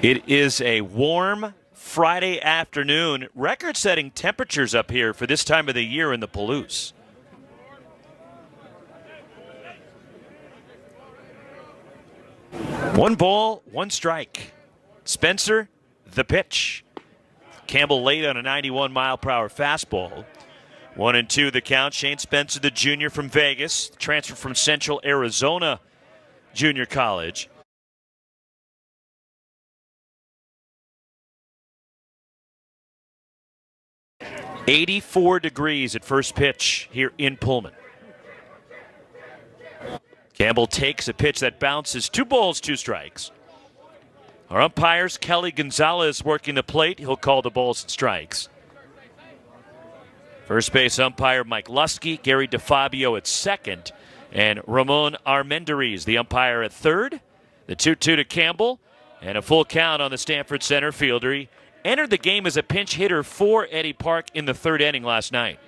It is a warm Friday afternoon. Record-setting temperatures up here for this time of the year in the Palouse. One ball, one strike. Spencer, the pitch. Campbell late on a 91-mile-per-hour fastball. 1-2 the count. Shane Spencer, the junior from Vegas, transferred from Central Arizona Junior College. "84 degrees at first pitch here in Pullman." Campbell takes a pitch that bounces. 2 balls, 2 strikes. Our umpires, Kelly Gonzalez working the plate. He'll call the balls and strikes. First base umpire Mike Lusky, Gary DeFabio at second, and Ramon Armendariz, the umpire at third. The 2-2 to Campbell, and a full count on the Stanford center fielder. He entered the game as a pinch hitter for Eddie Park in the third inning last night.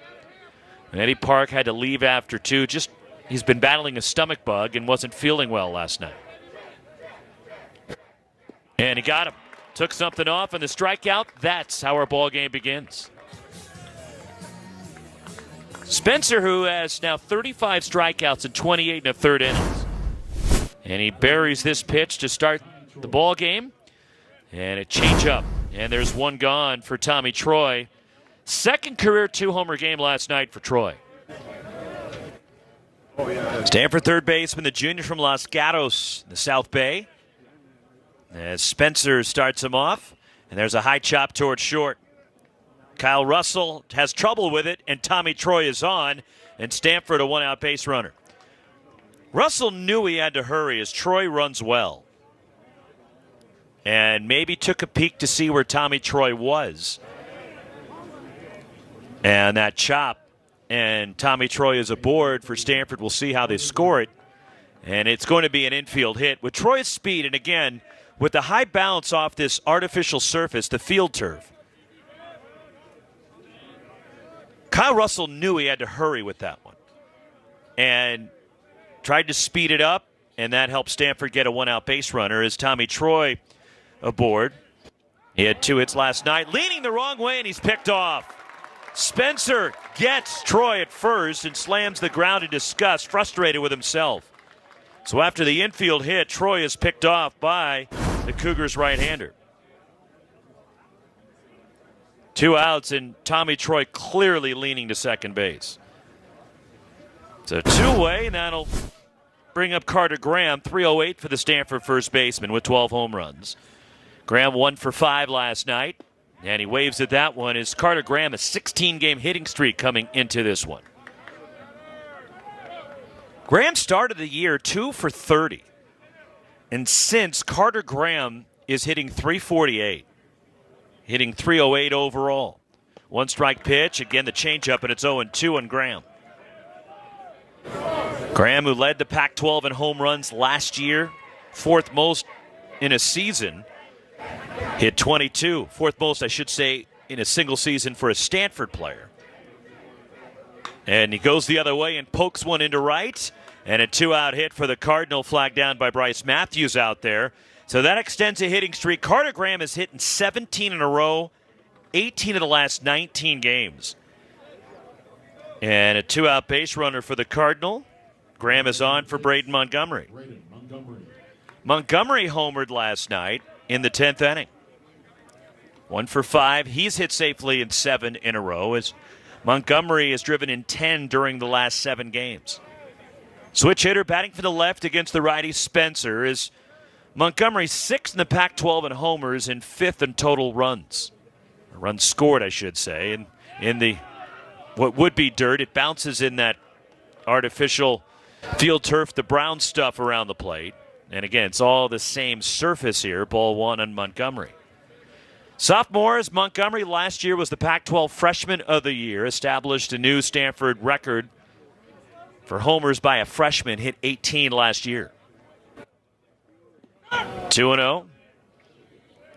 And Eddie Park had to leave after 2. He's been battling a stomach bug and wasn't feeling well last night. And he got him. Took something off, and the strikeout. That's how our ball game begins. Spencer, who has now 35 strikeouts in 28 and a third innings. And he buries this pitch to start the ball game. And a change-up. And there's one gone for Tommy Troy. Second career 2-homer game last night for Troy. Stanford third baseman, the junior from Los Gatos, the South Bay. As Spencer starts him off. And there's a high chop towards short. Kyle Russell has trouble with it, and Tommy Troy is on, and Stanford a one-out base runner. Russell knew he had to hurry as Troy runs well, and maybe took a peek to see where Tommy Troy was. And that chop, and Tommy Troy is aboard for Stanford. We'll see how they score it, and it's going to be an infield hit. With Troy's speed, and again, with the high bounce off this artificial surface, the field turf, Kyle Russell knew he had to hurry with that one and tried to speed it up, and that helped Stanford get a one-out base runner as Tommy Troy aboard. He had 2 hits last night, leaning the wrong way, and he's picked off. Spencer gets Troy at first and slams the ground in disgust, frustrated with himself. So after the infield hit, Troy is picked off by the Cougars' right-hander. 2 outs, and Tommy Troy clearly leaning to second base. It's a 2-way, and that'll bring up Carter Graham. 308 for the Stanford first baseman with 12 home runs. Graham 1 for 5 last night, and he waves at that one as Carter Graham a 16-game hitting streak coming into this one. Graham started the year 2 for 30, and since Carter Graham is hitting .348. Hitting .308 overall. 1 strike pitch. Again, the changeup, and it's 0-2 on Graham. Graham, who led the Pac-12 in home runs last year, 4th most in a season, hit 22. 4th most, I should say, in a single season for a Stanford player. And he goes the other way and pokes one into right. And a 2-out hit for the Cardinal, flagged down by Bryce Matthews out there. So that extends a hitting streak. Carter Graham has hit in 17 in a row, 18 of the last 19 games. And a 2-out base runner for the Cardinal. Graham is on for Braden Montgomery. Montgomery homered last night in the 10th inning. 1 for 5. He's hit safely in 7 in a row as Montgomery has driven in 10 during the last 7 games. Switch hitter batting for the left against the righty Spencer is Montgomery 6th in the Pac-12 in homers and 5th in total runs. Runs scored, I should say. And in the what would be dirt, it bounces in that artificial field turf, the brown stuff around the plate. And again, it's all the same surface here. Ball 1 on Montgomery. Sophomores, Montgomery last year was the Pac-12 Freshman of the Year, established a new Stanford record for homers by a freshman, hit 18 last year. 2-0.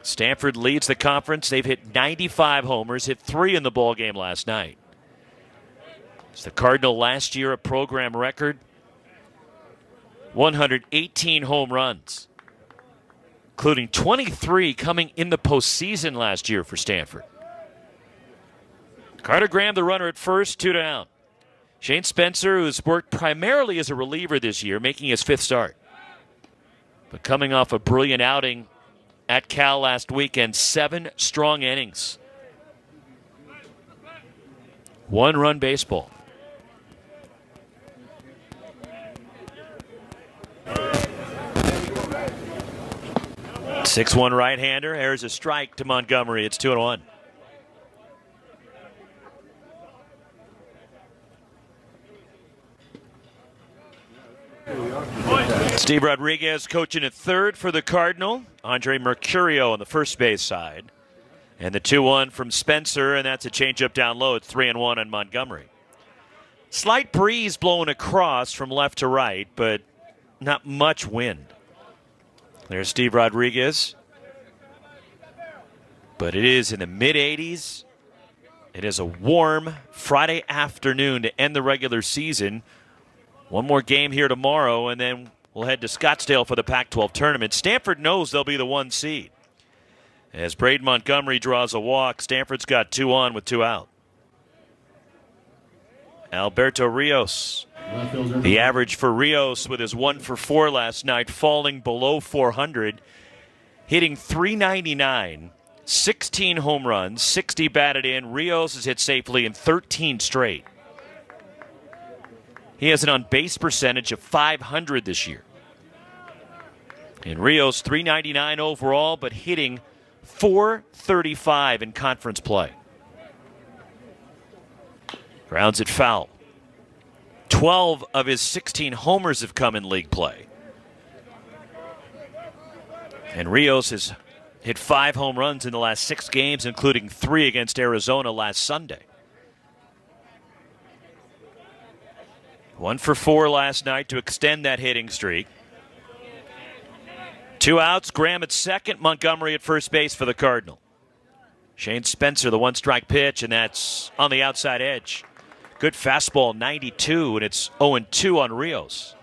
Stanford leads the conference. They've hit 95 homers, hit 3 in the ball game last night. It's the Cardinal last year, a program record. 118 home runs. including 23 coming in the postseason last year for Stanford. Carter Graham, the runner at first, 2 down. Shane Spencer, who's worked primarily as a reliever this year, making his 5th start. But coming off a brilliant outing at Cal last weekend, 7 strong innings. 1-run baseball. Six-one right-hander. There's a strike to Montgomery. It's 2-1. Steve Rodriguez coaching at third for the Cardinal. Andre Mercurio on the first base side. And the 2-1 from Spencer, and that's a changeup down low. It's 3-1 on Montgomery. Slight breeze blowing across from left to right, but not much wind. There's Steve Rodriguez. But it is in the mid-80s. It is a warm Friday afternoon to end the regular season. One more game here tomorrow, and then we'll head to Scottsdale for the Pac-12 tournament. Stanford knows they'll be the 1 seed. As Braden Montgomery draws a walk, Stanford's got 2 on with 2 out. Alberto Rios. The average for Rios with his 1 for 4 last night, falling below 400, hitting .399, 16 home runs, 60 batted in. Rios has hit safely in 13 straight. He has an on-base percentage of .500 this year. And Rios, .399 overall, but hitting .435 in conference play. Grounds it foul. 12 of his 16 homers have come in league play. And Rios has hit 5 home runs in the last 6 games, including 3 against Arizona last Sunday. 1 for 4 last night to extend that hitting streak. 2 outs, Graham at second, Montgomery at first base for the Cardinal. Shane Spencer, the 1-strike pitch, and that's on the outside edge. Good fastball, 92, and it's 0-2 on Rios.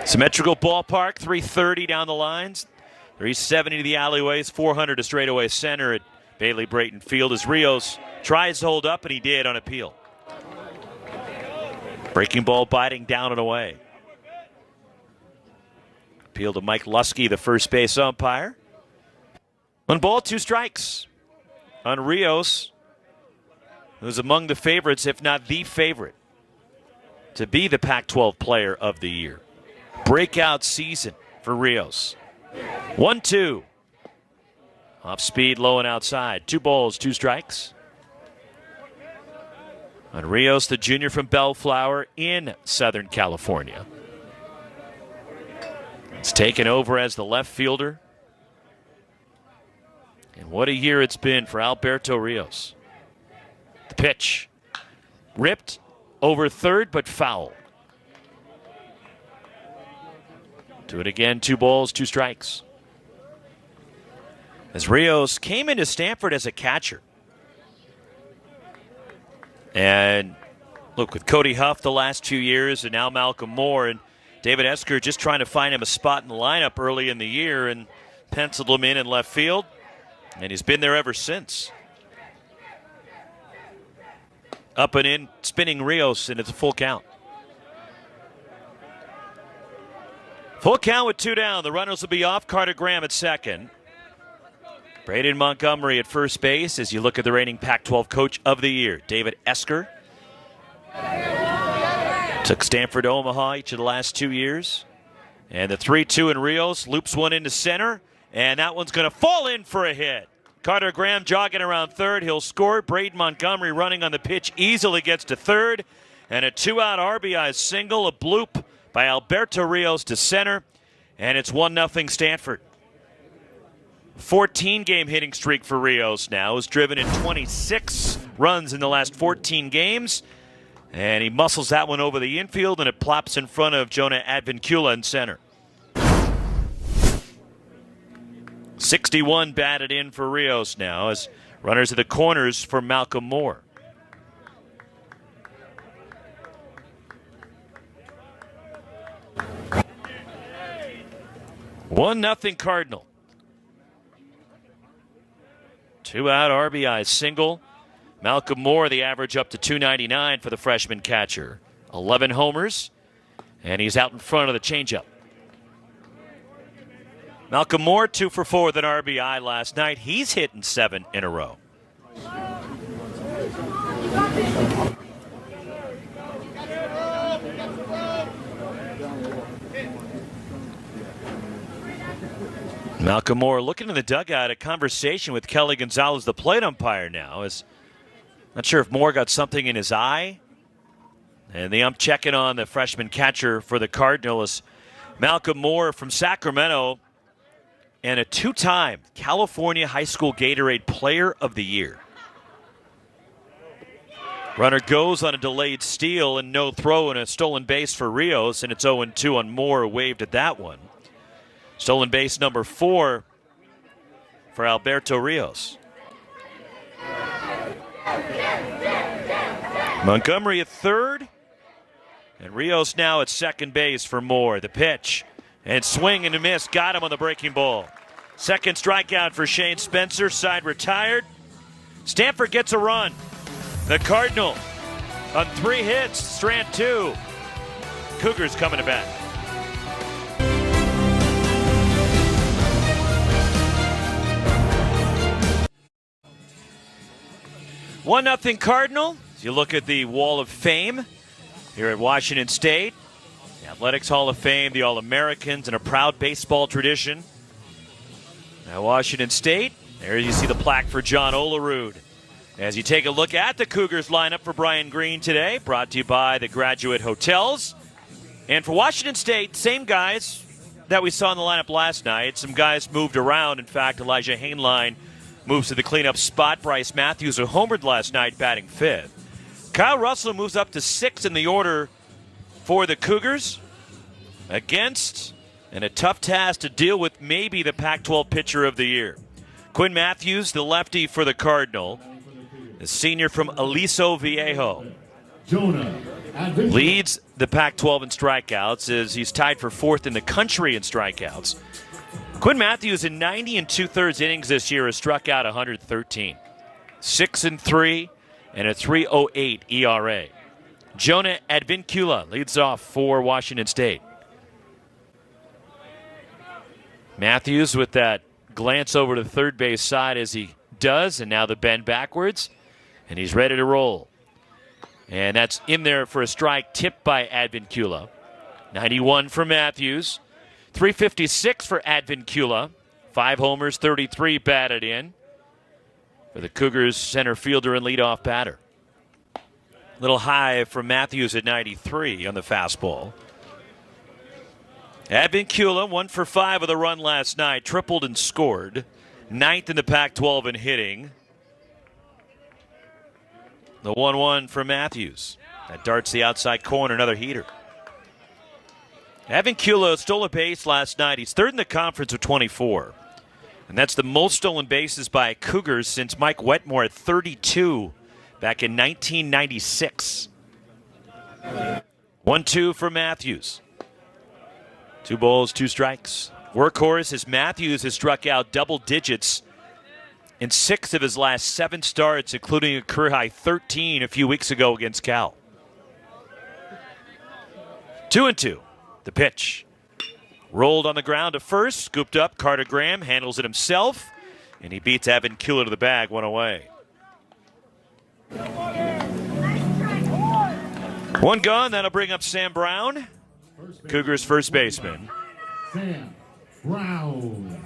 Symmetrical ballpark, 330 down the lines. 370 to the alleyways, 400 to straightaway center at Bailey Brayton Field as Rios tries to hold up, and he did on appeal. Breaking ball biting down and away. Appeal to Mike Lusky, the first base umpire. 1 ball, 2 strikes on Rios, who's among the favorites, if not the favorite, to be the Pac-12 player of the year. Breakout season for Rios. 1-2. Off speed, low and outside. 2 balls, 2 strikes. On Rios, the junior from Bellflower in Southern California. It's taken over as the left fielder. And what a year it's been for Alberto Rios. The pitch. Ripped over third, but foul. Do it again, 2 balls, 2 strikes. As Rios came into Stanford as a catcher. And look, with Cody Huff the last 2 years and now Malcolm Moore and David Esker just trying to find him a spot in the lineup early in the year and penciled him in left field. And he's been there ever since. Up and in, spinning Rios, and it's a full count. Full count with 2 down. The runners will be off. Carter Graham at second. Braden Montgomery at first base as you look at the reigning Pac-12 Coach of the Year, David Esker. Took Stanford to Omaha each of the last 2 years. And the 3-2 in Rios loops one into center. And that one's going to fall in for a hit. Carter Graham jogging around third. He'll score. Braden Montgomery running on the pitch easily gets to third. And a 2-out RBI single, a bloop by Alberto Rios to center. And it's 1-0 Stanford. 14-game hitting streak for Rios now. Has driven in 26 runs in the last 14 games. And he muscles that one over the infield, and it plops in front of Jonah Advincula in center. 61 batted in for Rios now as runners at the corners for Malcolm Moore. 1-0 Cardinal. 2-out RBI single. Malcolm Moore, the average up to 299 for the freshman catcher. 11 homers, and he's out in front of the changeup. Malcolm Moore, 2 for 4 with an RBI last night. He's hitting 7 in a row. Malcolm Moore looking in the dugout, a conversation with Kelly Gonzalez, the plate umpire now. Not sure if Moore got something in his eye. And the ump checking on the freshman catcher for the Cardinals, Malcolm Moore from Sacramento, and a 2-time California High School Gatorade Player of the Year. Runner goes on a delayed steal and no throw and a stolen base for Rios, and it's 0-2 on Moore, waved at that one. Stolen base number 4 for Alberto Rios. Montgomery at third, and Rios now at second base for Moore. The pitch, and swing and a miss, got him on the breaking ball. Second strikeout for Shane Spencer, side retired. Stanford gets a run. The Cardinal on 3 hits, Strand 2. Cougars coming to bat. 1-0 Cardinal. As you look at the Wall of Fame here at Washington State, the Athletics Hall of Fame, the All-Americans, and a proud baseball tradition. Now Washington State, there you see the plaque for John Olerud. As you take a look at the Cougars lineup for Brian Green today, brought to you by the Graduate Hotels. And for Washington State, same guys that we saw in the lineup last night. Some guys moved around. In fact, Elijah Hainline moves to the cleanup spot. Bryce Matthews, who homered last night, batting 5th. Kyle Russell moves up to 6th in the order for the Cougars against, and a tough task to deal with, maybe the Pac-12 pitcher of the year. Quinn Matthews, the lefty for the Cardinal, the senior from Aliso Viejo, leads the Pac-12 in strikeouts as he's tied for 4th in the country in strikeouts. Quinn Matthews in 90 2/3 innings this year has struck out 113. 6-3 and a 3.08 ERA. Jonah Advincula leads off for Washington State. Matthews with that glance over to the third base side as he does, and now the bend backwards, and he's ready to roll. And that's in there for a strike, tipped by Advincula. 91 for Matthews. 356 for Advincula. 5 homers, 33 batted in for the Cougars center fielder and leadoff batter. Little high from Matthews at 93 on the fastball. Advincula, 1 for 5 with a run last night, tripled and scored. 9th in the Pac-12 in hitting. The 1-1 for Matthews. That darts the outside corner, another heater. Advincula stole a base last night. He's 3rd in the conference with 24. And that's the most stolen bases by Cougars since Mike Wetmore at 32 back in 1996. 1-2 for Matthews. 2 balls, 2 strikes. Workhorse as Matthews has struck out double digits in 6 of his last 7 starts, including a career-high 13 a few weeks ago against Cal. 2-2. The pitch. Rolled on the ground to first, scooped up. Carter Graham handles it himself, and he beats Advincula to the bag, 1 away. 1 gone, that'll bring up Sam Brown, Cougars first baseman. Sam Brown.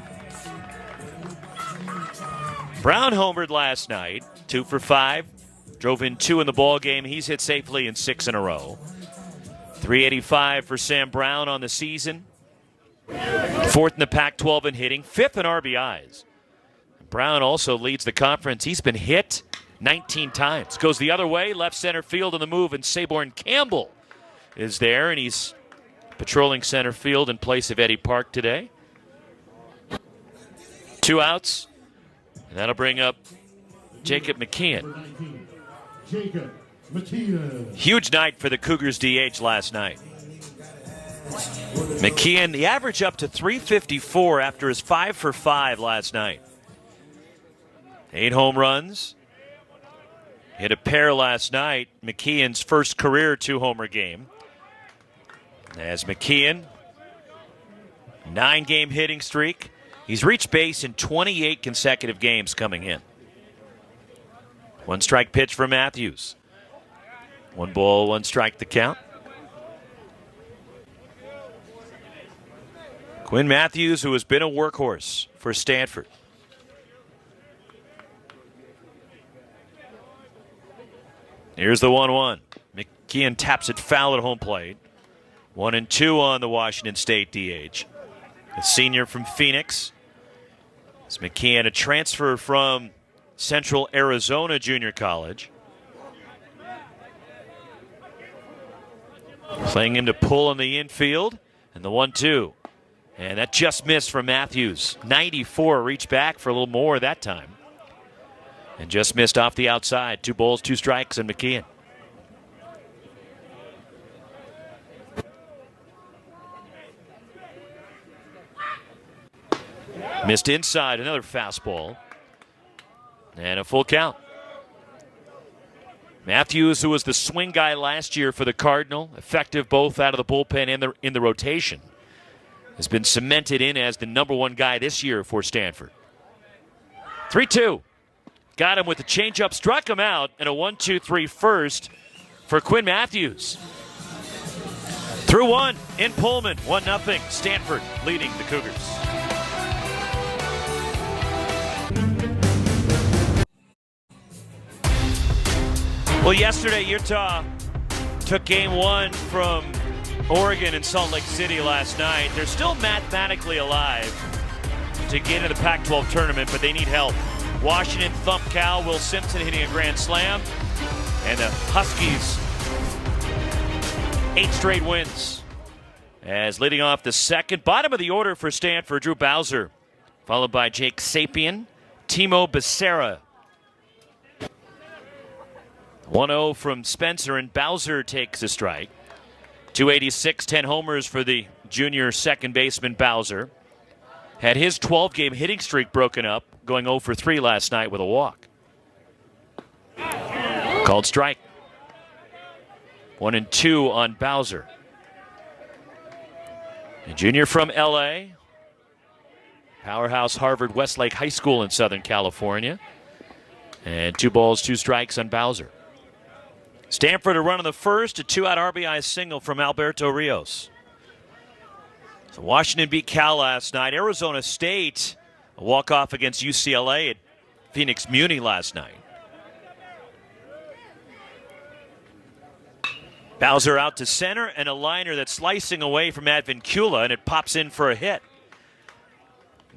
Brown homered last night, 2 for 5. Drove in 2 in the ball game. He's hit safely in 6 in a row. 385 for Sam Brown on the season. 4th in the Pac-12 in hitting, 5th in RBIs. Brown also leads the conference. He's been hit 19 times. Goes the other way, left center field on the move, and Saborn Campbell is there, and he's patrolling center field in place of Eddie Park today. 2 outs, and that'll bring up Jacob McKeon. Jacob McKeon. Huge night for the Cougars DH last night. McKeon, the average up to 354 after his 5 for 5 last night. 8 home runs. Hit a pair last night. McKeon's first career 2-homer game. As McKeon, 9-game hitting streak. He's reached base in 28 consecutive games coming in. 1 strike pitch for Matthews. 1 ball, 1 strike the count. Quinn Matthews, who has been a workhorse for Stanford. Here's the 1-1. McKeon taps it foul at home plate. 1-2 on the Washington State DH. A senior from Phoenix. It's McKeon, a transfer from Central Arizona Junior College. Playing him to pull in the infield. And the 1-2. And that just missed for Matthews. 94, reached back for a little more that time. And just missed off the outside. 2 balls, 2 strikes, and McKeon. Missed inside, another fastball. And a full count. Matthews, who was the swing guy last year for the Cardinal, effective both out of the bullpen and in the rotation, has been cemented in as the #1 guy this year for Stanford. 3-2. Got him with the changeup, struck him out, and a 1-2-3 first for Quinn Matthews. Through 1 in Pullman, 1-0. Stanford leading the Cougars. Well, yesterday, Utah took game 1 from Oregon in Salt Lake City last night. They're still mathematically alive to get into the Pac-12 tournament, but they need help. Washington thumped Cal. Will Simpson hitting a grand slam. And the Huskies, 8 straight wins. As leading off the second, bottom of the order for Stanford, Drew Bowser, followed by Jake Sapien, Timo Becerra. 1-0 from Spencer, and Bowser takes a strike. 286, 10 homers for the junior second baseman Bowser. Had his 12-game hitting streak broken up, going 0 for 3 last night with a walk. Called strike. 1-2 on Bowser. A junior from L.A., powerhouse Harvard Westlake High School in Southern California. And 2 balls, 2 strikes on Bowser. Stanford a run on the first, a 2-out RBI single from Alberto Rios. So Washington beat Cal last night. Arizona State, a walk-off against UCLA at Phoenix Muni last night. Bowser out to center, and a liner that's slicing away from Advincula, and it pops in for a hit.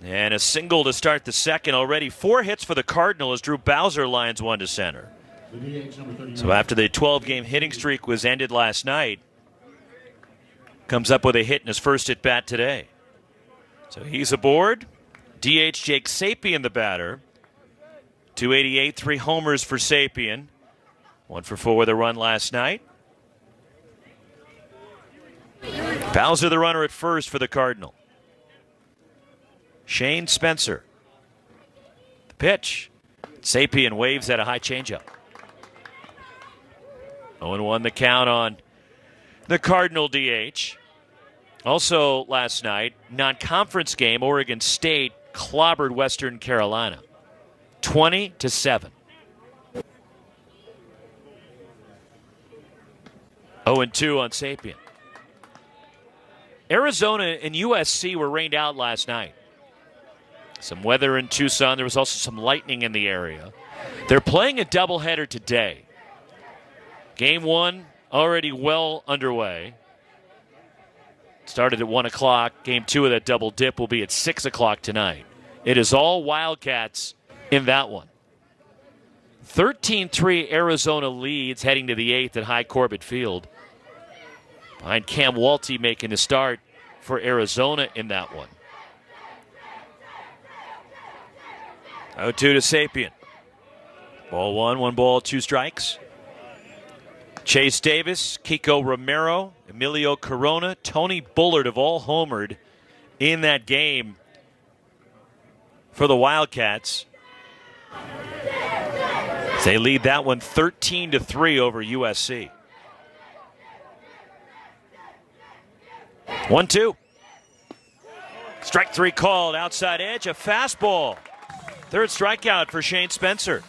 And a single to start the second. Already 4 hits for the Cardinal as Drew Bowser lines 1 to center. So after the 12-game hitting streak was ended last night, comes up with a hit in his first at-bat today. So he's aboard. DH Jake Sapien, the batter. 288, 3 homers for Sapien. 1 for 4 with a run last night. Bowser the runner at first for the Cardinal. Shane Spencer. The pitch. Sapien waves at a high changeup. 0-1 the count on the Cardinal DH. Also last night, non-conference game, Oregon State clobbered Western Carolina. 20-7. 0-2 on Sapien. Arizona and USC were rained out last night. Some weather in Tucson. There was also some lightning in the area. They're playing a doubleheader today. Game 1 already well underway. Started at 1 o'clock. Game 2 of that double dip will be at 6 o'clock tonight. It is all Wildcats in that one. 13-3 Arizona leads heading to the 8th at High Corbett Field. Behind Cam Walty making the start for Arizona in that one. 0-2 to Sapien. Ball 1, 1 ball, 2 strikes. Chase Davis, Kiko Romero, Emilio Corona, Tony Bullard have all homered in that game for the Wildcats. They lead that one 13-3 over USC. 1-2. Strike three called, outside edge, a fastball. Third strikeout for Shane Spencer.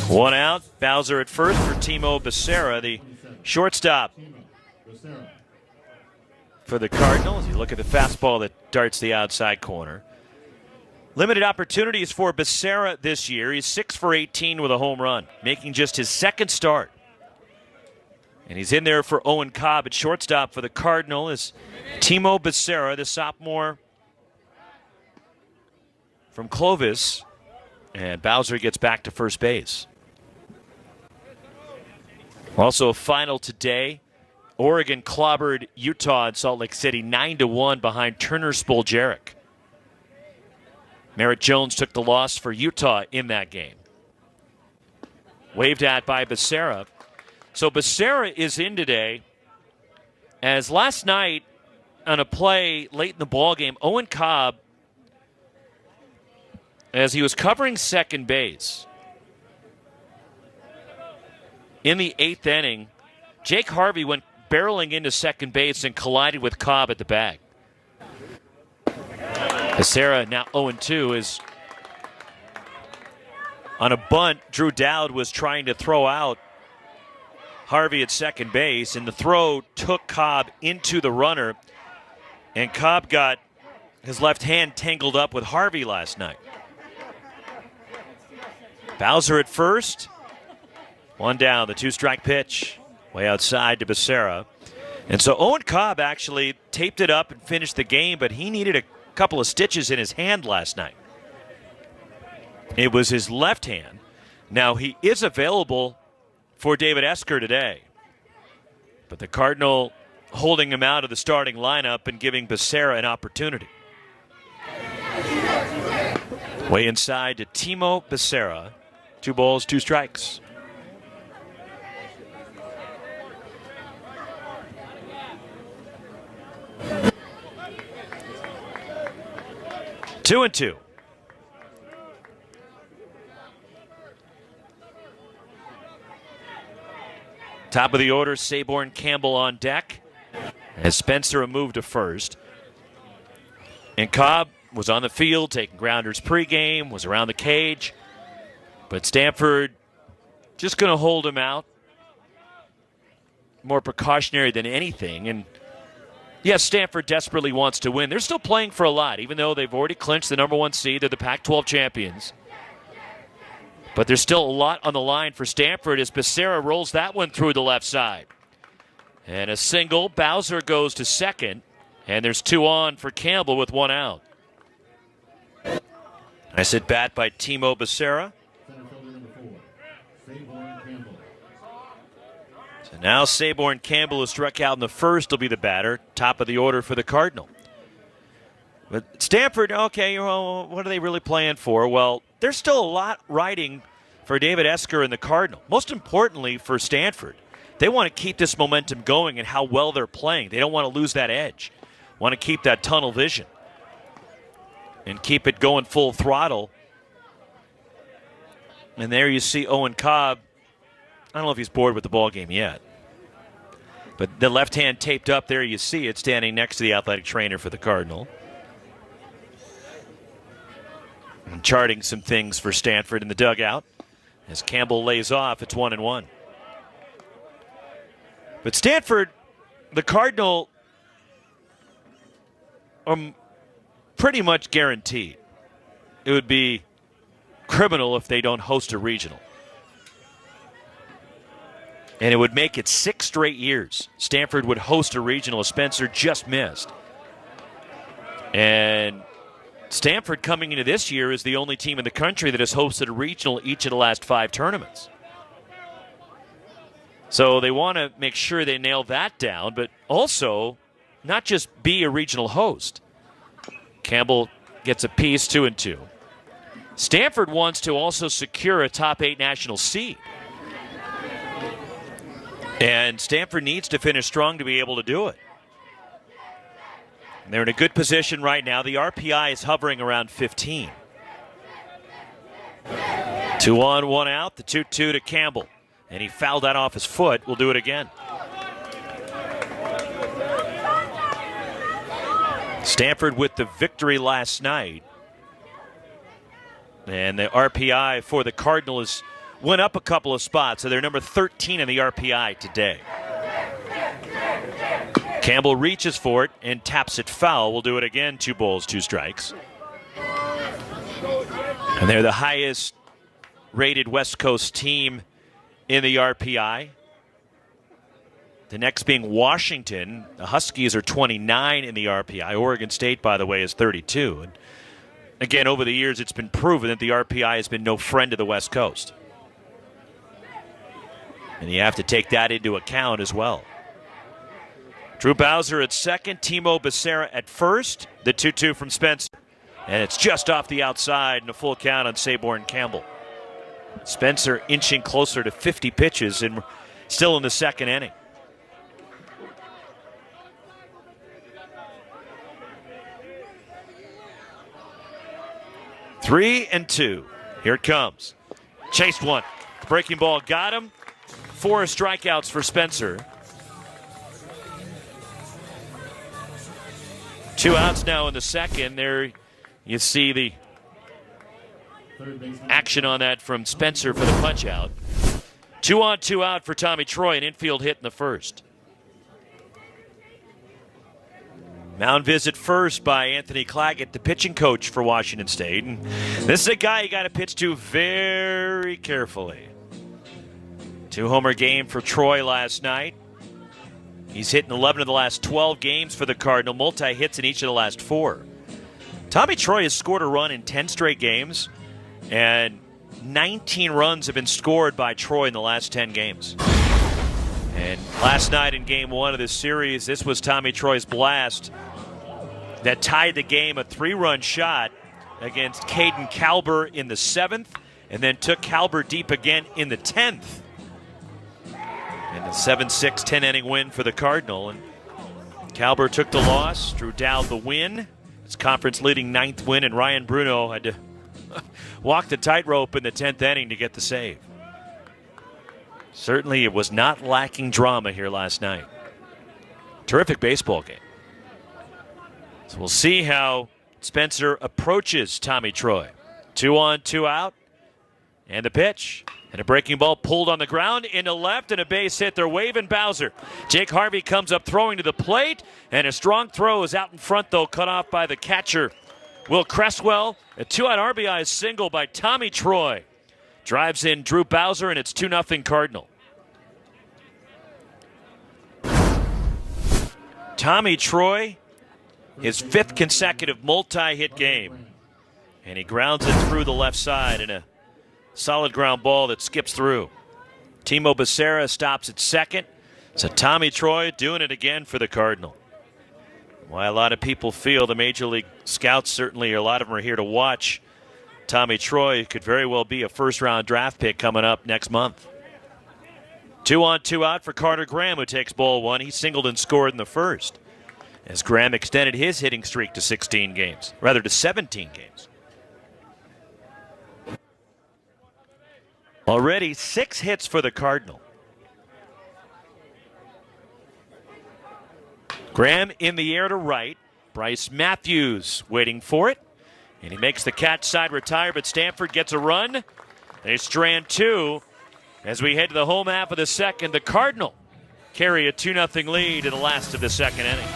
One out, Bowser at first for Timo Becerra, the shortstop for the Cardinals. You look at the fastball that darts the outside corner. Limited opportunities for Becerra this year. He's 6 for 18 with a home run, making just his second start. And he's in there for Owen Cobb at shortstop for the Cardinal is Timo Becerra, the sophomore from Clovis. And Bowser gets back to first base. Also a final today. Oregon clobbered Utah in Salt Lake City 9-1 behind Turner Spoljaric. Merritt Jones took the loss for Utah in that game. Waved at by Becerra. So Becerra is in today, as last night on a play late in the ballgame, Owen Cobb, as he was covering second base, in the 8th inning, Jake Harvey went barreling into second base and collided with Cobb at the bag. Becerra, now 0-2, is on a bunt. Drew Dowd was trying to throw out Harvey at second base, and the throw took Cobb into the runner, and Cobb got his left hand tangled up with Harvey last night. Bowser at first. One down, the 2-strike pitch. Way outside to Becerra. And so Owen Cobb actually taped it up and finished the game, but he needed a couple of stitches in his hand last night. It was his left hand. Now he is available for David Esker today, but the Cardinal holding him out of the starting lineup and giving Becerra an opportunity. Way inside to Timo Becerra. 2 balls, 2 strikes. Two and two. Top of the order, Saborn Campbell on deck as Spencer moved to first. And Cobb was on the field taking grounders pregame, was around the cage. But Stanford just going to hold him out. More precautionary than anything. And yes, Stanford desperately wants to win. They're still playing for a lot, even though they've already clinched the number 1 seed. They're the Pac-12 champions. But there's still a lot on the line for Stanford as Becerra rolls that one through the left side. And a single. Bowser goes to second. And there's 2 on for Campbell with 1 out. Nice at bat by Timo Becerra. So now Saborn Campbell, who struck out in the first, will be the batter. Top of the order for the Cardinal. But Stanford, okay, well, what are they really playing for? Well, there's still a lot riding for David Esker and the Cardinal. Most importantly for Stanford, they want to keep this momentum going and how well they're playing. They don't want to lose that edge. Want to keep that tunnel vision and keep it going full throttle. And there you see Owen Cobb. I don't know if he's bored with the ball game yet. But the left hand taped up there, you see it standing next to the athletic trainer for the Cardinal. And charting some things for Stanford in the dugout. As Campbell lays off, it's 1-1. But Stanford, the Cardinal, are pretty much guaranteed. It would be criminal if they don't host a regional. And it would make it 6 straight years Stanford would host a regional. Spencer just missed. And Stanford coming into this year is the only team in the country that has hosted a regional each of the last 5 tournaments. So they want to make sure they nail that down, but also not just be a regional host. Campbell gets a piece, 2-2. Stanford wants to also secure a top 8 national seed. And Stanford needs to finish strong to be able to do it. And they're in a good position right now. The RPI is hovering around 15. 2 on, 1 out. The 2-2 to Campbell. And he fouled that off his foot. We'll do it again. Stanford with the victory last night. And the RPI for the Cardinals went up a couple of spots, so they're number 13 in the RPI today. Campbell reaches for it and taps it foul. We'll do it again. 2 balls, 2 strikes. And they're the highest rated West Coast team in the RPI. The next being Washington. The Huskies are 29 in the RPI. Oregon State, by the way, is 32. And again, over the years, it's been proven that the RPI has been no friend to the West Coast. And you have to take that into account as well. Drew Bowser at second, Timo Becerra at first. The 2-2 from Spencer. And it's just off the outside and a full count on Saborn Campbell. Spencer inching closer to 50 pitches and still in the second inning. Three and 2. Here it comes. Chased one. Breaking ball got him. 4 strikeouts for Spencer. 2 outs now in the second. There you see the action on that from Spencer for the punch out. 2 on, 2 out for Tommy Troy, an infield hit in the first. Mound visit first by Anthony Claggett, the pitching coach for Washington State. And this is a guy you got to pitch to very carefully. 2-homer game for Troy last night. He's hit in 11 of the last 12 games for the Cardinal, multi-hits in each of the last 4. Tommy Troy has scored a run in 10 straight games, and 19 runs have been scored by Troy in the last 10 games. And last night in game 1 of this series, this was Tommy Troy's blast that tied the game, a 3-run shot against Caden Kalber in the 7th, and then took Kalber deep again in the 10th. And a 7-6 10-inning win for the Cardinal. And Kalber took the loss, Drew Dowd the win. His conference-leading 9th win, and Ryan Bruno had to walk the tightrope in the 10th inning to get the save. Certainly it was not lacking drama here last night. Terrific baseball game. So we'll see how Spencer approaches Tommy Troy. 2 on, 2 out. And the pitch. And a breaking ball pulled on the ground into left and a base hit. They're waving Bowser. Jake Harvey comes up throwing to the plate. And a strong throw is out in front, though, cut off by the catcher, Will Cresswell. A 2-out RBI single by Tommy Troy. Drives in Drew Bowser, and it's 2-0 Cardinal. Tommy Troy, his 5th consecutive multi-hit game. And he grounds it through the left side in a solid ground ball that skips through. Timo Becerra stops at second. So Tommy Troy doing it again for the Cardinal. Why a lot of people feel the Major League scouts, certainly a lot of them are here to watch Tommy Troy. Could very well be a first-round draft pick coming up next month. 2 on, 2 out for Carter Graham, who takes ball 1. He singled and scored in the first, as Graham extended his hitting streak to 17 games. Already 6 hits for the Cardinal. Graham in the air to right. Bryce Matthews waiting for it. And he makes the catch side retire, but Stanford gets a run. They strand 2. As we head to the home half of the second, the Cardinal carry a 2-0 lead in the last of the second inning.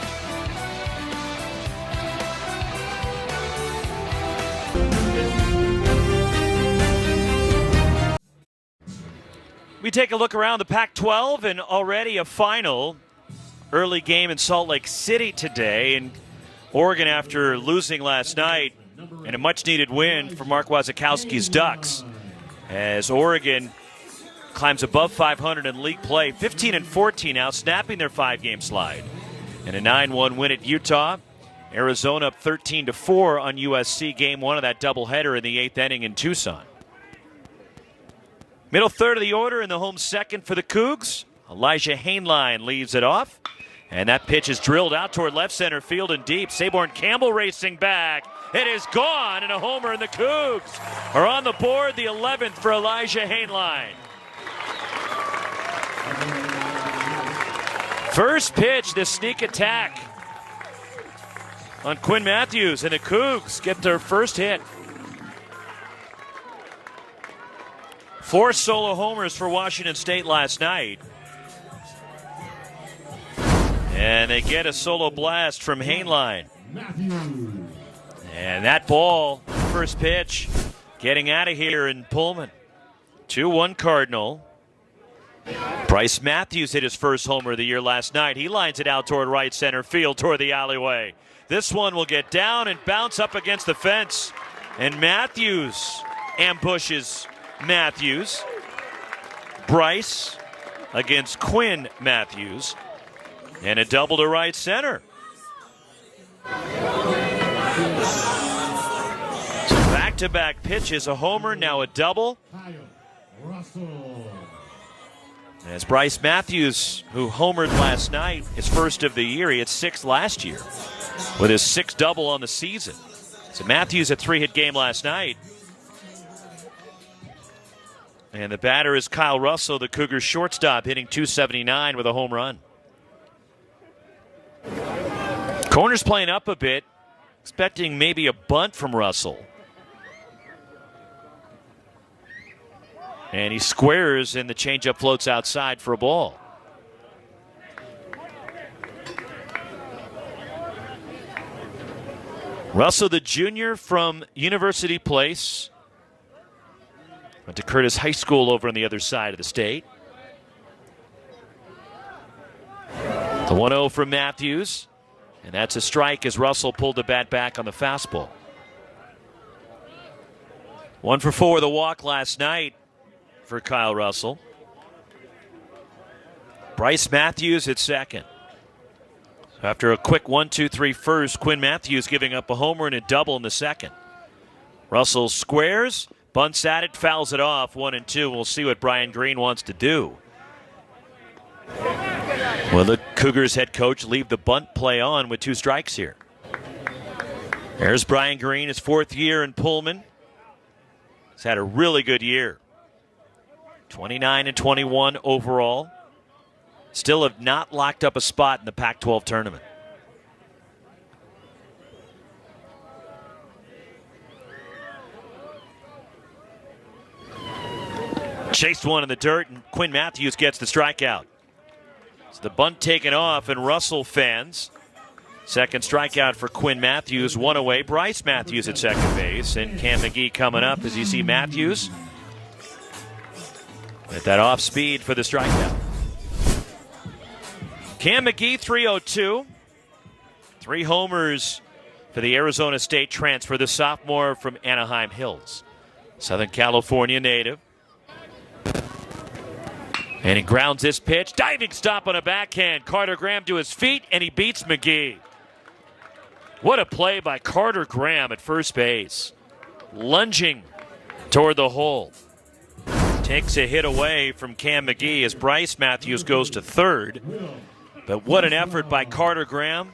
We take a look around the Pac-12, and already a final. Early game in Salt Lake City today, and Oregon, after losing last night, and a much-needed win for Mark Wasikowski's Ducks, as Oregon climbs above 500 in league play, 15-14 now, snapping their 5-game slide, and a 9-1 win at Utah, Arizona up 13-4 on USC, game one of that doubleheader in the 8th inning in Tucson. Middle third of the order in the home second for the Cougs. Elijah Hainline leaves it off. And that pitch is drilled out toward left center field and deep. Saborn Campbell racing back. It is gone, and a homer, and the Cougs are on the board, the 11th for Elijah Hainline. First pitch, the sneak attack on Quinn Matthews, and the Cougs get their first hit. 4 solo homers for Washington State last night. And they get a solo blast from Hainline. And that ball, first pitch, getting out of here in Pullman. 2-1 Cardinal. Bryce Matthews hit his first homer of the year last night. He lines it out toward right center field, toward the alleyway. This one will get down and bounce up against the fence. And Matthews ambushes Matthews. Bryce against Quinn Matthews. And a double to right center. So back-to-back pitches, a homer, now a double. As Bryce Matthews, who homered last night, his first of the year, he had 6 last year, with his 6th double on the season. So Matthews, a 3-hit game last night. And the batter is Kyle Russell, the Cougars shortstop, hitting .279 with a home run. Corner's playing up a bit, expecting maybe a bunt from Russell. And he squares, and the changeup floats outside for a ball. Russell, the junior from University Place, went to Curtis High School over on the other side of the state. The 1-0 from Matthews. And that's a strike as Russell pulled the bat back on the fastball. 1 for 4 the walk last night for Kyle Russell. Bryce Matthews at second. After a quick 1-2-3 first, Quinn Matthews giving up a homer and a double in the second. Russell squares, bunts at it, fouls it off, 1-2. We'll see what Brian Green wants to do. Will the Cougars head coach leave the bunt play on with 2 strikes here? There's Brian Green, his 4th year in Pullman. He's had a really good year. 29-21 overall. Still have not locked up a spot in the Pac-12 tournament. Chased one in the dirt, and Quinn Matthews gets the strikeout. So the bunt taken off, and Russell fans. Second strikeout for Quinn Matthews, 1 away. Bryce Matthews at second base, and Cam McGee coming up as you see Matthews with that off speed for the strikeout. Cam McGee, 302. 3 homers for the Arizona State transfer, the sophomore from Anaheim Hills. Southern California native. And he grounds this pitch. Diving stop on a backhand. Carter Graham to his feet, and he beats McGee. What a play by Carter Graham at first base. Lunging toward the hole. Takes a hit away from Cam McGee as Bryce Matthews goes to third. But what an effort by Carter Graham.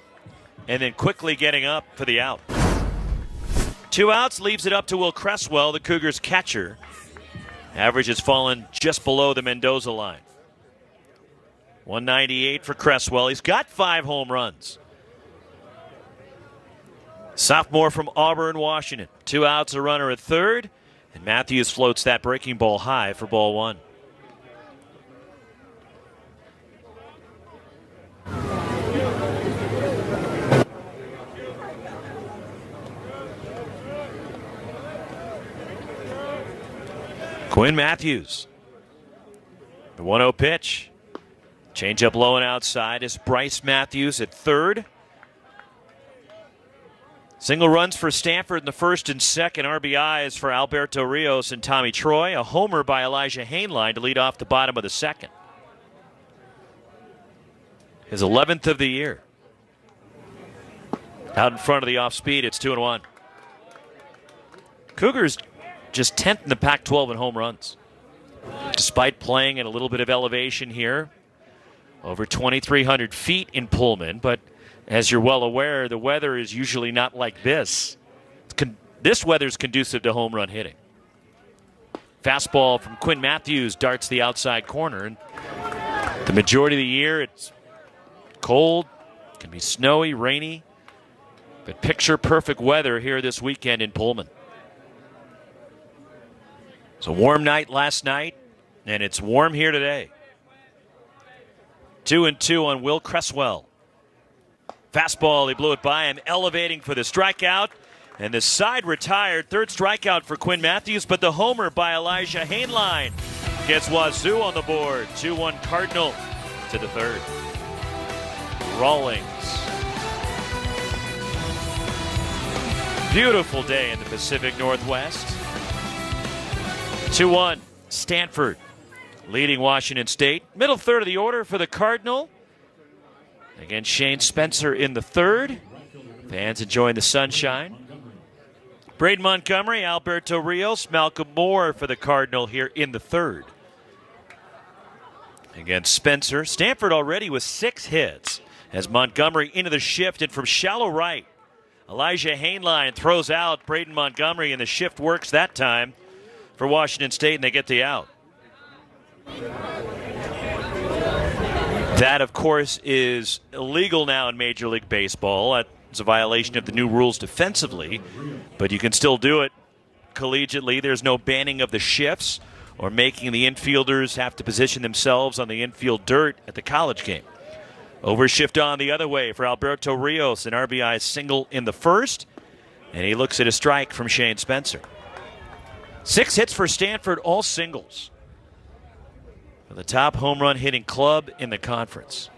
And then quickly getting up for the out. 2 outs, leaves it up to Will Cresswell, the Cougars catcher. Average has fallen just below the Mendoza line. 198 for Cresswell. He's got 5 home runs. Sophomore from Auburn, Washington. 2 outs, a runner at third. And Matthews floats that breaking ball high for ball 1. Quinn Matthews. The 1-0 pitch. Changeup low and outside is Bryce Matthews at third. Single runs for Stanford in the first and second. RBIs for Alberto Rios and Tommy Troy. A homer by Elijah Hainline to lead off the bottom of the second. His 11th of the year. Out in front of the off speed, it's 2-1. Cougars just 10th in the Pac-12 in home runs. Despite playing at a little bit of elevation here, over 2,300 feet in Pullman, but as you're well aware, the weather is usually not like this. This weather's conducive to home run hitting. Fastball from Quinn Matthews darts the outside corner. And the majority of the year, it's cold, can be snowy, rainy, but picture perfect weather here this weekend in Pullman. It's a warm night last night, and it's warm here today. 2-2 on Will Cresswell. Fastball, he blew it by him, elevating for the strikeout. And the side retired. Third strikeout for Quinn Matthews, but the homer by Elijah Hainline gets Wazoo on the board. 2-1 Cardinal to the third. Rawlings. Beautiful day in the Pacific Northwest. 2-1 Stanford leading Washington State. Middle third of the order for the Cardinal. Again, Shane Spencer in the third. Fans enjoying the sunshine. Braden Montgomery, Alberto Rios, Malcolm Moore for the Cardinal here in the third. Against Spencer. Stanford already with 6 hits as Montgomery into the shift, and from shallow right, Elijah Hainline throws out Braden Montgomery, and the shift works that time for Washington State, and they get the out. That, of course, is illegal now in Major League Baseball. It's a violation of the new rules defensively, but you can still do it collegiately. There's no banning of the shifts or making the infielders have to position themselves on the infield dirt at the college game. Overshift on the other way for Alberto Rios, an RBI single in the first, and he looks at a strike from Shane Spencer. 6 hits for Stanford, all singles. The top home run hitting club in the conference.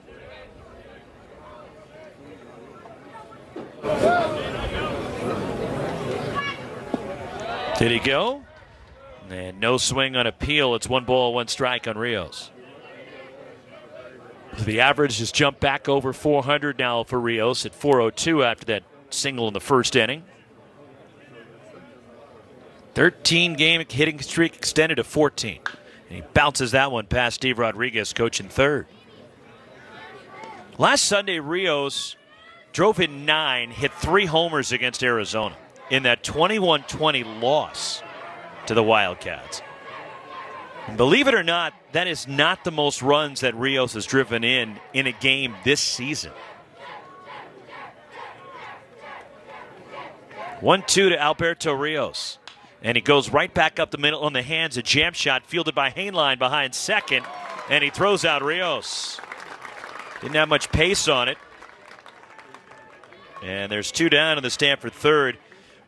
Did he go? And no swing on appeal. It's 1 ball, 1 strike on Rios. The average has jumped back over 400 now for Rios at 402 after that single in the first inning. 13-game hitting streak extended to 14. And he bounces that one past Steve Rodriguez, coaching third. Last Sunday, Rios drove in 9, hit 3 homers against Arizona in that 21-20 loss to the Wildcats. And believe it or not, that is not the most runs that Rios has driven in a game this season. 1-2 to Alberto Rios. And he goes right back up the middle on the hands. A jam shot fielded by Hainline behind second. And he throws out Rios. Didn't have much pace on it. And there's 2 down in the Stanford third.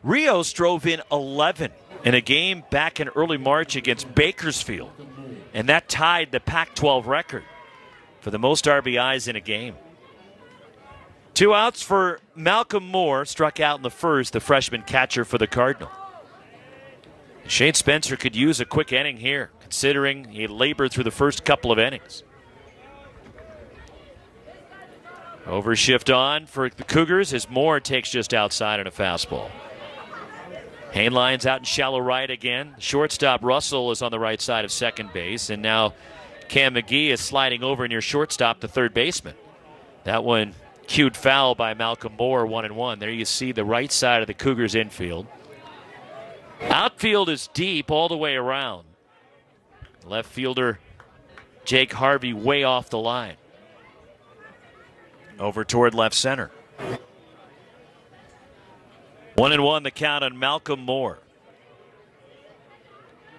Rios drove in 11 in a game back in early March against Bakersfield. And that tied the Pac-12 record for the most RBIs in a game. 2 outs for Malcolm Moore. Struck out in the first, the freshman catcher for the Cardinal. Shane Spencer could use a quick inning here, considering he labored through the first couple of innings. Overshift on for the Cougars as Moore takes just outside on a fastball. Hainline's out in shallow right again. Shortstop Russell is on the right side of second base, and now Cam McGee is sliding over near shortstop, the third baseman. That one cued foul by Malcolm Moore, 1-1. There you see the right side of the Cougars infield. Outfield is deep all the way around. Left fielder Jake Harvey way off the line. Over toward left center. 1-1 the count on Malcolm Moore.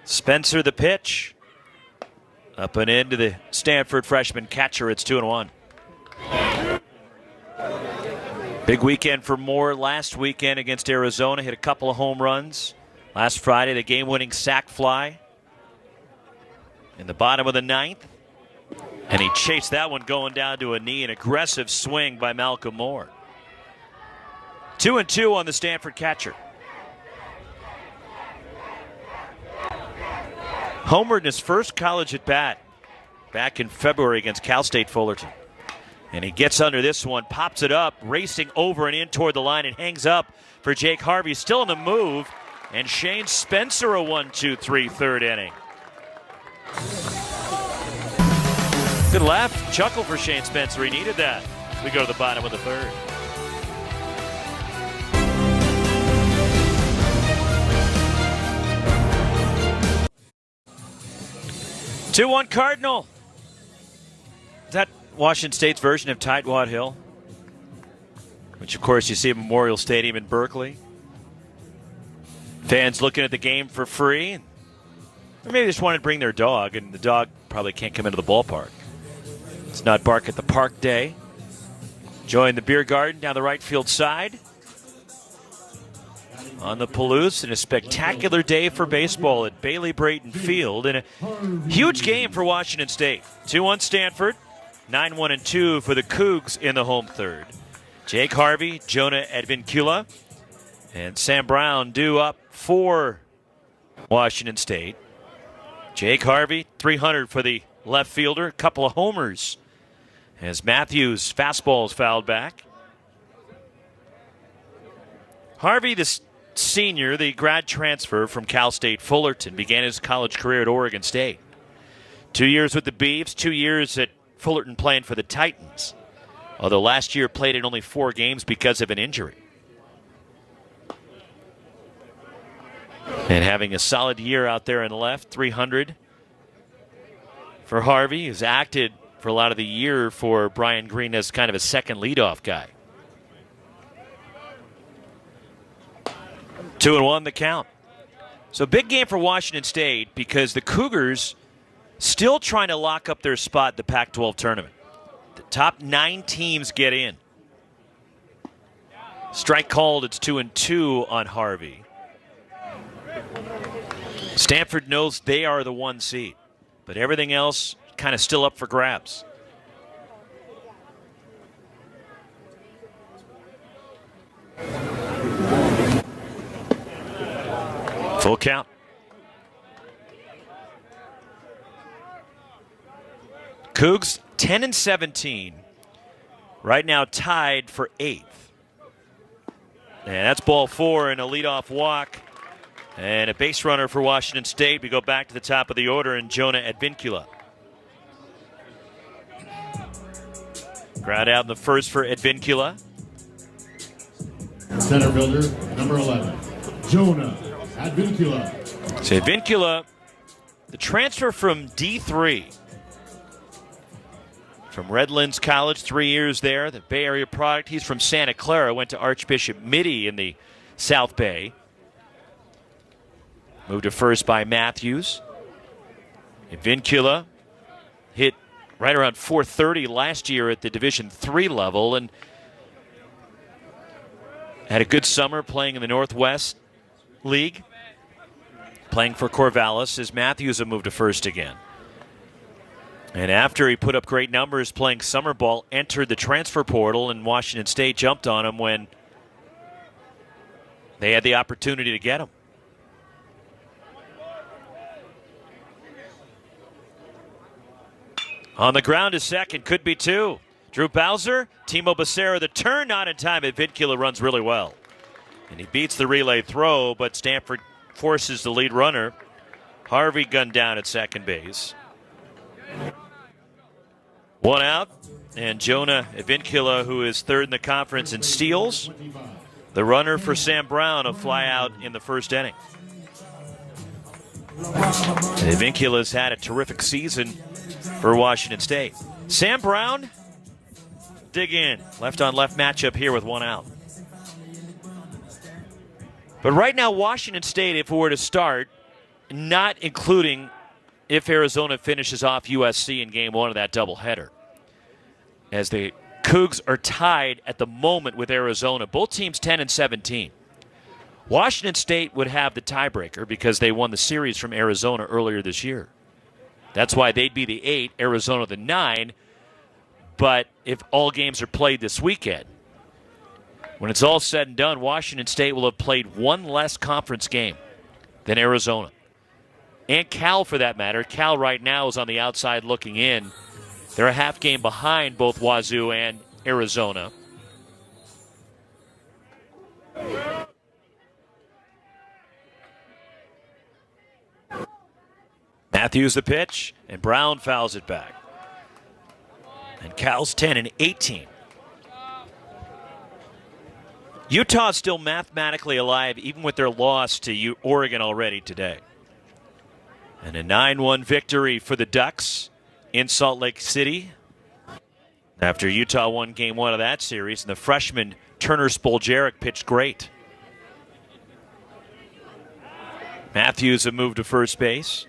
Spencer the pitch. Up and into the Stanford freshman catcher. It's 2-1. Big weekend for Moore last weekend against Arizona. Hit a couple of home runs. Last Friday, the game-winning sac fly in the bottom of the 9th. And he chased that one going down to a knee. An aggressive swing by Malcolm Moore. 2-2 on the Stanford catcher. Homered in his first college at bat back in February against Cal State Fullerton. And he gets under this one, pops it up, racing over and in toward the line, and hangs up for Jake Harvey. Still in the move. And Shane Spencer, a 1-2-3 third inning. Good laugh, chuckle for Shane Spencer. He needed that. We go to the bottom of the third. 2-1 Cardinal. Is that Washington State's version of Tightwad Hill? Which, of course, you see at Memorial Stadium in Berkeley. Fans looking at the game for free. Or maybe they just wanted to bring their dog, and the dog probably can't come into the ballpark. It's not Bark at the Park Day. Join the beer garden down the right field side. On the Palouse, and a spectacular day for baseball at Bailey Brayton Field. And a huge game for Washington State. 2-1 Stanford, 9-1-2 for the Cougs in the home third. Jake Harvey, Jonah Advincula, and Sam Brown due up for Washington State. Jake Harvey, 300 for the left fielder, a couple of homers as Matthews' fastball is fouled back. Harvey, the senior, the grad transfer from Cal State Fullerton, began his college career at Oregon State. 2 years with the Beavs, 2 years at Fullerton playing for the Titans, although last year played in only 4 games because of an injury. And having a solid year out there in left, 300 for Harvey, who's acted for a lot of the year for Brian Green as kind of a second leadoff guy. 2-1 the count. So big game for Washington State because the Cougars still trying to lock up their spot in the Pac-12 tournament. The top 9 teams get in. Strike called, it's 2-2 on Harvey. Stanford knows they are the 1 seed, but everything else kind of still up for grabs. Full count. Cougs 10-17. Right now tied for 8th. And that's ball 4 and a leadoff walk. And a base runner for Washington State. We go back to the top of the order and Jonah Advincula. Ground out in the first for Advincula. Center fielder, number 11, Jonah Advincula. So Advincula, the transfer from D3. From Redlands College, 3 years there, the Bay Area product. He's from Santa Clara, went to Archbishop Mitty in the South Bay. Moved to first by Matthews. Advincula hit right around .430 last year at the Division III level and had a good summer playing in the Northwest League, playing for Corvallis as Matthews have moved to first again. And after he put up great numbers playing summer ball, entered the transfer portal, and Washington State jumped on him when they had the opportunity to get him. On the ground is second, could be 2. Drew Bowser, Timo Becerra, the turn not in time. Advincula runs really well. And he beats the relay throw, but Stanford forces the lead runner. Harvey gunned down at second base. 1 out, and Jonah Advincula, who is third in the conference in steals. The runner for Sam Brown will fly out in the first inning. Advincula's had a terrific season for Washington State. Sam Brown, dig in. Left-on-left matchup here with 1 out. But right now, Washington State, if it were to start, not including if Arizona finishes off USC in game 1 of that doubleheader, as the Cougs are tied at the moment with Arizona, both teams 10-17. Washington State would have the tiebreaker because they won the series from Arizona earlier this year. That's why they'd be the 8, Arizona the 9. But if all games are played this weekend, when it's all said and done, Washington State will have played 1 less conference game than Arizona. And Cal, for that matter. Cal right now is on the outside looking in They're a half game behind both Wazoo and Arizona. Matthews the pitch, and Brown fouls it back. And Cal's 10 and 18. Utah's still mathematically alive, even with their loss to Oregon already today. And a 9-1 victory for the Ducks in Salt Lake City after Utah won game 1 of that series, and the freshman Turner Spoljaric pitched great. Matthews have moved to first base.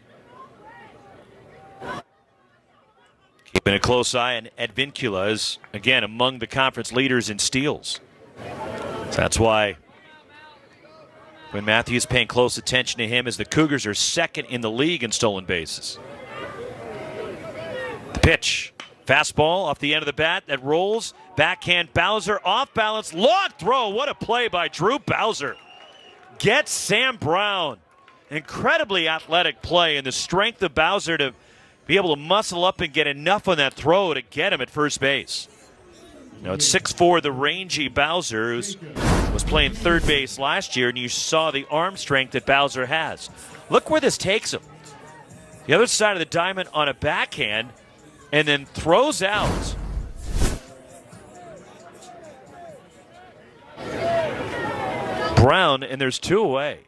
Keeping a close eye on Advincula is, again, among the conference leaders in steals. So that's why when Matthews paying close attention to him, as the Cougars are second in the league in stolen bases. The pitch. Fastball off the end of the bat that rolls. Backhand Bowser off balance. Long throw. What a play by Drew Bowser. Gets Sam Brown. Incredibly athletic play, and the strength of Bowser to be able to muscle up and get enough on that throw to get him at first base. Now it's 6'4", the rangy Bowser, who was playing third base last year, and you saw the arm strength that Bowser has. Look where this takes him. The other side of the diamond on a backhand, and then throws out. Brown, and there's 2 away.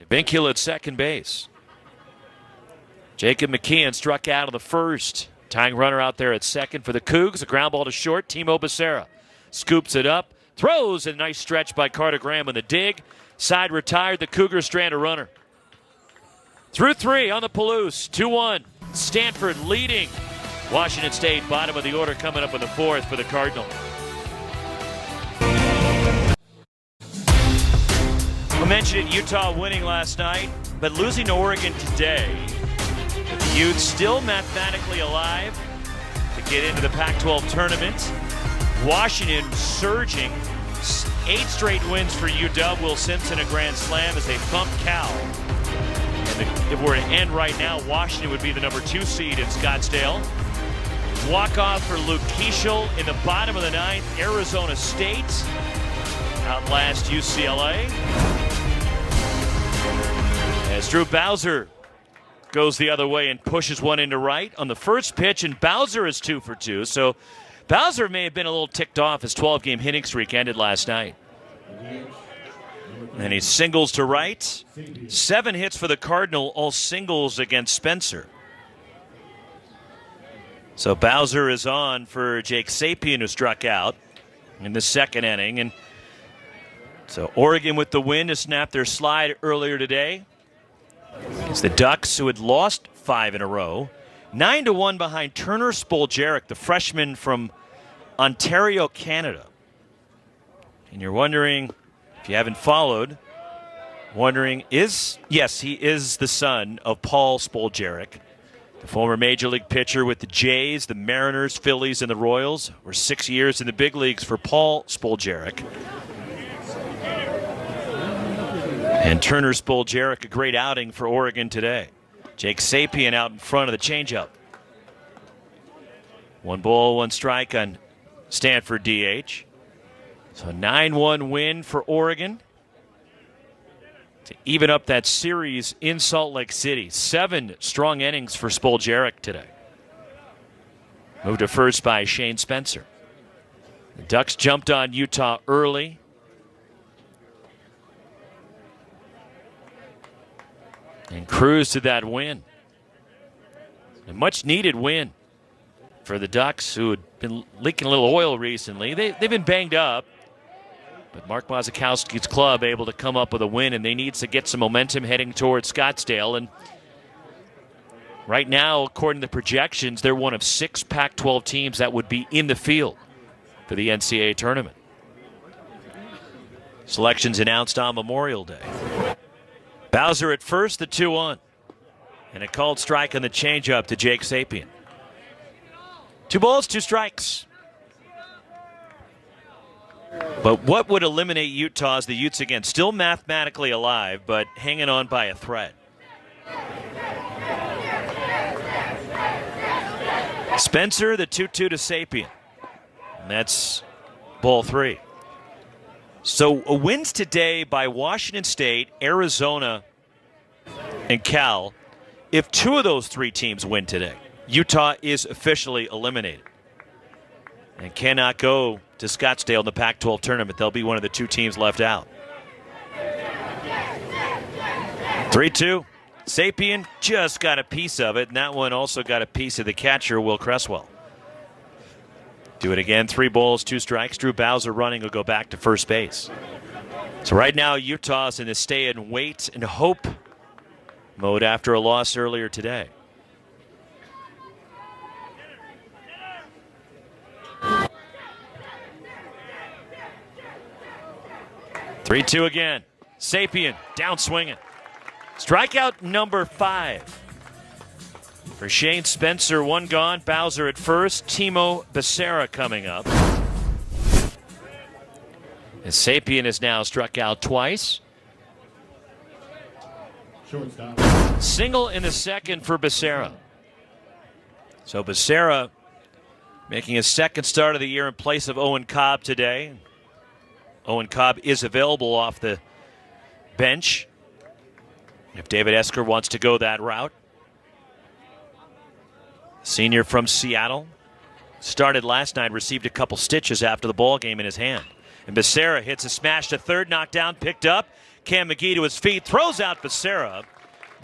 Vincula at second base. Jacob McKeon struck out of the first. Tying runner out there at second for the Cougs. A ground ball to short. Timo Becerra scoops it up. Throws a nice stretch by Carter Graham on the dig. Side retired. The Cougars strand a runner. Through 3 on the Palouse. 2-1. Stanford leading. Washington State bottom of the order coming up in the 4th for the Cardinal. I mentioned Utah winning last night, but losing to Oregon today. The Utes still mathematically alive to get into the Pac-12 tournament. Washington surging. 8 straight wins for UW. Will Simpson a grand slam as they thump Cal. And if we're to end right now, Washington would be the number 2 seed in Scottsdale. Walk-off for Luke Keeschel in the bottom of the 9th. Arizona State outlast UCLA. As Drew Bowser goes the other way and pushes one into right on the first pitch, and Bowser is 2 for 2. So Bowser may have been a little ticked off. His 12-game hitting streak ended last night. And he singles to right. 7 hits for the Cardinal, all singles against Spencer. So Bowser is on for Jake Sapien, who struck out in the second inning. And so Oregon with the win to snap their slide earlier today. It's the Ducks, who had lost 5 in a row. 9-1 behind Turner Spoljaric, the freshman from Ontario, Canada. And you're wondering, if you haven't followed, yes, he is the son of Paul Spoljaric, the former Major League pitcher with the Jays, the Mariners, Phillies, and the Royals. Were 6 years in the big leagues for Paul Spoljaric. And Turner Spoljaric, a great outing for Oregon today. Jake Sapien out in front of the changeup. 1 ball, 1 strike on Stanford DH. So a 9-1 win for Oregon to even up that series in Salt Lake City. 7 strong innings for Spoljaric today. Moved to first by Shane Spencer. The Ducks jumped on Utah early. And cruised to that win. A much needed win for the Ducks, who had been leaking a little oil recently. They've been banged up. But Mark Mazakowski's club able to come up with a win, and they need to get some momentum heading towards Scottsdale. And right now, according to the projections, they're one of 6 Pac-12 teams that would be in the field for the NCAA tournament. Selections announced on Memorial Day. Bowser at first, the 2-1. And a called strike on the changeup to Jake Sapien. 2 balls, 2 strikes. But what would eliminate Utah is the Utes again, still mathematically alive, but hanging on by a thread. Spencer, the 2-2 to Sapien. And that's ball 3. So wins today by Washington State, Arizona, and Cal. If 2 of those 3 teams win today, Utah is officially eliminated and cannot go to Scottsdale in the Pac-12 tournament. They'll be one of the 2 teams left out. 3-2. Sapien just got a piece of it, and that one also got a piece of the catcher, Will Cresswell. Do it again. 3 balls, 2 strikes. Drew Bowser running will go back to first base. So right now, Utah's in the stay and wait and hope mode after a loss earlier today. Three-two again. Sapien down swinging. Strikeout number 5. For Shane Spencer, 1 gone. Bowser at first. Timo Becerra coming up. As Sapien has now struck out twice. Shortstop. Single in the second for Becerra. So Becerra making his second start of the year in place of Owen Cobb today. Owen Cobb is available off the bench if David Esker wants to go that route. Senior from Seattle. Started last night, received a couple stitches after the ball game in his hand. And Becerra hits a smash to third, knocked down, picked up. Cam McGee to his feet, throws out Becerra.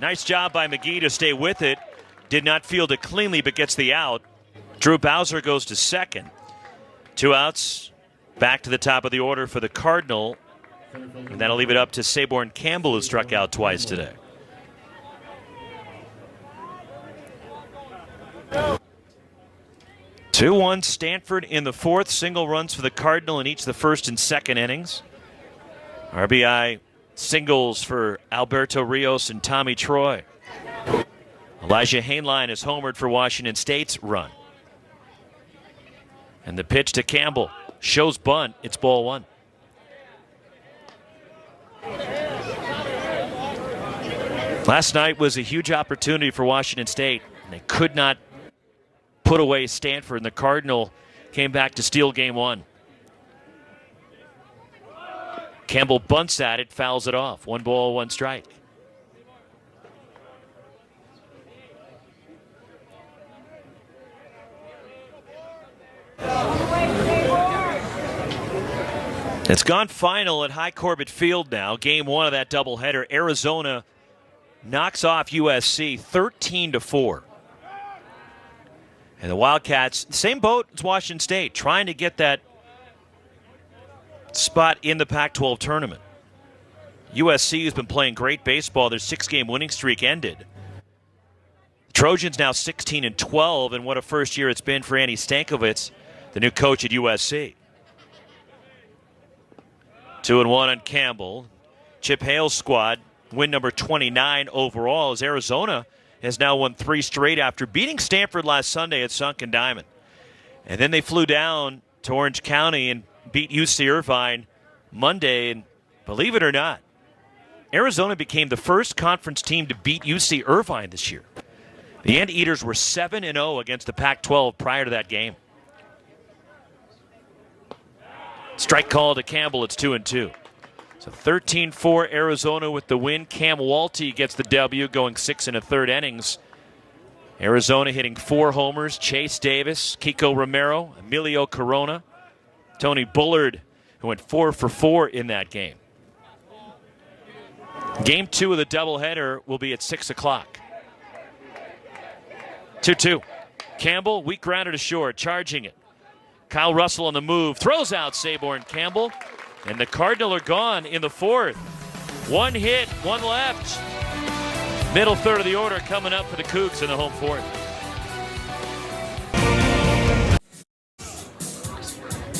Nice job by McGee to stay with it. Did not field it cleanly, but gets the out. Drew Bowser goes to second. 2 outs. Back to the top of the order for the Cardinal. And that'll leave it up to Saborn Campbell, who struck out twice today. Two-one Stanford in the 4th. Single runs for the Cardinal in each of the first and second innings. RBI singles for Alberto Rios and Tommy Troy. Elijah Hainline is homered for Washington State's run. And the pitch to Campbell. Shows bunt. It's ball 1. Last night was a huge opportunity for Washington State, and they could not put away Stanford, and the Cardinal came back to steal game 1. Campbell bunts at it, fouls it off. 1 ball, 1 strike. It's gone final at High Corbett Field now. Game 1 of that doubleheader. Arizona knocks off USC 13-4. And the Wildcats, same boat as Washington State, trying to get that spot in the Pac-12 tournament. USC has been playing great baseball. Their 6-game winning streak ended. Trojans now 16-12, and what a first year it's been for Andy Stankovitz, the new coach at USC. 2-1 on Campbell. Chip Hale's squad, win number 29 overall, as Arizona has now won 3 straight after beating Stanford last Sunday at Sunken Diamond. And then they flew down to Orange County and beat UC Irvine Monday. And believe it or not, Arizona became the first conference team to beat UC Irvine this year. The Anteaters were 7-0 against the Pac-12 prior to that game. Strike call to Campbell. It's 2-2. So 13-4 Arizona with the win. Cam Walty gets the W, going 6 1/3 innings. Arizona hitting 4 homers. Chase Davis, Kiko Romero, Emilio Corona, Tony Bullard, who went 4 for 4 in that game. Game 2 of the doubleheader will be at 6 o'clock. 2-2. Campbell, weak grounder to short, charging it. Kyle Russell on the move, throws out Saborn Campbell, and the Cardinal are gone in the 4th. 1 hit, 1 left. Middle third of the order coming up for the Cougs in the home 4th.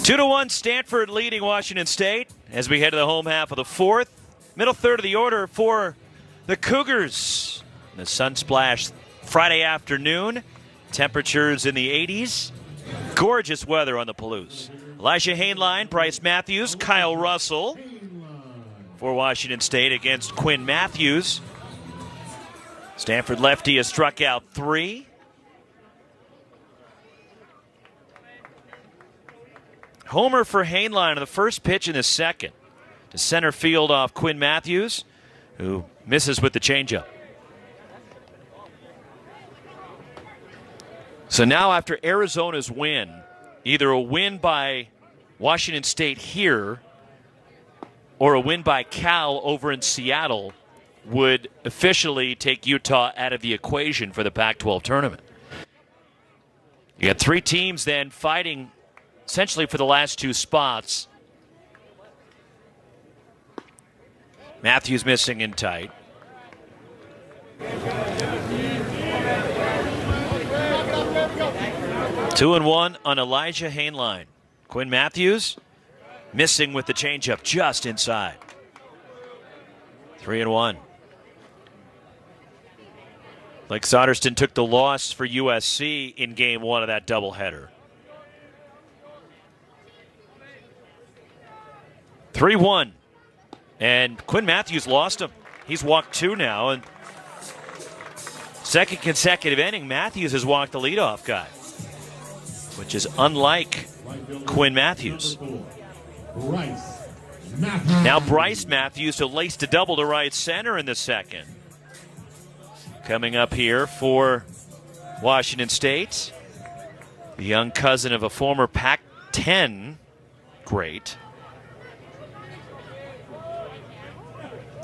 2-1 Stanford leading Washington State as we head to the home half of the 4th. Middle third of the order for the Cougars. The sun splash Friday afternoon. Temperatures in the 80s. Gorgeous weather on the Palouse. Elijah Hainline, Bryce Matthews, Kyle Russell for Washington State against Quinn Matthews. Stanford lefty has struck out 3. Homer for Hainline on the first pitch in the second. To center field off Quinn Matthews, who misses with the changeup. So now after Arizona's win, either a win by Washington State here or a win by Cal over in Seattle would officially take Utah out of the equation for the Pac-12 tournament. You got 3 teams then fighting essentially for the last 2 spots. Matthews missing in tight. Two and one on Elijah Hainline. Quinn Matthews missing with the changeup just inside. 3-1. Blake Soderstrom took the loss for USC in game 1 of that doubleheader. 3-1. And Quinn Matthews lost him. He's walked 2 now. And second consecutive inning, Matthews has walked the leadoff guy, which is unlike Quinn Matthews. Now Bryce Matthews, who laced a double to right center in the second. Coming up here for Washington State, the young cousin of a former Pac-10 great,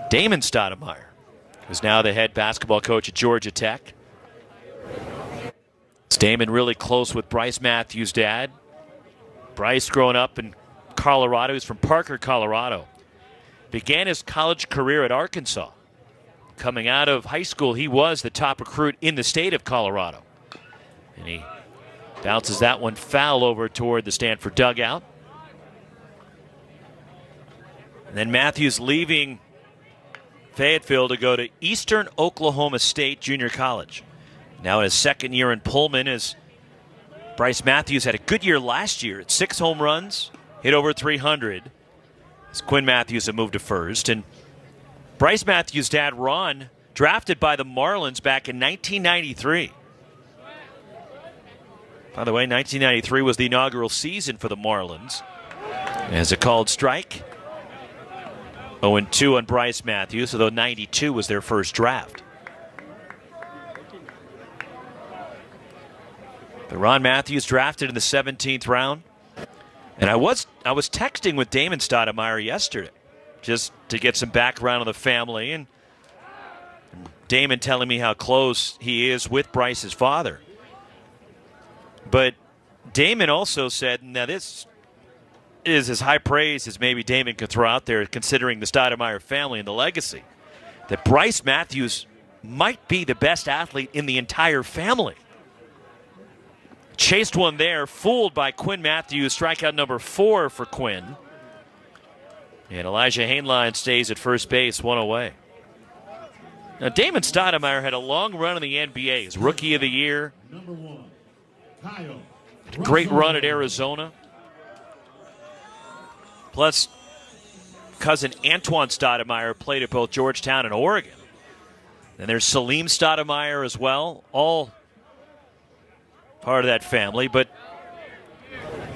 Damon Stoudemire, who's now the head basketball coach at Georgia Tech. Is Damon really close with Bryce Matthews' dad? Bryce growing up in Colorado. He's from Parker, Colorado. Began his college career at Arkansas. Coming out of high school, he was the top recruit in the state of Colorado. And he bounces that one foul over toward the Stanford dugout. And then Matthews leaving Fayetteville to go to Eastern Oklahoma State Junior College. Now in his second year in Pullman, as Bryce Matthews had a good year last year at 6 home runs, hit over 300. As Quinn Matthews had moved to first. And Bryce Matthews' dad, Ron, drafted by the Marlins back in 1993. By the way, 1993 was the inaugural season for the Marlins. As a called strike. 0-2 on Bryce Matthews, although 92 was their first draft. But Ron Matthews drafted in the 17th round. And I was texting with Damon Stoudemire yesterday just to get some background on the family, and Damon telling me how close he is with Bryce's father. But Damon also said, now this is as high praise as maybe Damon could throw out there, considering the Stoudemire family and the legacy, that Bryce Matthews might be the best athlete in the entire family. Chased one there, fooled by Quinn Matthews, strikeout number 4 for Quinn. And Elijah Hainline stays at first base, 1 away. Now, Damon Stoudemire had a long run in the NBA. He's Rookie of the Year. Number 1, Kyle. Had a great run at Arizona. Plus, cousin Antoine Stoudemire played at both Georgetown and Oregon. And there's Salim Stoudemire as well, all part of that family. But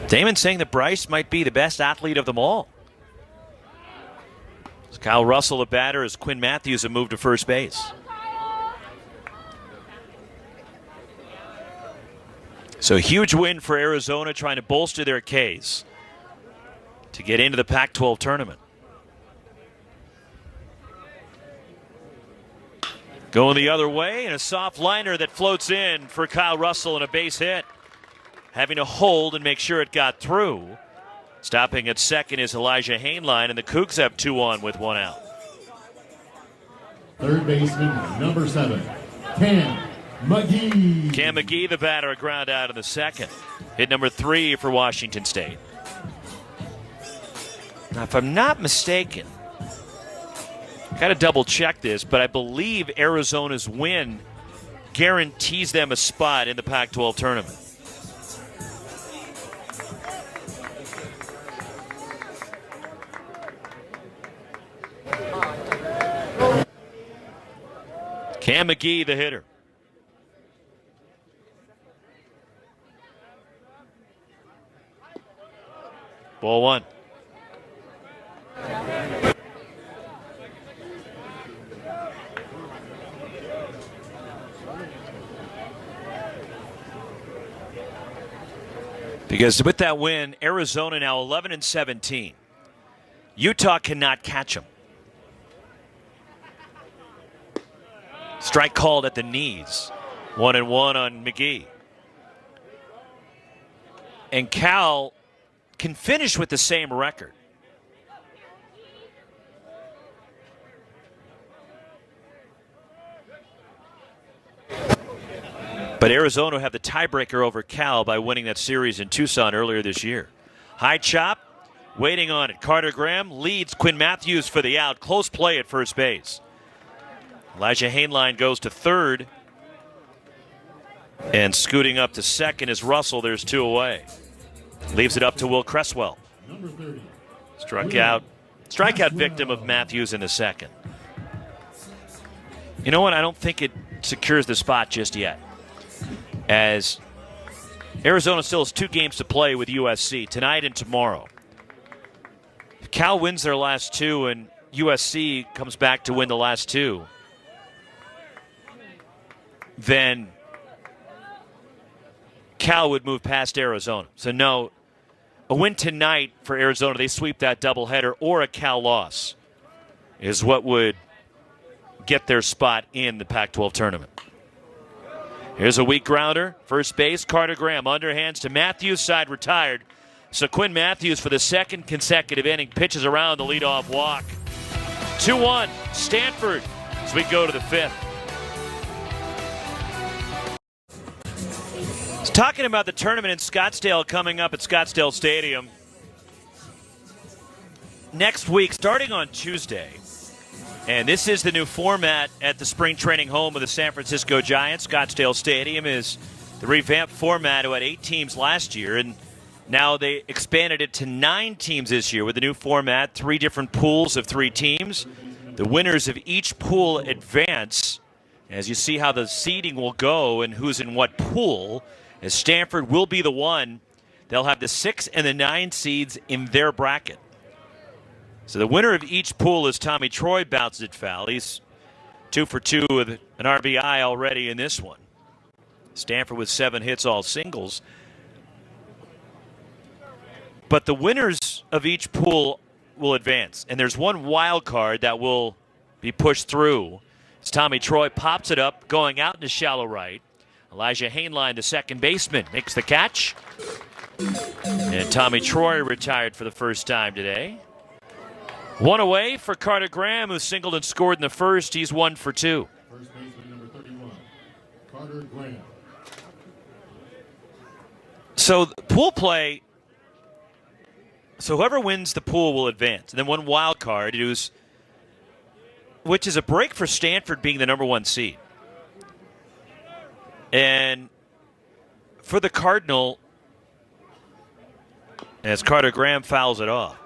Damon's saying that Bryce might be the best athlete of them all. It's Kyle Russell, the batter, as Quinn Matthews have moved to first base. So a huge win for Arizona, trying to bolster their case to get into the Pac-12 tournament. Going the other way, and a soft liner that floats in for Kyle Russell and a base hit. Having to hold and make sure it got through. Stopping at second is Elijah Hainline, and the Cougs have 2 on with 1 out. Third baseman, number 7, Cam McGee. Cam McGee, the batter, a ground out in the second. Hit number 3 for Washington State. Now, if I'm not mistaken, got to double check this, but I believe Arizona's win guarantees them a spot in the Pac-12 tournament. Cam McGee, the hitter. Ball one. Because with that win, Arizona now 11-17. Utah cannot catch them. Strike called at the knees. 1-1 on McGee. And Cal can finish with the same record. But Arizona have the tiebreaker over Cal by winning that series in Tucson earlier this year. High chop, waiting on it. Carter Graham leads Quinn Matthews for the out. Close play at first base. Elijah Hainline goes to third. And scooting up to second is Russell. There's two away. Leaves it up to Will Cresswell. Number 30. Strikeout victim of Matthews in the second. You know what? I don't think it secures the spot just yet, as Arizona still has 2 games to play with USC, tonight and tomorrow. If Cal wins their last 2 and USC comes back to win the last 2, then Cal would move past Arizona. So no, a win tonight for Arizona, they sweep that doubleheader, or a Cal loss is what would get their spot in the Pac-12 tournament. Here's a weak grounder. First base, Carter Graham. Underhands to Matthews, side retired. So Quinn Matthews, for the second consecutive inning, pitches around the leadoff walk. 2-1, Stanford, as we go to the 5th. Talking about the tournament in Scottsdale coming up at Scottsdale Stadium next week, starting on Tuesday. And this is the new format at the spring training home of the San Francisco Giants. Scottsdale Stadium is the revamped format who had 8 teams last year, and now they expanded it to 9 teams this year with the new format, 3 different pools of 3 teams. The winners of each pool advance, as you see how the seeding will go and who's in what pool, as Stanford will be the one. They'll have the 6 and the 9 seeds in their bracket. So the winner of each pool is Tommy Troy, bounces it foul. He's 2 for 2 with an RBI already in this one. Stanford with 7 hits, all singles. But the winners of each pool will advance. And there's one wild card that will be pushed through. As Tommy Troy pops it up, going out into shallow right. Elijah Hainline, the second baseman, makes the catch. And Tommy Troy retired for the first time today. 1 away for Carter Graham, who singled and scored in the first. He's 1 for 2. First baseman number 31, Carter Graham. So pool play, so whoever wins the pool will advance. And then one wild card, which is a break for Stanford being the number 1 seed. And for the Cardinal, as Carter Graham fouls it off.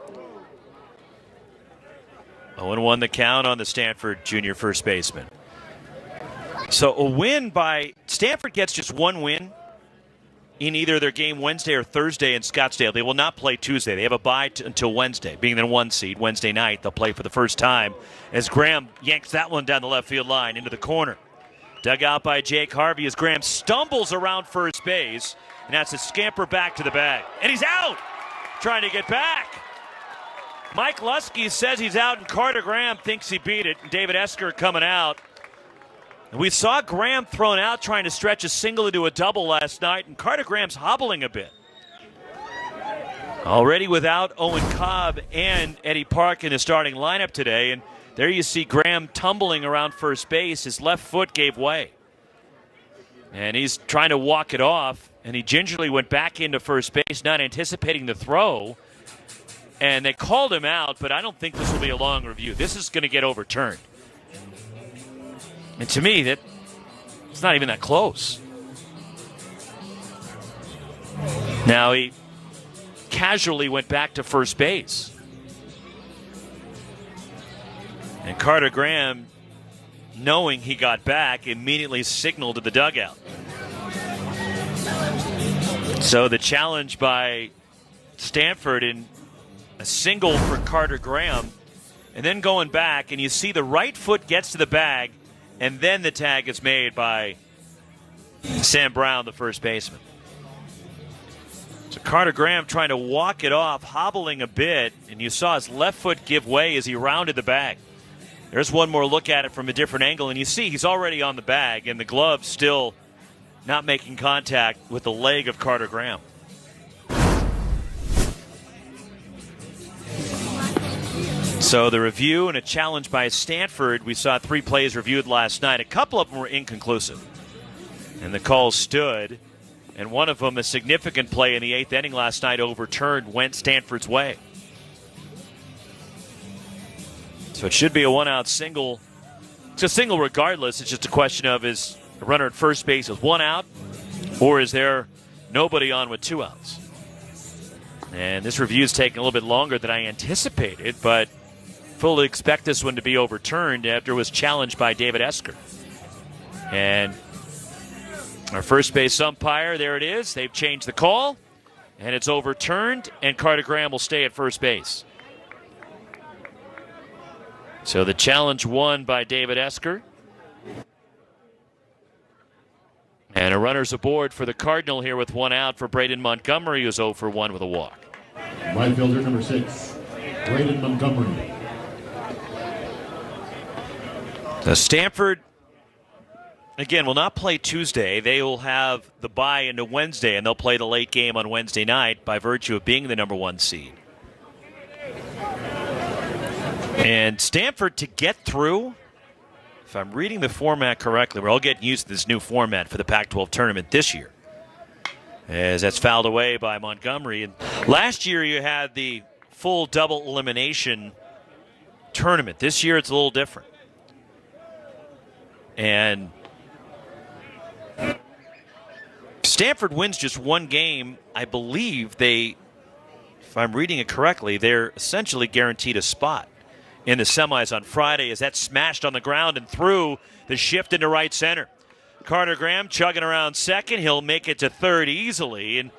0-1 the count on the Stanford junior first baseman. So a win by Stanford gets just 1 win in either their game Wednesday or Thursday in Scottsdale. They will not play Tuesday. They have a bye until Wednesday. Being the 1 seed, Wednesday night, they'll play for the first time as Graham yanks that one down the left field line into the corner. Dug out by Jake Harvey as Graham stumbles around first base and has to scamper back to the bag. And he's out! Trying to get back. Mike Lusky says he's out, and Carter Graham thinks he beat it. David Esker coming out. And we saw Graham thrown out trying to stretch a single into a double last night, and Carter Graham's hobbling a bit. Already without Owen Cobb and Eddie Park in the starting lineup today, and there you see Graham tumbling around first base. His left foot gave way. And he's trying to walk it off, and he gingerly went back into first base, not anticipating the throw. And they called him out, but I don't think this will be a long review. This is going to get overturned. And to me, it's not even that close. Now he casually went back to first base. And Carter Graham knowing he got back, immediately signaled to the dugout. So the challenge by Stanford in a single for Carter Graham, and then going back, and you see the right foot gets to the bag, and then the tag is made by Sam Brown, the first baseman. So Carter Graham trying to walk it off, hobbling a bit, and you saw his left foot give way as he rounded the bag. There's one more look at it from a different angle, and you see he's already on the bag, and the glove still not making contact with the leg of Carter Graham. So the review and a challenge by Stanford. We saw 3 plays reviewed last night. A couple of them were inconclusive, and the calls stood. And one of them, a significant play in the 8th inning last night, overturned, went Stanford's way. So it should be a 1-out single. It's a single regardless. It's just a question of, is the runner at first base with 1 out, or is there nobody on with 2 outs? And this review is taking a little bit longer than I anticipated, but fully expect this one to be overturned after it was challenged by David Esker. And our first base umpire, there it is. They've changed the call, and it's overturned, and Carter Graham will stay at first base. So the challenge won by David Esker. And a runner's aboard for the Cardinal here with 1 out for Braden Montgomery, who's 0 for 1 with a walk. Right fielder number 6, Braden Montgomery. So Stanford, again, will not play Tuesday. They will have the bye into Wednesday, and they'll play the late game on Wednesday night by virtue of being the number 1 seed. And Stanford, to get through, if I'm reading the format correctly, we're all getting used to this new format for the Pac-12 tournament this year, as that's fouled away by Montgomery. And last year you had the full double elimination tournament. This year it's a little different. And Stanford wins just 1 game. I believe they, if I'm reading it correctly, they're essentially guaranteed a spot in the semis on Friday, as that smashed on the ground and through the shift into right center. Carter Graham chugging around second. He'll make it to third easily. And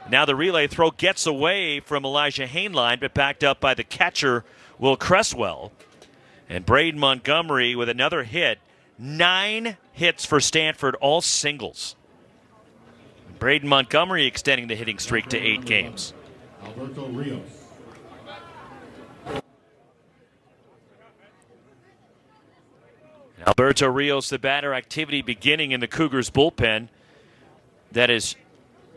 now the relay throw gets away from Elijah Hainline, but backed up by the catcher, Will Cresswell. And Braden Montgomery with another hit. 9 hits for Stanford, all singles. Braden Montgomery extending the hitting streak to 8 games. Alberto Rios. Alberto Rios, the batter, activity beginning in the Cougars bullpen. That is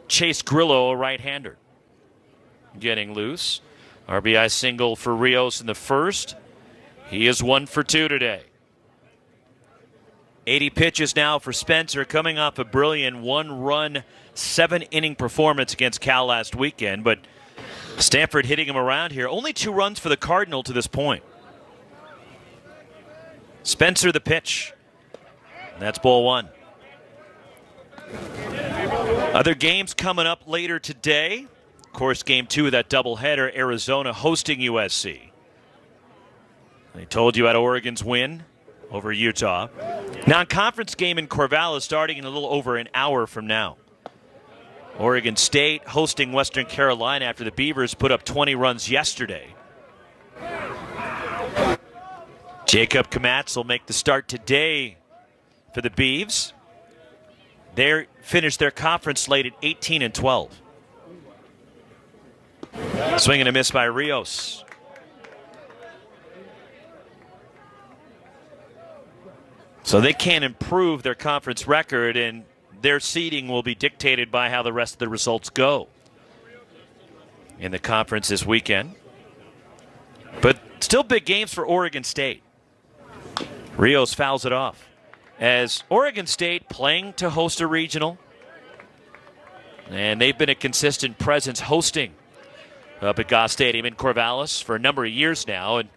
Chase Grillo, a right-hander, getting loose. RBI single for Rios in the first. He is 1 for 2 today. 80 pitches now for Spencer, coming off a brilliant 1-run, 7-inning performance against Cal last weekend. But Stanford hitting him around here. Only 2 runs for the Cardinal to this point. Spencer the pitch. That's ball 1. Other games coming up later today. Of course, game 2 of that doubleheader, Arizona hosting USC. I told you about Oregon's win over Utah. Non-conference game in Corvallis starting in a little over an hour from now. Oregon State hosting Western Carolina after the Beavers put up 20 runs yesterday. Jacob Kamatz will make the start today for the Beavs. They finished their conference slate at 18-12. Swing and a miss by Rios. So they can't improve their conference record, and their seeding will be dictated by how the rest of the results go in the conference this weekend. But still big games for Oregon State. Rios fouls it off. As Oregon State playing to host a regional, and they've been a consistent presence hosting up at Goss Stadium in Corvallis for a number of years now. And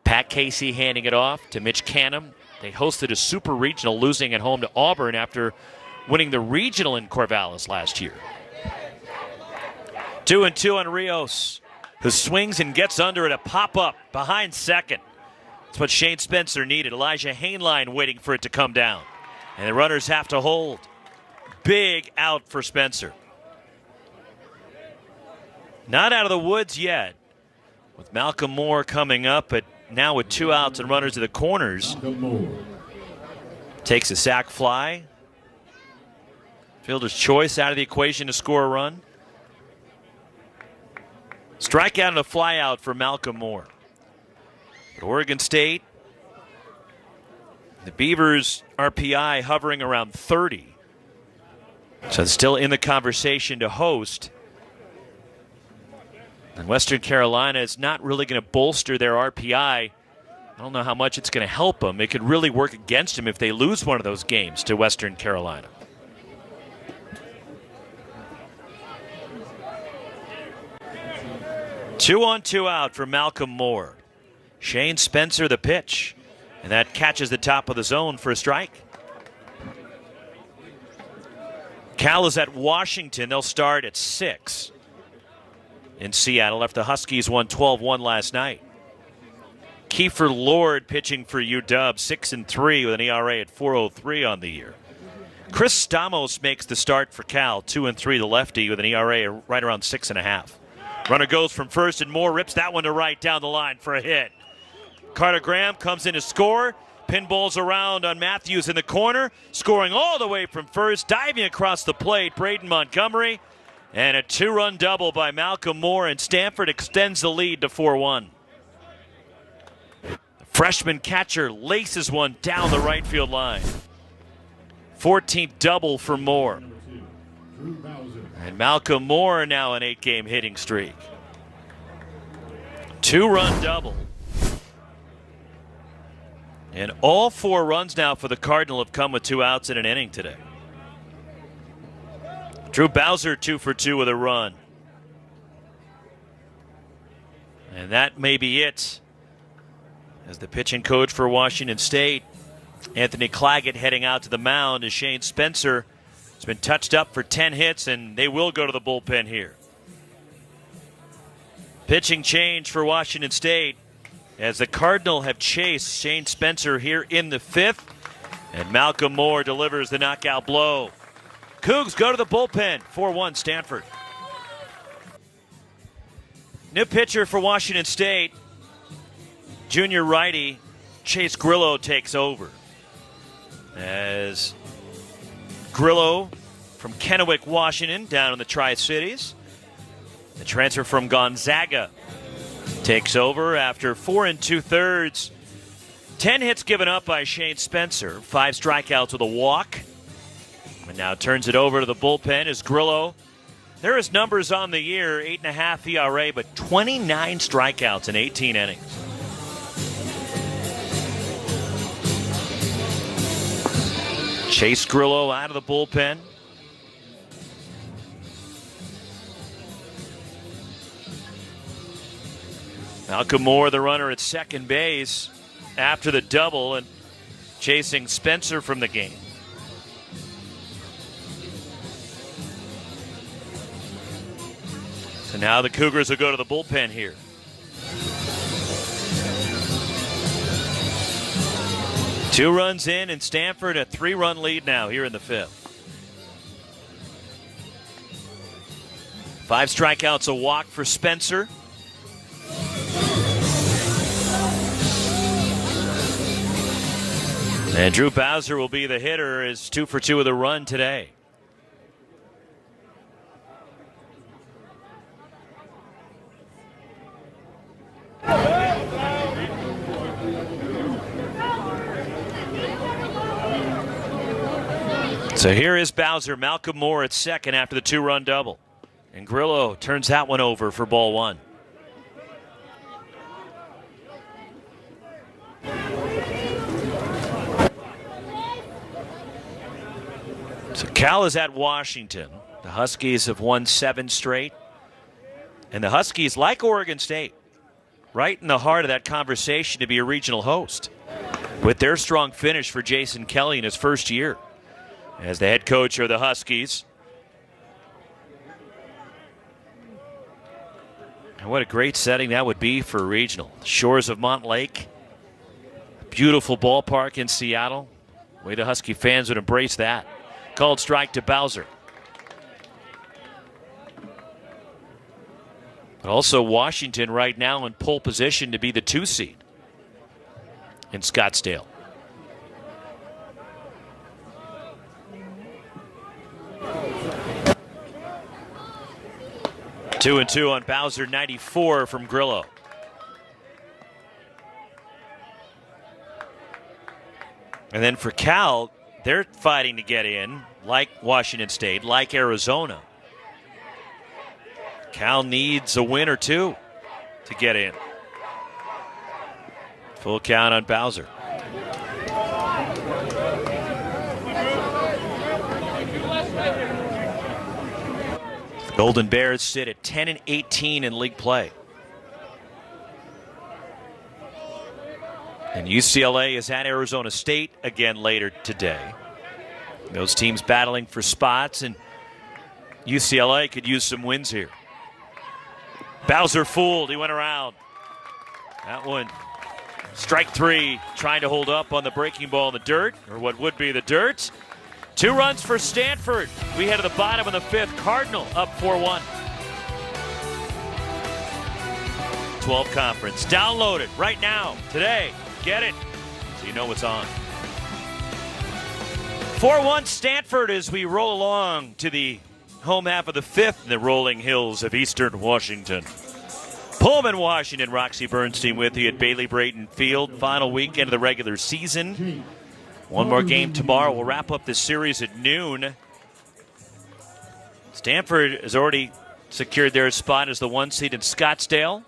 Pat Casey handing it off to Mitch Canham. They hosted a super regional, losing at home to Auburn after winning the regional in Corvallis last year. 2-2 on Rios, who swings and gets under it, a pop-up behind second. That's what Shane Spencer needed. Elijah Hainline waiting for it to come down. And the runners have to hold. Big out for Spencer. Not out of the woods yet. With Malcolm Moore coming up, but now with 2 outs and runners to the corners. Takes a sac fly. Fielder's choice out of the equation to score a run. Strikeout and a fly out for Malcolm Moore. But Oregon State, the Beavers RPI hovering around 30. So it's still in the conversation to host. And Western Carolina is not really going to bolster their RPI. I don't know how much it's going to help them. It could really work against them if they lose one of those games to Western Carolina. Two on, 2 out for Malcolm Moore. Shane Spencer the pitch. And that catches the top of the zone for a strike. Cal is at Washington. They'll start at 6 in Seattle after the Huskies won 12-1 last night. Kiefer Lord pitching for UW, 6-3 with an ERA at 4.03 on the year. Chris Stamos makes the start for Cal, 2-3, the lefty with an ERA right around 6.5. Runner goes from first and Moore rips that one to right down the line for a hit. Carter Graham comes in to score. Pinballs around on Matthews in the corner. Scoring all the way from first. Diving across the plate, Braden Montgomery. And a 2-run double by Malcolm Moore, and Stanford extends the lead to 4-1. The freshman catcher laces one down the right field line. 14th double for Moore. And Malcolm Moore now an 8-game hitting streak. 2-run double. And all 4 runs now for the Cardinal have come with 2 outs in an inning today. Drew Bowser 2 for 2 with a run. And that may be it. As the pitching coach for Washington State, Anthony Claggett, heading out to the mound as Shane Spencer has been touched up for 10 hits, and they will go to the bullpen here. Pitching change for Washington State as the Cardinal have chased Shane Spencer here in the 5th, and Malcolm Moore delivers the knockout blow. Cougs go to the bullpen, 4-1 Stanford. New pitcher for Washington State, junior righty Chase Grillo takes over. As Grillo from Kennewick, Washington, down in the Tri-Cities. The transfer from Gonzaga takes over after 4 2/3. 10 hits given up by Shane Spencer, 5 strikeouts with a walk. And now turns it over to the bullpen as Grillo. There is numbers on the year, 8.5 ERA, but 29 strikeouts in 18 innings. Chase Grillo out of the bullpen. Malcolm Moore, the runner at second base after the double and chasing Spencer from the game. So now the Cougars will go to the bullpen here. Two runs in, and Stanford a 3-run lead now here in the 5th. 5 strikeouts, a walk for Spencer. And Drew Bowser will be the hitter, is 2 for 2 with a run today. So here is Bowser. Malcolm Moore at second after the 2-run double. And Grillo turns that one over for ball 1. So Cal is at Washington. The Huskies have won 7 straight. And the Huskies, like Oregon State, right in the heart of that conversation to be a regional host, with their strong finish for Jason Kelly in his first year as the head coach of the Huskies. And what a great setting that would be for a regional. Shores of Montlake. Beautiful ballpark in Seattle. Way the Husky fans would embrace that. Called strike to Bowser. But also Washington right now in pole position to be the 2 seed in Scottsdale. Two and two on Bowser, 94 from Grillo. And then for Cal, they're fighting to get in, like Washington State, like Arizona. Cal needs a win or two to get in. Full count on Bowser. The Golden Bears sit at 10-18 in league play. And UCLA is at Arizona State again later today. Those teams battling for spots, and UCLA could use some wins here. Bowser fooled. He went around. That one, strike 3, trying to hold up on the breaking ball in the dirt, or what would be the dirt. 2 runs for Stanford. We head to the bottom of the 5th. Cardinal up 4-1. 12 conference. Download it right now, today. Get it so you know what's on. 4-1 Stanford as we roll along to the home half of the 5th in the rolling hills of eastern Washington. Pullman, Washington. Roxy Bernstein with you at Bailey Brayton Field. Final weekend of the regular season. One more game tomorrow. We'll wrap up this series at noon. Stanford has already secured their spot as the 1 seed in Scottsdale.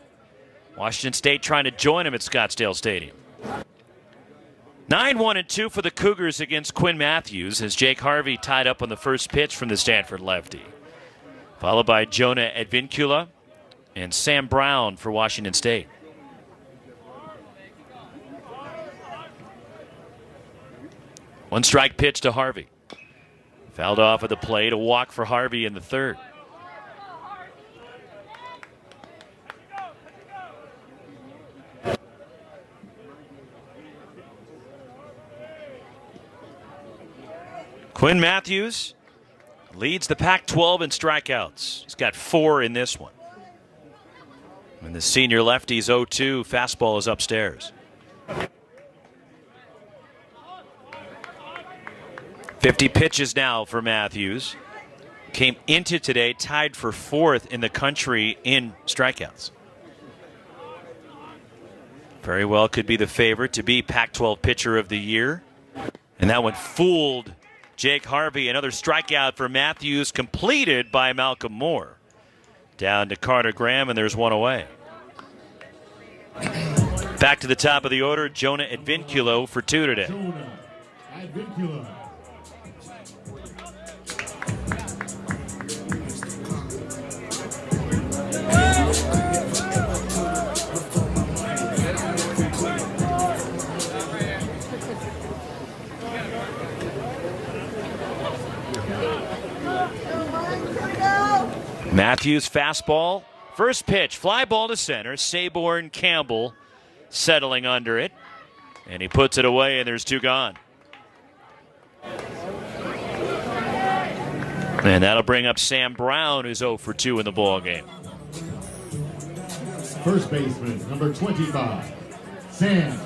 Washington State trying to join them at Scottsdale Stadium. 9-1-2 for the Cougars against Quinn Matthews as Jake Harvey tied up on the first pitch from the Stanford lefty. Followed by Jonah Advincula and Sam Brown for Washington State. One strike pitch to Harvey. Fouled off at the plate. A walk for Harvey in the 3rd. Quinn Matthews leads the Pac-12 in strikeouts. He's got 4 in this one. And the senior lefty's 0-2. Fastball is upstairs. 50 pitches now for Matthews. Came into today tied for 4th in the country in strikeouts. Very well could be the favorite to be Pac-12 Pitcher of the Year. And that one fooled Jake Harvey. Another strikeout for Matthews, completed by Malcolm Moore. Down to Carter Graham, and there's one away. Back to the top of the order, Jonah Advincula for 2 today. Jonah Advincula. Matthews fastball. First pitch, fly ball to center. Saborn Campbell settling under it. And he puts it away, and there's 2 gone. And that'll bring up Sam Brown, who's 0 for 2 in the ball game. First baseman, number 25, Sam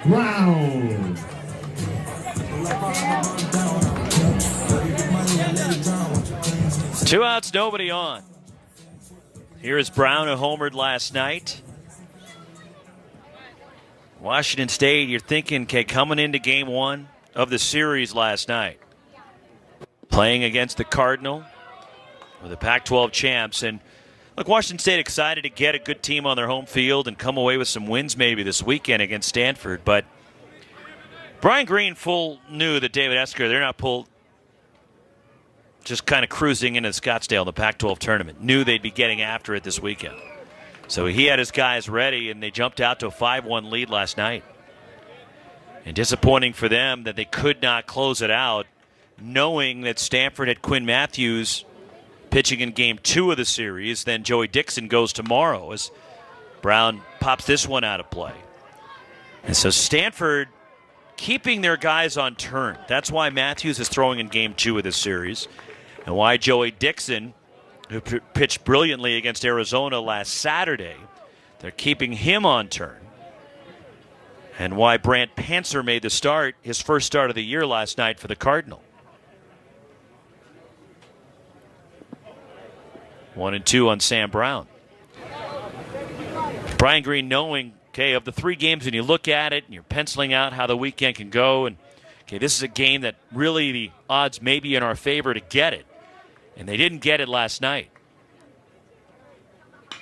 Brown. Two outs, nobody on. Here is Brown, who homered last night. Washington State, you're thinking, okay, coming into game 1 of the series last night, playing against the Cardinal, or the Pac-12 champs, and look, Washington State excited to get a good team on their home field and come away with some wins maybe this weekend against Stanford, but Brian Green knew that David Esker, they're not just kind of cruising into Scottsdale in the Pac-12 tournament. Knew they'd be getting after it this weekend. So he had his guys ready, and they jumped out to a 5-1 lead last night. And disappointing for them that they could not close it out, knowing that Stanford had Quinn Matthews pitching in game 2 of the series. Then Joey Dixon goes tomorrow as Brown pops this one out of play. And so Stanford keeping their guys on turn. That's why Matthews is throwing in Game 2 of this series, and why Joey Dixon, who pitched brilliantly against Arizona last Saturday, they're keeping him on turn. And why Brant Panzer made the start, his first start of the year last night for the Cardinal. 1-2 on Sam Brown. Brian Green knowing, okay, of the 3 games, when you look at it and you're penciling out how the weekend can go, and okay, this is a game that really the odds may be in our favor to get it. And they didn't get it last night.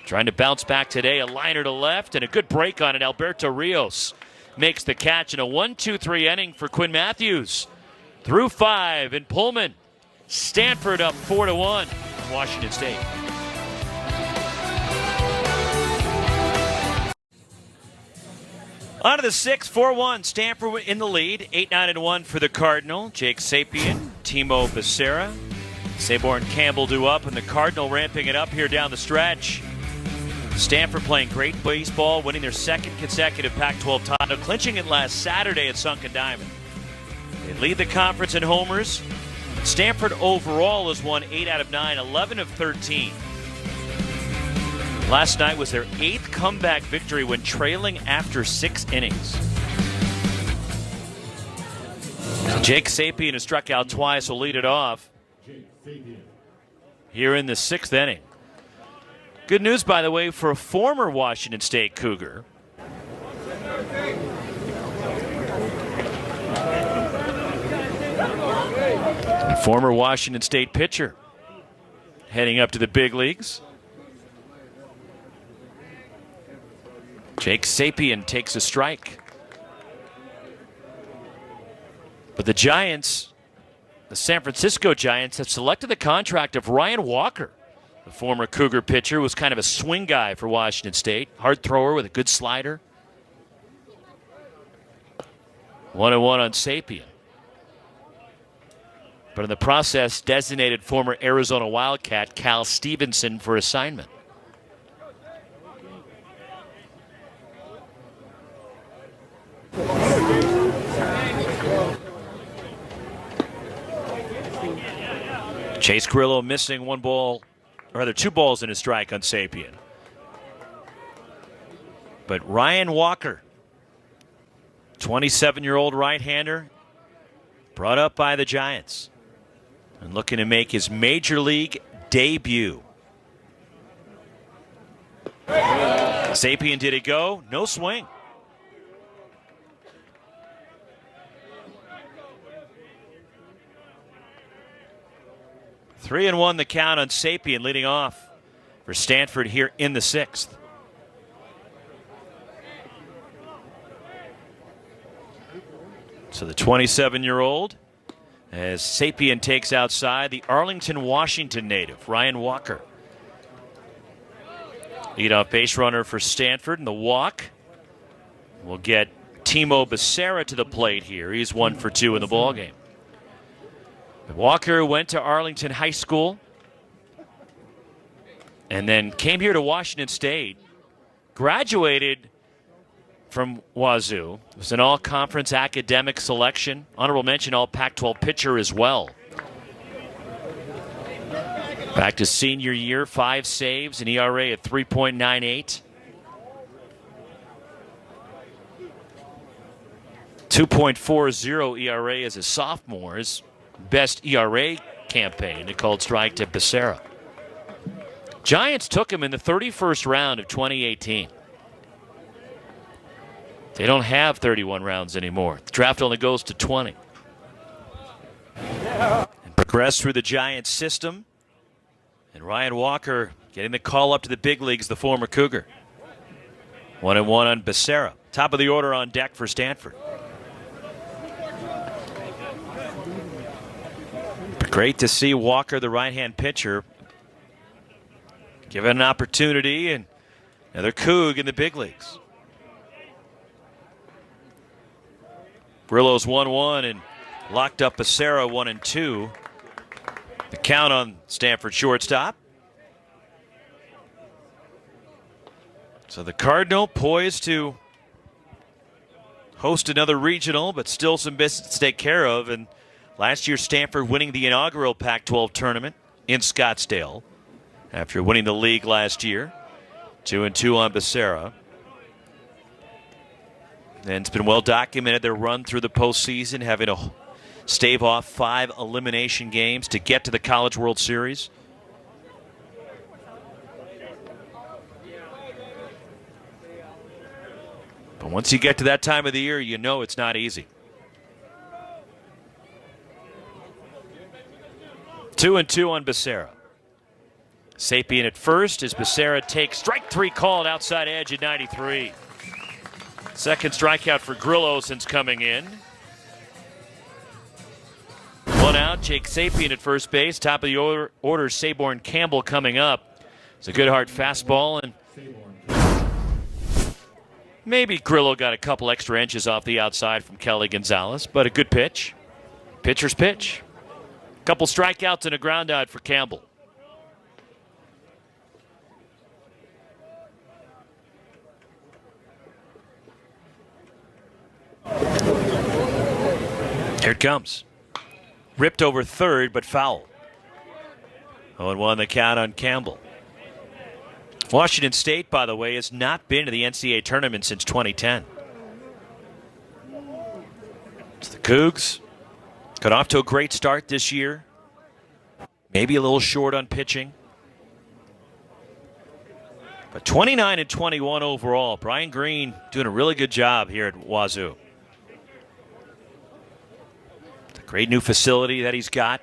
Trying to bounce back today, a liner to left and a good break on it. Alberto Rios makes the catch in a 1-2-3 inning for Quinn Matthews. Through 5 in Pullman. Stanford up 4-1 in Washington State. On to the 6th, 4-1. Stanford in the lead. 8-9-1 for the Cardinal. Jake Sapien, Timo Becerra, Saborn Campbell due up, and the Cardinal ramping it up here down the stretch. Stanford playing great baseball, winning their 2nd consecutive Pac-12 title, clinching it last Saturday at Sunken Diamond. They lead the conference in homers. Stanford overall has won 8 out of 9, 11 of 13. Last night was their 8th comeback victory when trailing after 6 innings. Jake Sapien, who struck out twice, will lead it off here in the 6th inning. Good news, by the way, for a former Washington State Cougar. A former Washington State pitcher heading up to the big leagues. Jake Sapien takes a strike. But the Giants, the San Francisco Giants, have selected the contract of Ryan Walker. The former Cougar pitcher was kind of a swing guy for Washington State. Hard thrower with a good slider. 1-1 on Sapien. But in the process, designated former Arizona Wildcat Cal Stevenson for assignment. Chase Grillo missing 1 ball, or rather 2 balls in a strike on Sapien. But Ryan Walker, 27-year-old right-hander, brought up by the Giants and looking to make his major league debut. Sapien, did it go? No swing. Three and 1 the count on Sapien, leading off for Stanford here in the 6th. So the 27-year-old, as Sapien takes outside, the Arlington, Washington native, Ryan Walker. Leadoff base runner for Stanford, and the walk will get Timo Becerra to the plate here. He's 1 for 2 in the ballgame. Walker went to Arlington High School and then came here to Washington State, graduated from Wazoo. It was an all-conference academic selection, honorable mention all Pac-12 pitcher as well. Back to senior year, 5 saves, an ERA at 3.98. 2.40 ERA as a sophomore. His best ERA campaign, a called strike to Becerra. Giants took him in the 31st round of 2018. They don't have 31 rounds anymore. The draft only goes to 20. And progressed through the Giants system. And Ryan Walker getting the call up to the big leagues, the former Cougar. 1-1 on Becerra. Top of the order on deck for Stanford. Great to see Walker, the right-hand pitcher, given an opportunity, and another Coug in the big leagues. Grillo's 1-1 and locked up Becerra 1-2. The count on Stanford shortstop. So the Cardinal poised to host another regional, but still some business to take care of. And last year, Stanford winning the inaugural Pac-12 tournament in Scottsdale after winning the league last year. 2-2 on Becerra. And it's been well documented their run through the postseason, having to stave off 5 elimination games to get to the College World Series. But once you get to that time of the year, you know it's not easy. 2-2 on Becerra. Sapien at first as Becerra takes strike 3 called outside edge at 93. Second strikeout for Grillo since coming in. 1 out, Jake Sapien at first base. Top of the order, Saborn Campbell coming up. It's a good hard fastball, and maybe Grillo got a couple extra inches off the outside from Kelly Gonzalez, but a good pitch. Pitcher's pitch. Couple strikeouts and a ground out for Campbell. Here it comes. Ripped over third, but foul. 0-1 the count on Campbell. Washington State, by the way, has not been to the NCAA tournament since 2010. So the Cougs got off to a great start this year. Maybe a little short on pitching. But 29-21 overall. Brian Green doing a really good job here at Wazoo. It's a great new facility that he's got.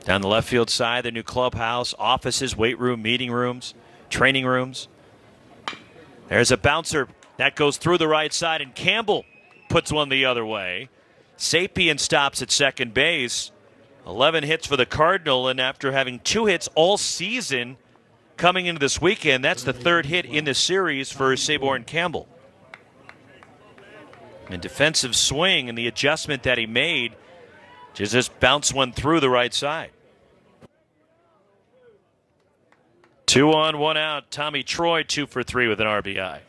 Down the left field side, the new clubhouse, offices, weight room, meeting rooms, training rooms. There's a bouncer that goes through the right side, and Campbell puts one the other way. Sapien stops at second base. 11 hits for the Cardinal, and after having 2 hits all season coming into this weekend, that's the 3rd hit in the series for Saborn Campbell. And defensive swing and the adjustment that he made to just bounce one through the right side. 2 on, 1 out. Tommy Troy 2 for 3 with an RBI.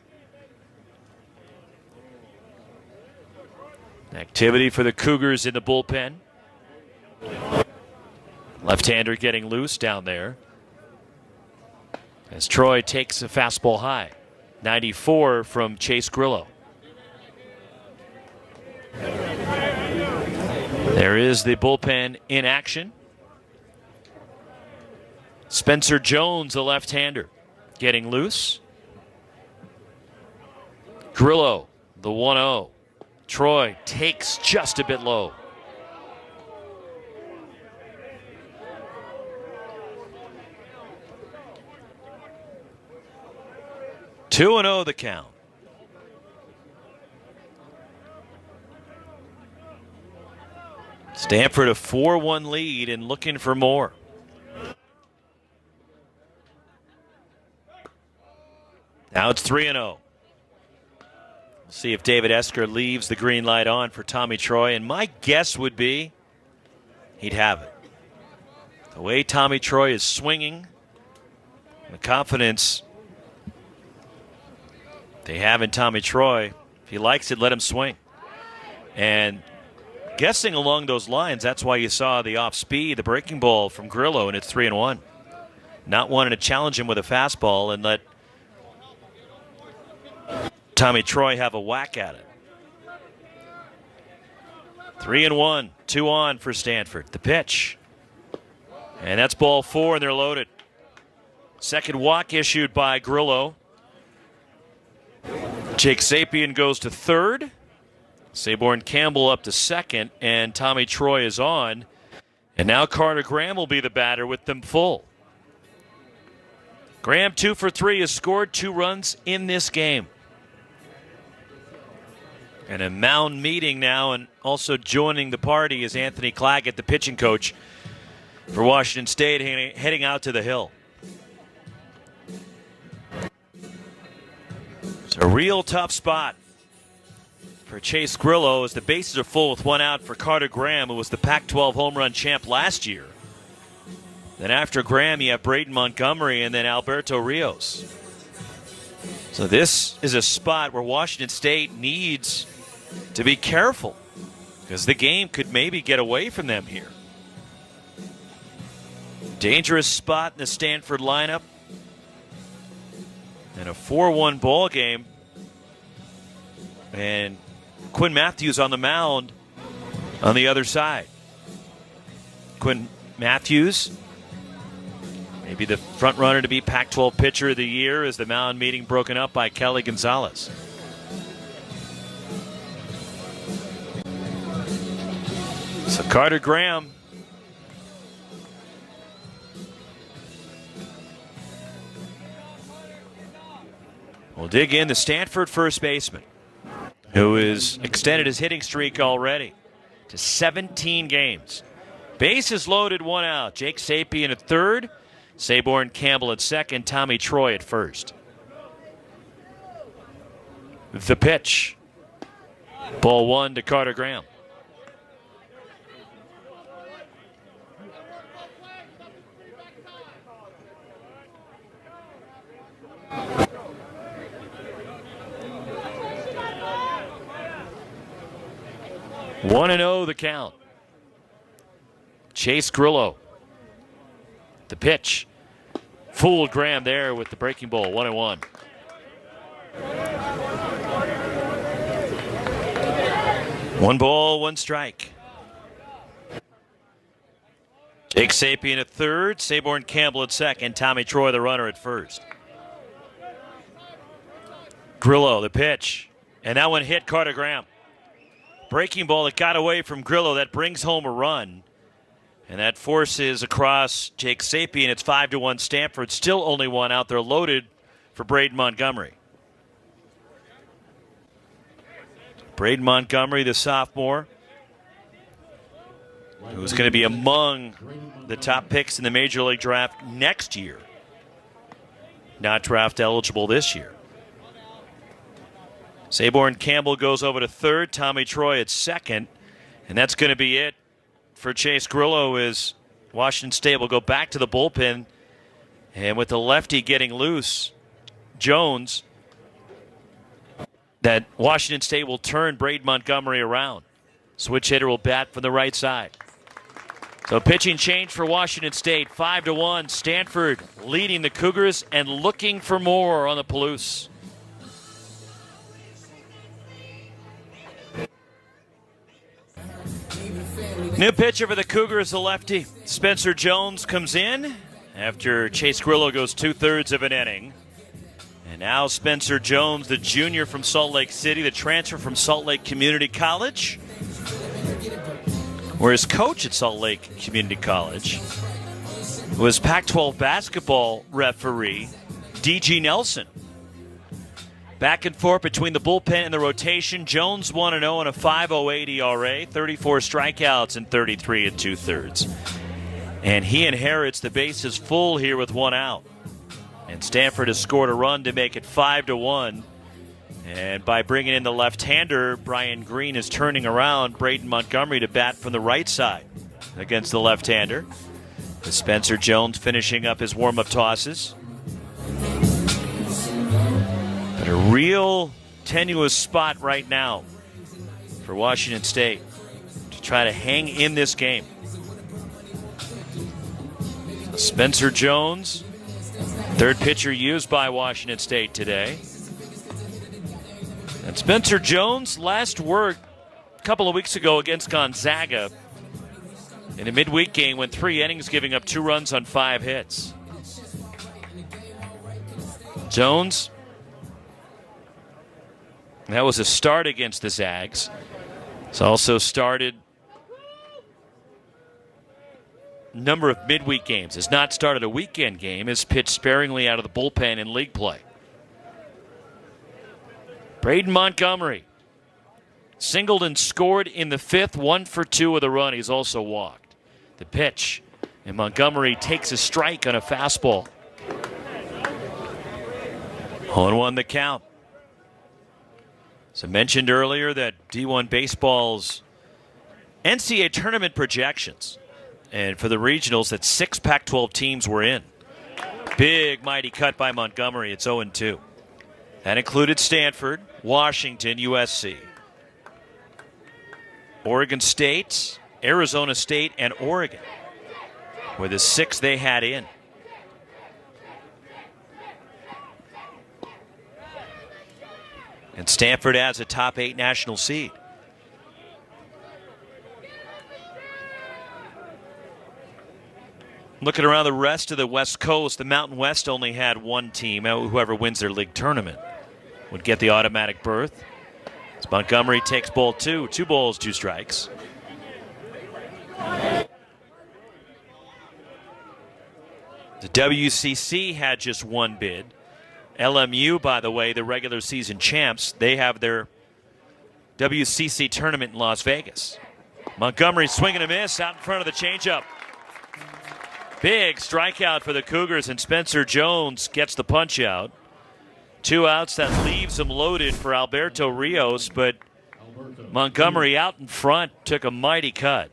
Activity for the Cougars in the bullpen. Left-hander getting loose down there as Troy takes a fastball high. 94 from Chase Grillo. There is the bullpen in action. Spencer Jones, the left-hander, getting loose. Grillo, the 1-0. Troy takes just a bit low. Two and 0 the count. Stanford a 4-1 lead and looking for more. Now it's 3-0. See if David Esker leaves the green light on for Tommy Troy, and my guess would be he'd have it. The way Tommy Troy is swinging, the confidence they have in Tommy Troy, if he likes it, let him swing. And guessing along those lines, that's why you saw the off-speed, the breaking ball from Grillo, and it's 3-1. Not wanting to challenge him with a fastball and let Tommy Troy have a whack at it. 3-1, 2 on for Stanford. The pitch. And that's ball 4, and they're loaded. Second walk issued by Grillo. Jake Sapien goes to third. Saborn Campbell up to second, and Tommy Troy is on. And now Carter Graham will be the batter with them full. Graham 2 for 3 has scored 2 runs in this game. And a mound meeting now, and also joining the party is Anthony Claggett, the pitching coach for Washington State, heading out to the Hill. It's a real tough spot for Chase Grillo as the bases are full with 1 out for Carter Graham, who was the Pac-12 home run champ last year. Then after Graham, you have Braden Montgomery and then Alberto Rios. So this is a spot where Washington State needs to be careful because the game could maybe get away from them here. Dangerous spot in the Stanford lineup. And a 4-1 ball game. And Quinn Matthews on the mound on the other side. Quinn Matthews, maybe the front runner to be Pac-12 Pitcher of the Year, as the mound meeting broken up by Kelly Gonzalez. So Carter Graham will dig in, the Stanford first baseman, who has extended his hitting streak already to 17 games. Bases loaded, 1 out. Jake Sapien at third, Saborn Campbell at second, Tommy Troy at first. The pitch. Ball 1 to Carter Graham. One and 0 the count. Chase Grillo. The pitch. Fooled Graham there with the breaking ball. 1-1. One ball, one strike. Jake Sapien at third, Saborn Campbell at second, Tommy Troy the runner at first. Grillo, the pitch. And that one hit Carter Graham. Breaking ball that got away from Grillo that brings home a run. And that forces across Jake Sapien. It's 5-1 Stanford. Still only 1 out there loaded for Braden Montgomery. Braden Montgomery, the sophomore, who's going to be among the top picks in the Major League Draft next year. Not draft eligible this year. Saborn Campbell goes over to third, Tommy Troy at second, and that's going to be it for Chase Grillo as Washington State will go back to the bullpen, and with the lefty getting loose, Jones, that Washington State will turn Braden Montgomery around. Switch hitter will bat from the right side. So pitching change for Washington State, 5-1. Stanford leading the Cougars and looking for more on the Palouse. New pitcher for the Cougars, the lefty. Spencer Jones comes in after Chase Grillo goes 2/3 of an inning. And now Spencer Jones, the junior from Salt Lake City, the transfer from Salt Lake Community College, where his coach at Salt Lake Community College was Pac-12 basketball referee D.G. Nelson. Back and forth between the bullpen and the rotation. Jones 1-0 on a 5.08 ERA, 34 strikeouts in 33 2/3. And he inherits the bases full here with 1 out. And Stanford has scored a run to make it 5-1. And by bringing in the left-hander, Brian Green is turning around Braden Montgomery to bat from the right side against the left-hander. With Spencer Jones finishing up his warm-up tosses. But a real tenuous spot right now for Washington State to try to hang in this game. Spencer Jones, third pitcher used by Washington State today. And Spencer Jones last worked a couple of weeks ago against Gonzaga in a midweek game, went 3 innings, giving up 2 runs on 5 hits. Jones, that was a start against the Zags. He's also started a number of midweek games. Has not started a weekend game. Has pitched sparingly out of the bullpen in league play. Braden Montgomery singled and scored in the 5th, 1 for 2 with a run. He's also walked. The pitch, and Montgomery takes a strike on a fastball. 0-1 the count. So mentioned earlier that D1 Baseball's NCAA tournament projections, and for the regionals, that 6 Pac-12 teams were in. Big, mighty cut by Montgomery. It's 0-2. That included Stanford, Washington, USC, Oregon State, Arizona State, and Oregon were the 6 they had in. And Stanford has a top 8 national seed. Looking around the rest of the West Coast, the Mountain West only had 1 team. Whoever wins their league tournament would get the automatic berth. As Montgomery takes ball 2. 2 balls, 2 strikes. The WCC had just 1 bid. LMU, by the way, the regular season champs, they have their WCC tournament in Las Vegas. Montgomery swinging a miss out in front of the changeup. Big strikeout for the Cougars, and Spencer Jones gets the punch out. 2 outs, that leaves them loaded for Alberto Rios, but Montgomery out in front took a mighty cut.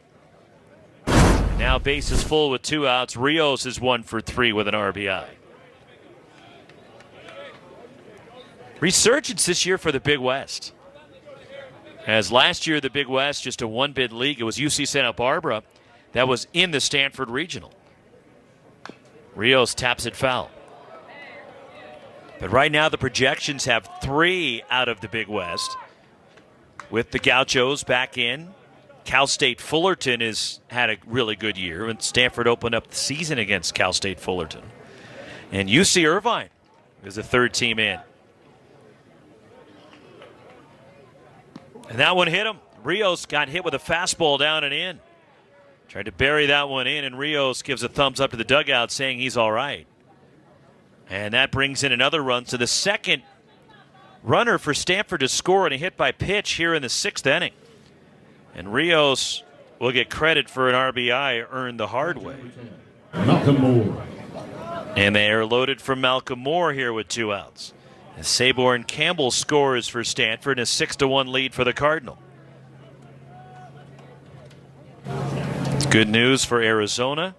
Now bases full with 2 outs. Rios is 1 for 3 with an RBI. Resurgence this year for the Big West. As last year, the Big West, just a 1-bid league. It was UC Santa Barbara that was in the Stanford Regional. Rios taps it foul. But right now, the projections have 3 out of the Big West, with the Gauchos back in. Cal State Fullerton has had a really good year, and Stanford opened up the season against Cal State Fullerton. And UC Irvine is the 3rd team in. And that one hit him. Rios got hit with a fastball down and in. Tried to bury that one in, and Rios gives a thumbs up to the dugout saying he's all right. And that brings in another run. So the second runner for Stanford to score on a hit by pitch here in the 6th inning. And Rios will get credit for an RBI earned the hard way. Malcolm Moore. And they are loaded from Malcolm Moore here with 2 outs. As Saborn Campbell scores for Stanford, a 6-1 lead for the Cardinal. It's good news for Arizona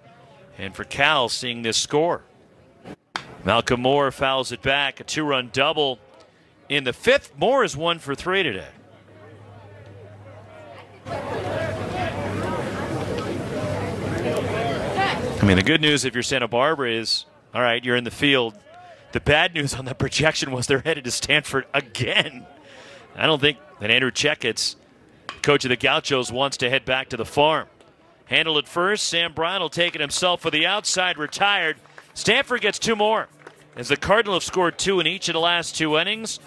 and for Cal seeing this score. Malcolm Moore fouls it back, a 2-run double in the 5th. Moore is 1 for 3 today. I mean, the good news if you're Santa Barbara is, all right, you're in the field. The bad news on the projection was they're headed to Stanford again. I don't think that Andrew Checketts, coach of the Gauchos, wants to head back to the farm. Handled it first. Sam Bryan will take it himself for the outside, retired. Stanford gets 2 more, as the Cardinal have scored 2 in each of the last 2 innings.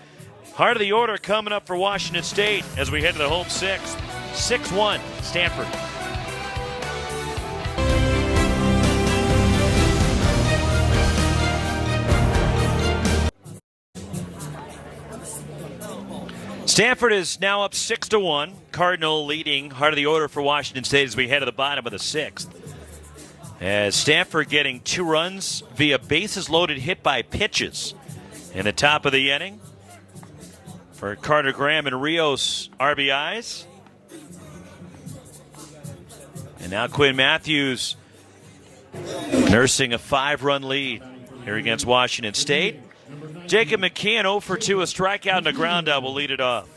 Heart of the order coming up for Washington State as we head to the home 6th. 6-1, Stanford. Stanford is now up 6-1. Cardinal leading heart of the order for Washington State as we head to the bottom of the 6th. As Stanford getting 2 runs via bases loaded hit by pitches in the top of the inning for Carter Graham and Rios RBIs. And now Quinn Matthews nursing a 5-run lead here against Washington State. Jacob McKeon 0 for 2, a strikeout and a ground out will lead it off.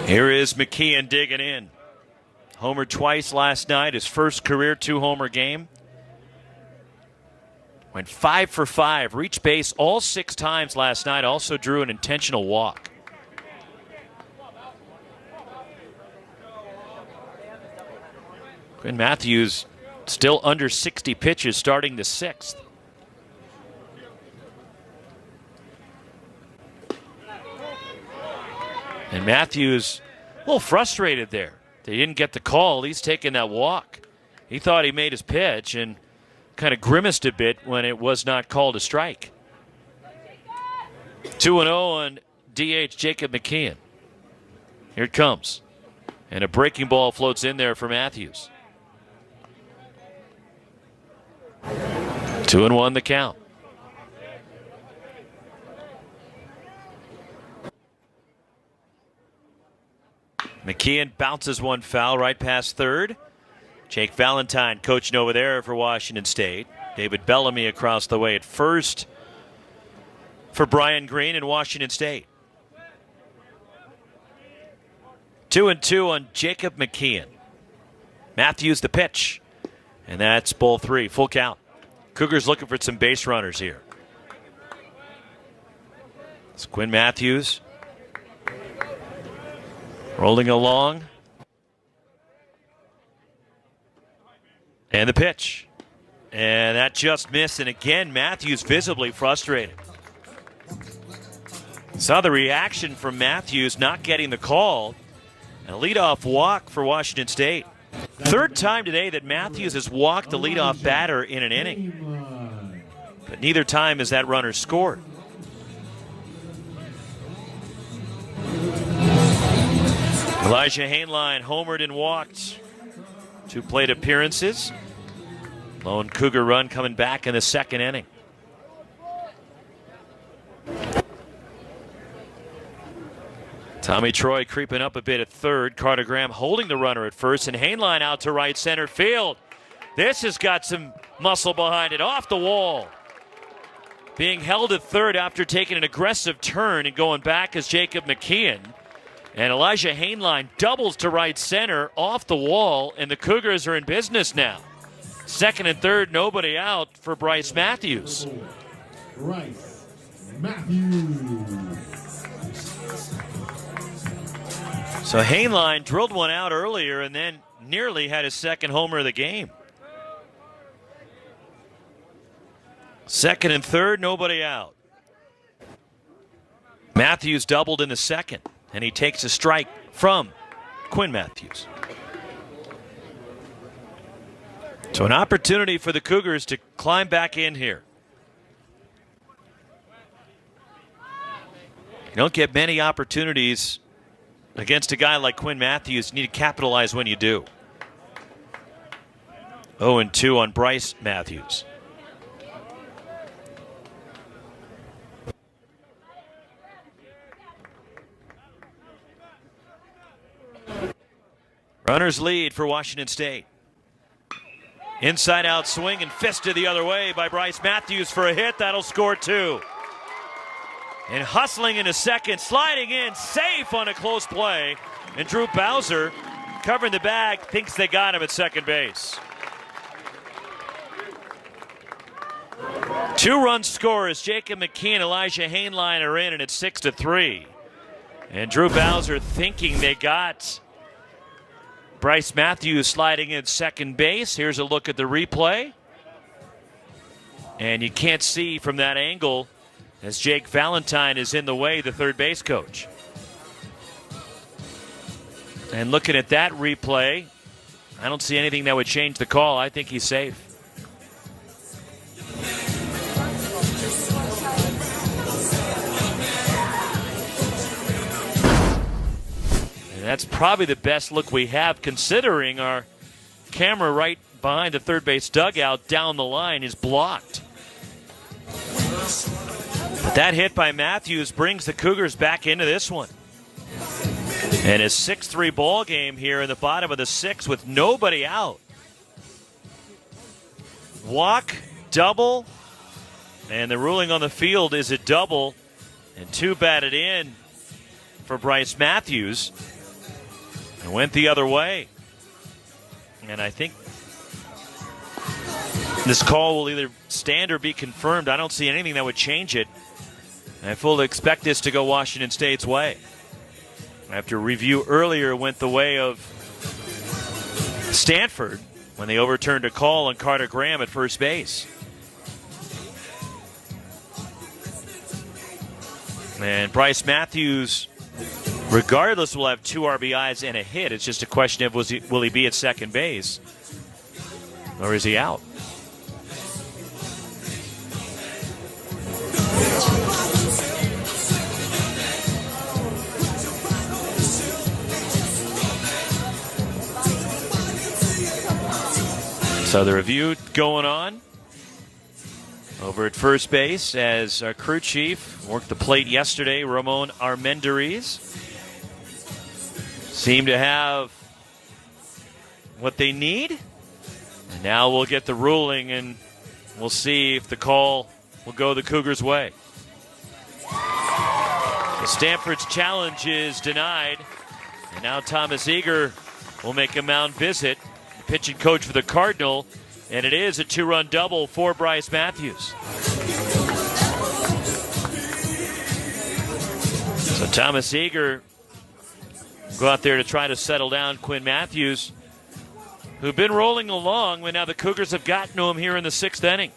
Here is McKeon digging in. Homered twice last night, his first career 2-homer game. Went 5 for 5, reached base all 6 times last night, also drew an intentional walk. Quinn Matthews still under 60 pitches starting the 6th. And Matthews a little frustrated there. They didn't get the call. He's taking that walk. He thought he made his pitch and kind of grimaced a bit when it was not called a strike. 2-0 on DH Jacob McKeon. Here it comes. And a breaking ball floats in there for Matthews. 2-1 the count. McKeon bounces one foul right past third. Jake Valentine coaching over there for Washington State. David Bellamy across the way at first for Brian Green in Washington State. 2-2 on Jacob McKeon. Matthews the pitch. And that's ball 3, full count. Cougars looking for some base runners here. It's Quinn Matthews rolling along. And the pitch. And that just missed. And again, Matthews visibly frustrated. Saw the reaction from Matthews not getting the call. And a leadoff walk for Washington State. Third time today that Matthews has walked the leadoff batter in an inning. But neither time has that runner scored. Elijah Hainline homered and walked. 2 plate appearances. Lone Cougar run coming back in the second inning. Tommy Troy creeping up a bit at third. Carter Graham holding the runner at first, and Hainline out to right center field. This has got some muscle behind it. Off the wall. Being held at third after taking an aggressive turn and going back is Jacob McKeon. And Elijah Hainline doubles to right center off the wall, and the Cougars are in business now. Second and third, nobody out for Bryce Matthews. Bryce Matthews. So Hainline drilled one out earlier and then nearly had his second homer of the game. Second and third, nobody out. Matthews doubled in the second, and he takes a strike from Quinn Matthews. So an opportunity for the Cougars to climb back in here. You don't get many opportunities against a guy like Quinn Matthews. You need to capitalize when you do. 0-2 on Bryce Matthews. Runners lead for Washington State. Inside out swing and fisted the other way by Bryce Matthews for a hit. That'll score 2. And hustling into second, sliding in, safe on a close play. And Drew Bowser, covering the bag, thinks they got him at second base. 2-run scorers. Jacob McKeon and Elijah Hainline are in, and it's 6-3. And Drew Bowser thinking they got Bryce Matthews sliding in second base. Here's a look at the replay. And you can't see from that angle as Jake Valentine is in the way, the third base coach. And looking at that replay, I don't see anything that would change the call. I think he's safe. And that's probably the best look we have, considering our camera right behind the third base dugout down the line is blocked. But that hit by Matthews brings the Cougars back into this one. And a 6-3 ball game here in the bottom of the 6th with nobody out. Walk, double, and the ruling on the field is a double, and 2 batted in for Bryce Matthews. And went the other way. And I think this call will either stand or be confirmed. I don't see anything that would change it. I fully expect this to go Washington State's way. After review earlier went the way of Stanford when they overturned a call on Carter Graham at first base. And Bryce Matthews, regardless, will have 2 RBIs and a hit. It's just a question of will he be at second base or is he out? So the review going on over at first base as our crew chief worked the plate yesterday. Ramon Armendariz seemed to have what they need And now we'll get the ruling, and we'll see if the call will go the Cougars' way. So Stanford's challenge is denied, and now Thomas Eager will make a mound visit, the pitching coach for the Cardinal, and it is a 2-run double for Bryce Matthews. So Thomas Eager go out there to try to settle down Quinn Matthews, who've been rolling along, but now the Cougars have gotten to him here in the 6th inning.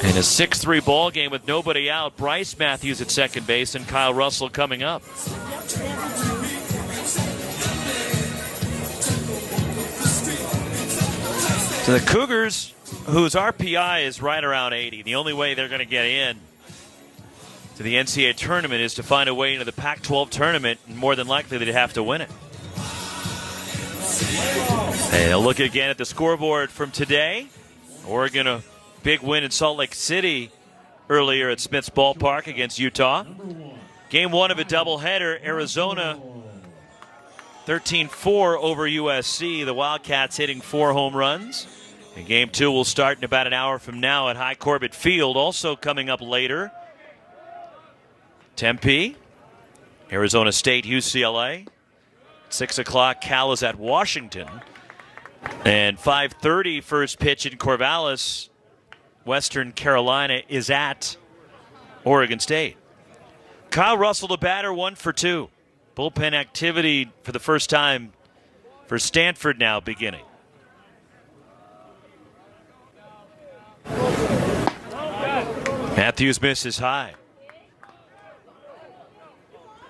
In a 6-3 ball game with nobody out, Bryce Matthews at second base and Kyle Russell coming up. So the Cougars, whose RPI is right around 80, the only way they're going to get in to the NCAA tournament is to find a way into the Pac-12 tournament, and more than likely they'd have to win it. And they'll look again at the scoreboard from today. Oregon, a big win in Salt Lake City earlier at Smith's Ballpark against Utah. Game 1 of a doubleheader, Arizona 13-4 over USC. The Wildcats hitting 4 home runs. And Game 2 will start in about an hour from now at High Corbett Field. Also coming up later, Tempe, Arizona State, UCLA. 6 o'clock, Cal is at Washington. And 5:30 first pitch in Corvallis, Western Carolina is at Oregon State. Kyle Russell, the batter, 1 for 2. Bullpen activity for the first time for Stanford now beginning. Matthews misses high.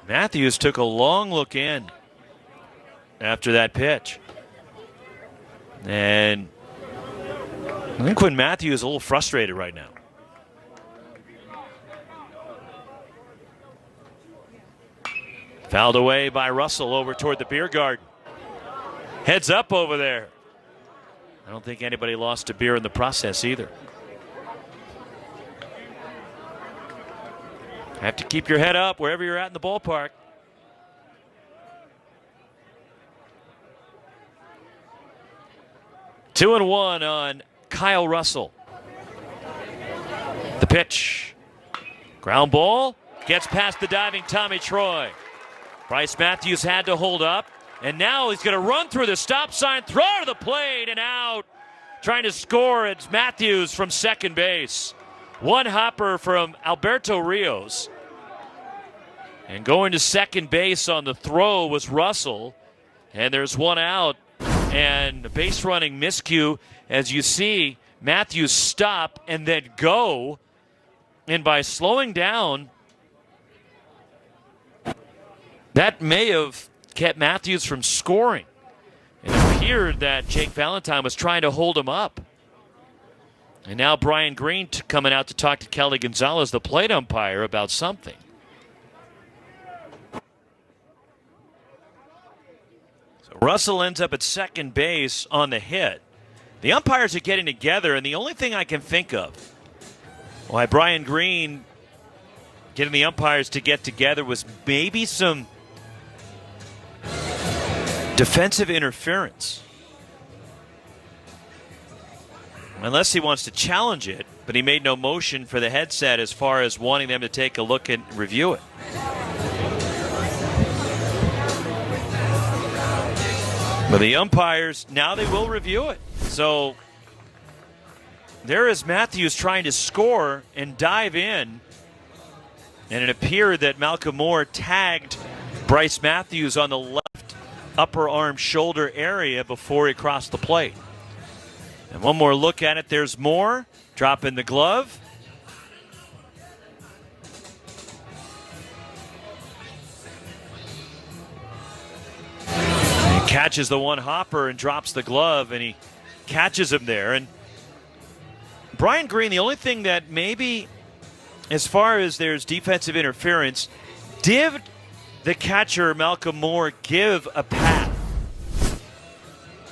Matthews took a long look in after that pitch. And I think Quinn Matthews is a little frustrated right now. Fouled away by Russell over toward the beer garden. Heads up over there. I don't think anybody lost a beer in the process either. Have to keep your head up wherever you're at in the ballpark. Two and one on Kyle Russell. The pitch. Ground ball. Gets past the diving Tommy Troy. Bryce Matthews had to hold up. And now he's going to run through the stop sign, throw to the plate, and out. Trying to score, it's Matthews from second base. One hopper from Alberto Rios. And going to second base on the throw was Russell. And there's one out. And a base running miscue, as you see Matthews stop and then go. And by slowing down, that may have kept Matthews from scoring. It appeared that Jake Valentine was trying to hold him up. And now Brian Green coming out to talk to Kelly Gonzalez, the plate umpire, about something. So Russell ends up at second base on the hit. The umpires are getting together, and the only thing I can think of why Brian Green getting the umpires to get together was maybe some defensive interference. Unless he wants to challenge it, but he made no motion for the headset as far as wanting them to take a look and review it. But the umpires, now they will review it. So there is Matthews trying to score and dive in. And it appeared that Malcolm Moore tagged Bryce Matthews on the left upper arm shoulder area before he crossed the plate. And one more look at it. There's Moore dropping the glove. And he catches the one hopper and drops the glove, and he catches him there. And Brian Green, the only thing that maybe, as far as there's defensive interference, did the catcher Malcolm Moore give a path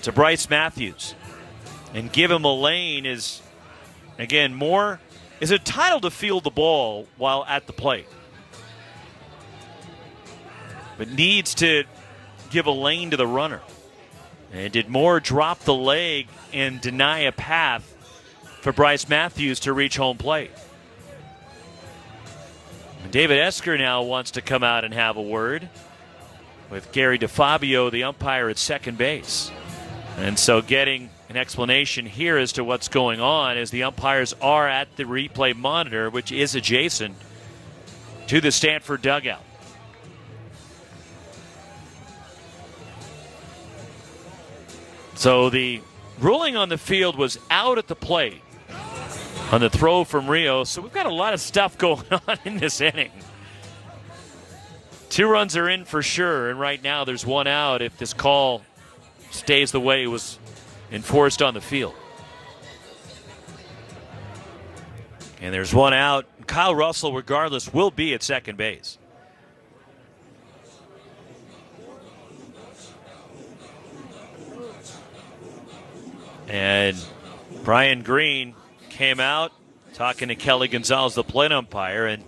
to Bryce Matthews and give him a lane? Is, again, Moore is entitled to field the ball while at the plate, but needs to give a lane to the runner. And did Moore drop the leg and deny a path for Bryce Matthews to reach home plate? And David Esker now wants to come out and have a word with Gary DeFabio, the umpire at second base. And so getting an explanation here as to what's going on as the umpires are at the replay monitor, which is adjacent to the Stanford dugout. So the ruling on the field was out at the plate on the throw from Rio. So we've got a lot of stuff going on in this inning. 2 runs are in for sure, and right now there's 1 out if this call stays the way it was enforced on the field. And there's 1 out. Kyle Russell, regardless, will be at second base. And Brian Green came out talking to Kelly Gonzalez, the plate umpire, and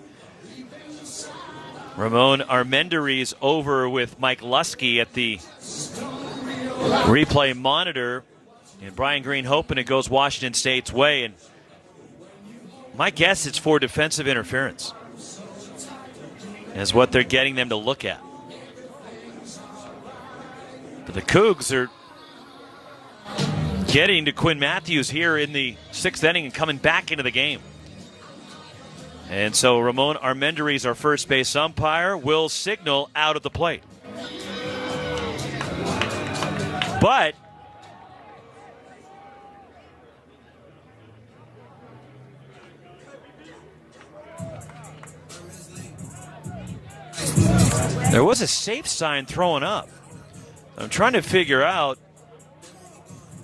Ramon Armendariz over with Mike Lusky at the replay monitor. And Brian Green hoping it goes Washington State's way. And my guess it's for defensive interference, is what they're getting them to look at. But the Cougs are getting to Quinn Matthews here in the 6th inning and coming back into the game. And so Ramon Armendariz, our first base umpire, will signal out at the plate. But there was a safe sign thrown up. I'm trying to figure out,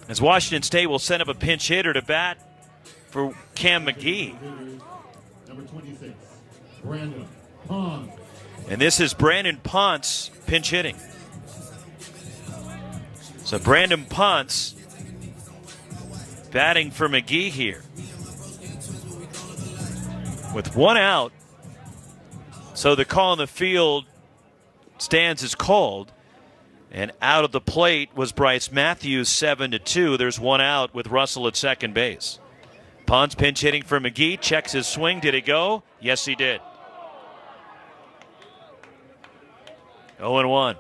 as Washington State will send up a pinch hitter to bat for Cam McGee. Number 26, Brandon Ponce. And this is Brandon Ponce pinch hitting. So Brandon Ponce batting for McGee here. With 1 out, so the call on the field stands as called. And out of the plate was Bryce Matthews, 7-2. There's 1 out with Russell at second base. Ponce pinch hitting for McGee, checks his swing. Did it go? Yes, he did. 0-1.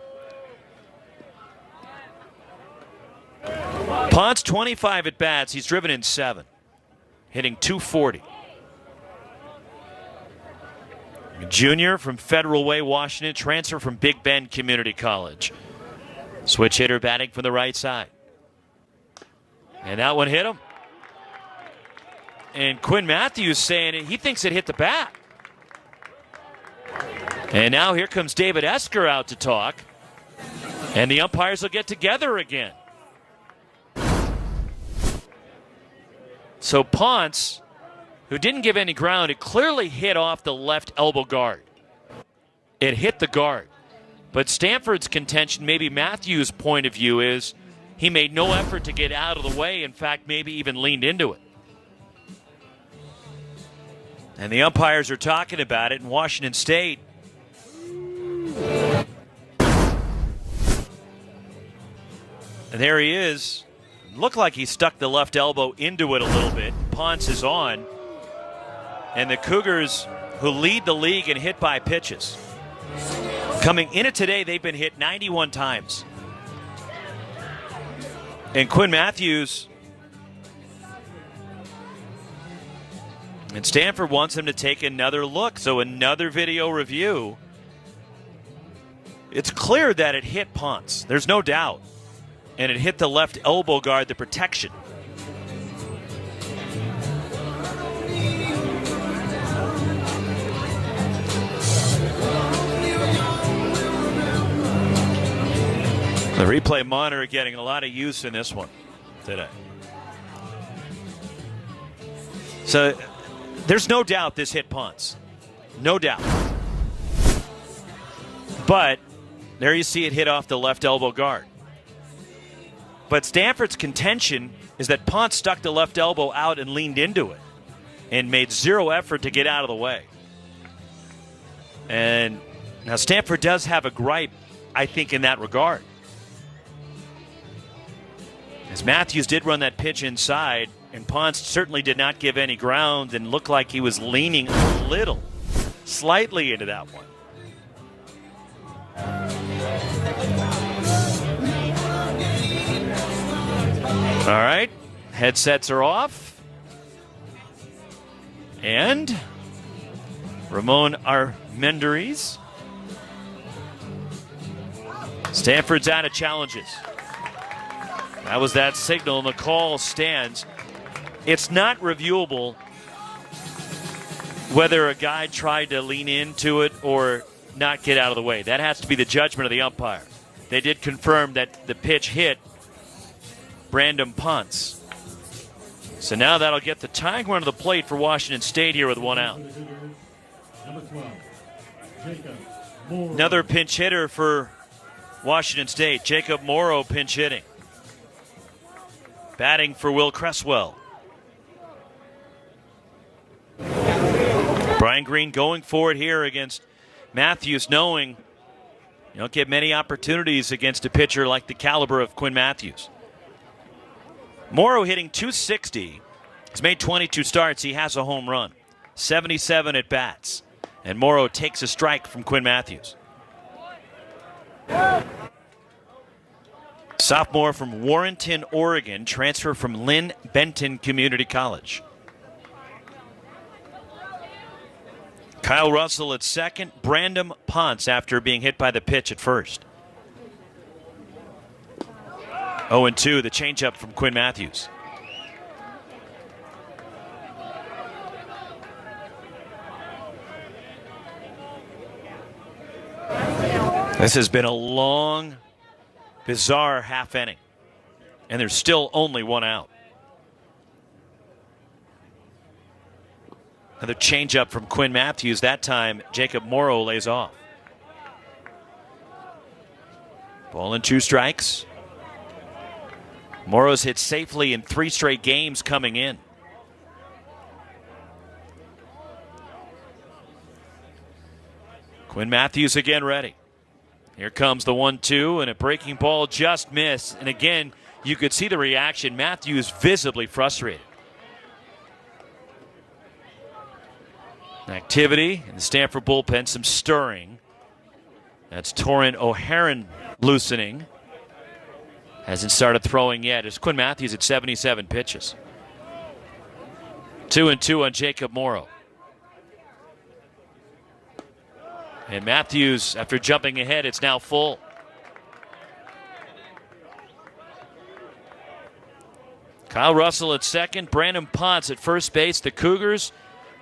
Ponce, 25 at bats. He's driven in 7, hitting .240. Junior from Federal Way, Washington, transfer from Big Bend Community College. Switch hitter batting from the right side. And that one hit him. And Quinn Matthews saying he thinks it hit the bat. And now here comes David Esker out to talk. And the umpires will get together again. So Ponce, who didn't give any ground, it clearly hit off the left elbow guard. It hit the guard. But Stanford's contention, maybe Matthews' point of view, is he made no effort to get out of the way. In fact, maybe even leaned into it. And the umpires are talking about it in Washington State. And there he is. Looked like he stuck the left elbow into it a little bit. Ponce is on. And the Cougars, who lead the league in hit by pitches, coming into today, they've been hit 91 times. And Quinn Matthews and Stanford wants him to take another look. So another video review. It's clear that it hit Ponce. There's no doubt. And it hit the left elbow guard, the protection. The replay monitor getting a lot of use in this one today. So there's no doubt this hit Ponce. No doubt. But there you see it hit off the left elbow guard. But Stanford's contention is that Ponce stuck the left elbow out and leaned into it and made zero effort to get out of the way. And now Stanford does have a gripe, I think, in that regard. Matthews did run that pitch inside, and Ponce certainly did not give any ground and looked like he was leaning a little, slightly into that one. All right, headsets are off. And Ramon Armendariz. Stanford's out of challenges. That was that signal, and the call stands. It's not reviewable whether a guy tried to lean into it or not get out of the way. That has to be the judgment of the umpire. They did confirm that the pitch hit Brandon Ponce. So now that'll get the tying run to the plate for Washington State here with one out. Number 12, Jacob Morrow. Another pinch hitter for Washington State. Jacob Morrow pinch hitting. Batting for Will Cresswell. Brian Green going for it here against Matthews, knowing you don't get many opportunities against a pitcher like the caliber of Quinn Matthews. Morrow hitting .260. He's made 22 starts. He has a home run. 77 at bats. And Morrow takes a strike from Quinn Matthews. Sophomore from Warrenton, Oregon, transfer from Lynn Benton Community College. Kyle Russell at second. Brandon Ponce after being hit by the pitch at first. 0-2, the changeup from Quinn Matthews. This has been a long, bizarre half inning, and there's still only one out. Another changeup from Quinn Matthews. That time, Jacob Morrow lays off. Ball and 2 strikes. Morrow's hit safely in 3 straight games coming in. Quinn Matthews again ready. Here comes the 1-2, and a breaking ball just missed. And again, you could see the reaction. Matthews visibly frustrated. Activity in the Stanford bullpen, some stirring. That's Torrin O'Haron loosening. Hasn't started throwing yet. It's Quinn Matthews at 77 pitches. 2-2 on Jacob Morrow. And Matthews, after jumping ahead, it's now full. Kyle Russell at second. Brandon Ponce at first base. The Cougars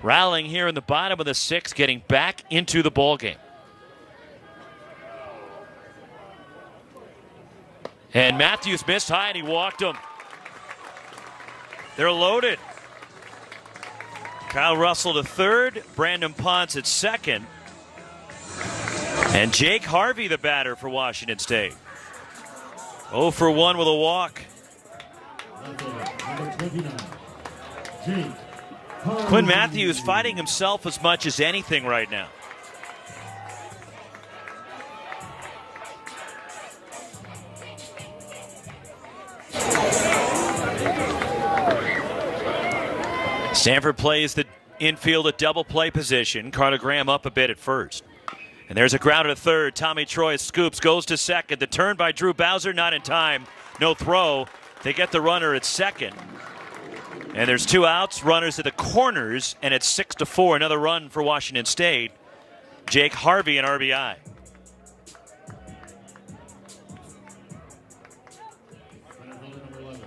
rallying here in the bottom of the 6th, getting back into the ballgame. And Matthews missed high, and he walked him. They're loaded. Kyle Russell to third. Brandon Ponce at second. And Jake Harvey, the batter for Washington State. 0 for 1 with a walk. Number 29, Jake Quinn Matthews fighting himself as much as anything right now. Stanford plays the infield at double play position. Carter Graham up a bit at first. And there's a ground at third. Tommy Troy scoops, goes to second. The turn by Drew Bowser, not in time. No throw. They get the runner at second. And there's 2 outs, runners at the corners, and it's 6-4. Another run for Washington State. Jake Harvey, an RBI. Number 11,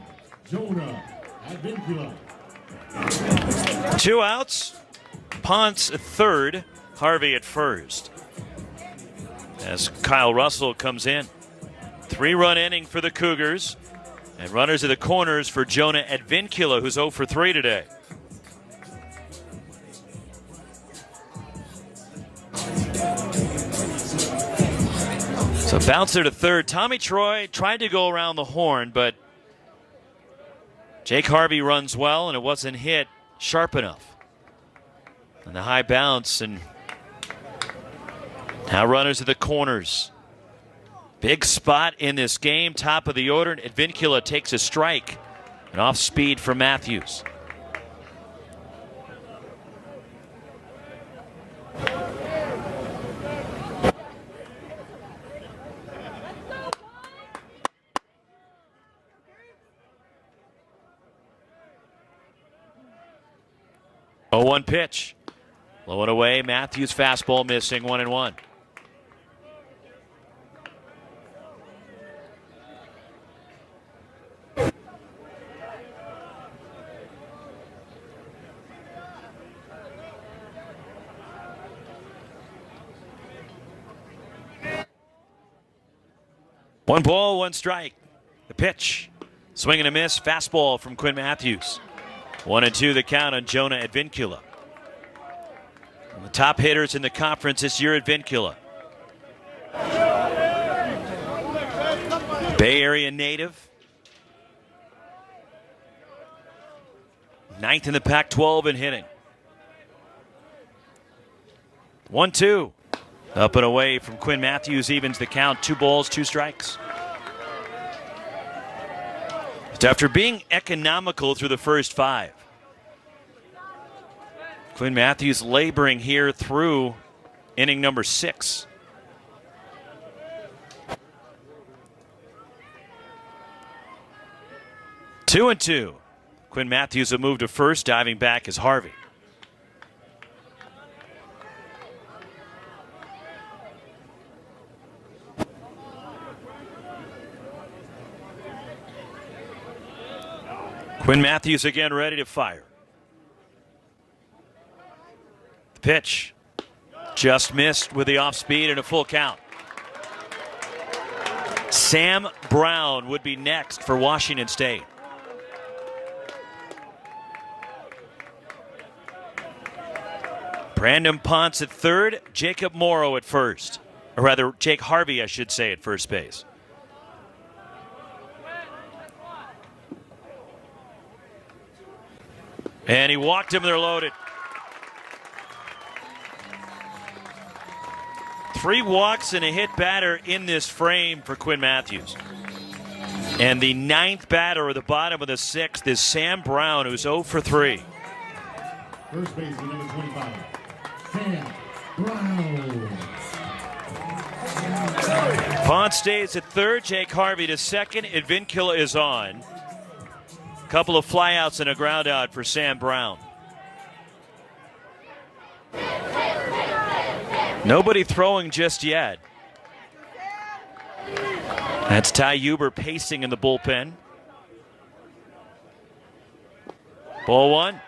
Jonah Advincula. 2 outs. Ponce at third, Harvey at first. As Kyle Russell comes in. 3-run inning for the Cougars. And runners at the corners for Jonah Advincula, who's 0 for 3 today. So bouncer to third. Tommy Troy tried to go around the horn, but Jake Harvey runs well, and it wasn't hit sharp enough. And the high bounce, and now runners at the corners. Big spot in this game. Top of the order. Advincula takes a strike. And off speed for Matthews. Oh, 1 pitch. Low and away. Matthews fastball missing. 1-1. One ball, 1 strike. The pitch. Swing and a miss. Fastball from Quinn Matthews. 1-2 the count on Jonah Advincula. The top hitters in the conference this year, Advincula. Bay Area native. 9th in the Pac-12 in hitting. 1-2. Up and away from Quinn Matthews, evens the count. 2 balls, 2 strikes. After being economical through the first 5, Quinn Matthews laboring here through inning number 6. Two and two. Quinn Matthews will move to first, diving back is Harvey. Quinn Matthews again ready to fire. The pitch just missed with the off speed and a full count. Sam Brown would be next for Washington State. Brandon Ponce at third, Jacob Morrow at first. Or rather, Jake Harvey, I should say, at first base. And he walked him, they're loaded. 3 walks and a hit batter in this frame for Quinn Matthews. And the 9th batter at the bottom of the 6th is Sam Brown, who's 0 for 3. First baseman number 25, Sam Brown. Ponce stays at third, Jake Harvey to second. Advincula is on. Couple of flyouts and a ground out for Sam Brown. Nobody throwing just yet. That's Ty Huber pacing in the bullpen. Ball 1.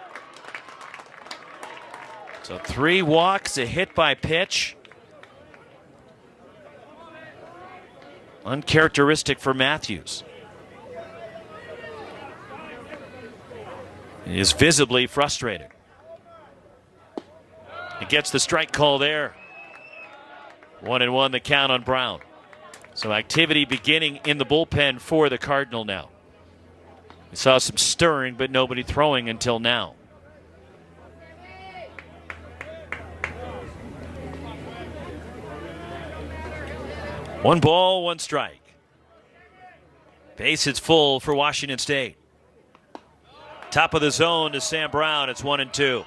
So 3 walks, a hit by pitch. Uncharacteristic for Matthews. He is visibly frustrated. He gets the strike call there. 1-1 the count on Brown. So activity beginning in the bullpen for the Cardinal now. We saw some stirring, but nobody throwing until now. One ball, 1 strike. Base is full for Washington State. Top of the zone to Sam Brown. It's 1-2.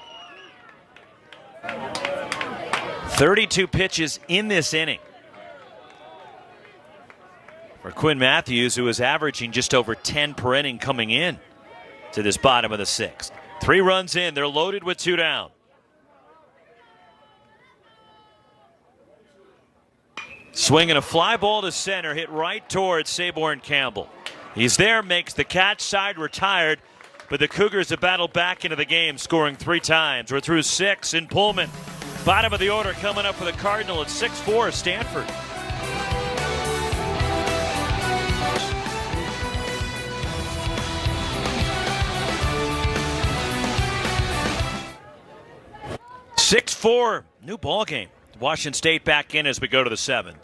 32 pitches in this inning for Quinn Matthews, who is averaging just over 10 per inning coming in to this bottom of the 6th. 3 runs in. They're loaded with 2 down. Swinging a fly ball to center, hit right towards Saborn Campbell. He's there, makes the catch, side retired. But the Cougars have battled back into the game, scoring 3 times. We're through 6 in Pullman. Bottom of the order coming up for the Cardinal at 6-4, Stanford. (6-4) new ball game. Washington State back in as we go to the 7th.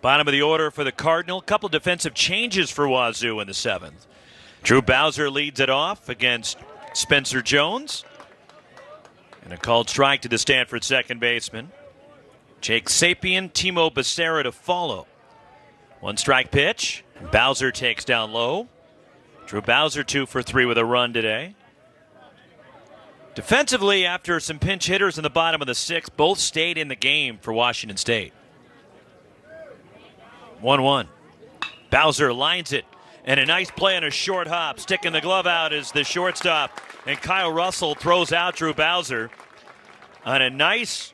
Bottom of the order for the Cardinal. Couple defensive changes for Wazoo in the 7th. Drew Bowser leads it off against Spencer Jones. And a called strike to the Stanford second baseman. Jake Sapien, Timo Becerra to follow. One strike pitch. Bowser takes down low. Drew Bowser 2 for 3 with a run today. Defensively, after some pinch hitters in the bottom of the sixth, both stayed in the game for Washington State. 1-1. Bowser lines it. And a nice play on a short hop. Sticking the glove out is the shortstop. And Kyle Russell throws out Drew Bowser on a nice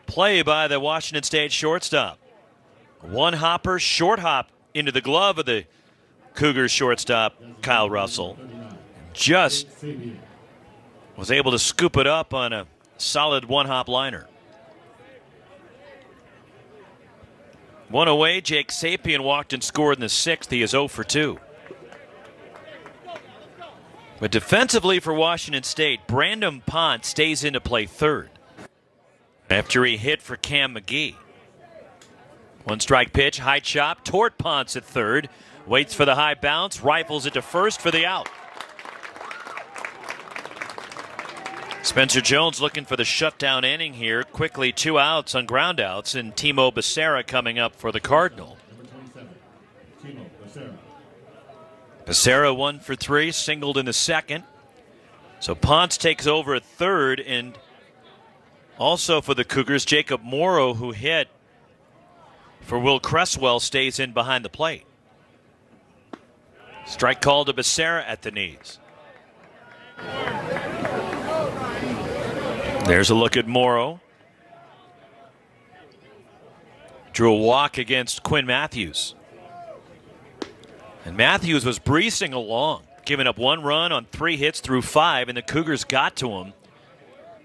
play by the Washington State shortstop. One hopper, short hop into the glove of the Cougars shortstop, Kyle Russell. Just was able to scoop it up on a solid one-hop liner. One away, Jake Sapien walked and scored in the sixth. He is 0 for 2. But defensively for Washington State, Brandon Pont stays in to play third after he hit for Cam McGee. One strike pitch, high chop toward Ponce at third. Waits for the high bounce, rifles it to first for the out. Spencer Jones looking for the shutdown inning here. Quickly 2 outs on ground outs, and Timo Becerra coming up for the Cardinal. Becerra 1 for 3, singled in the second. So Ponce takes over at third, and also for the Cougars, Jacob Morrow, who hit for Will Cresswell, stays in behind the plate. Strike call to Becerra at the knees. There's a look at Morrow. Drew a walk against Quinn Matthews. And Matthews was breezing along, giving up 1 run on 3 hits through 5, and the Cougars got to him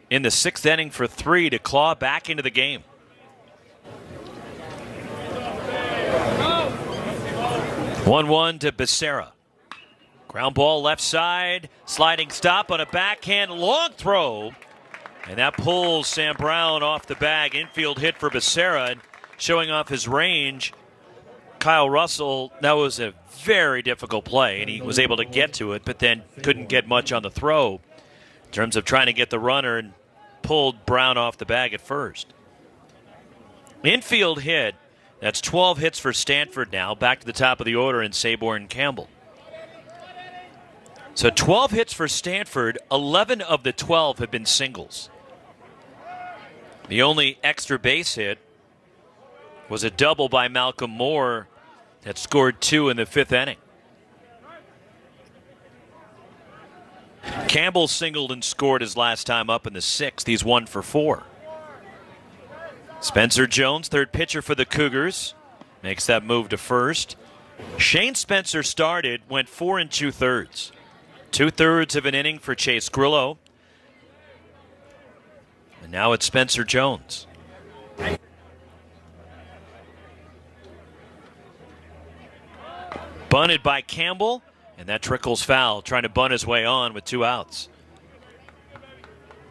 in the 6th inning for 3 to claw back into the game. One to Becerra. Ground ball left side, sliding stop on a backhand, long throw. And that pulls Sam Brown off the bag. Infield hit for Becerra, showing off his range. Kyle Russell, that was a very difficult play, and he was able to get to it, but then couldn't get much on the throw in terms of trying to get the runner, and pulled Brown off the bag at first. Infield hit. That's 12 hits for Stanford now, back to the top of the order in Saborn Campbell. So 12 hits for Stanford, 11 of the 12 have been singles. The only extra base hit was a double by Malcolm Moore that scored 2 in the 5th inning. Campbell singled and scored his last time up in the 6th. He's 1 for 4. Spencer Jones, third pitcher for the Cougars, makes that move to first. Shane Spencer started, went 4 2/3. 2/3 of an inning for Chase Grillo. And now it's Spencer Jones. Bunted by Campbell, and that trickles foul, trying to bunt his way on with 2 outs.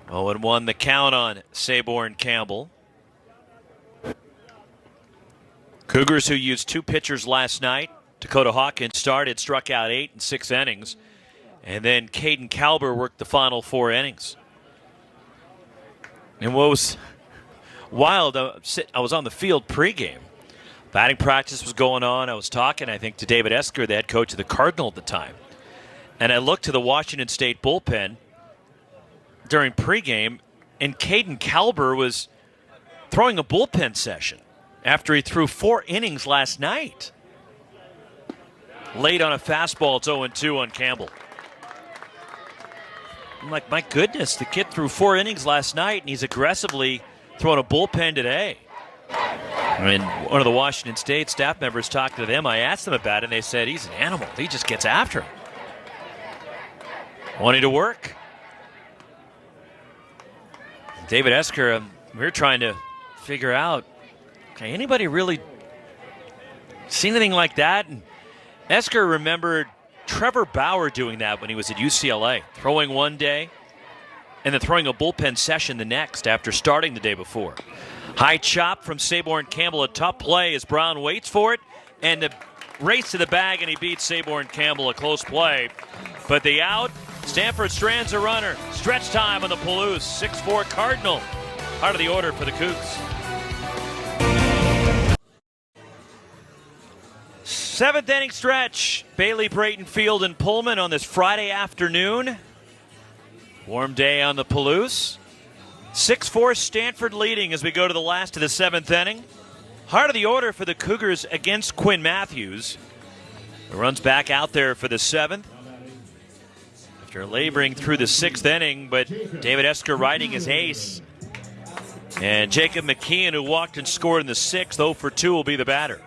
0-1 the count on Saborn Campbell. Cougars, who used 2 pitchers last night. Dakota Hawkins started, struck out 8 in 6 innings. And then Caden Kalber worked the final 4 innings. And what was wild, I was on the field pregame. Batting practice was going on. I was talking, I think, to David Esker, the head coach of the Cardinal at the time. And I looked to the Washington State bullpen during pregame, and Caden Kalber was throwing a bullpen session after he threw 4 innings last night. Late on a fastball, it's 0-2 on Campbell. I'm like, my goodness, the kid threw 4 innings last night, and he's aggressively throwing a bullpen today. I mean, one of the Washington State staff members talked to them. I asked them about it, and they said, he's an animal. He just gets after it. Wanting to work. David Esker, we were trying to figure out, okay, anybody really seen anything like that? And Esker remembered Trevor Bauer doing that when he was at UCLA, throwing one day and then throwing a bullpen session the next after starting the day before. High chop from Saborn Campbell, a tough play as Brown waits for it, and the race to the bag, and he beats Saborn Campbell, a close play. But the out, Stanford strands a runner. Stretch time on the Palouse, 6-4 Cardinal. Out of the order for the Cougs. Seventh inning stretch. Bailey, Brayton Field, and Pullman on this Friday afternoon. Warm day on the Palouse. 6-4 Stanford leading as we go to the last of the seventh inning. Heart of the order for the Cougars against Quinn Matthews. He runs back out there for the seventh. After laboring through the sixth inning, but David Esker riding his ace. And Jacob McKeon, who walked and scored in the sixth, 0 for 2, will be the batter.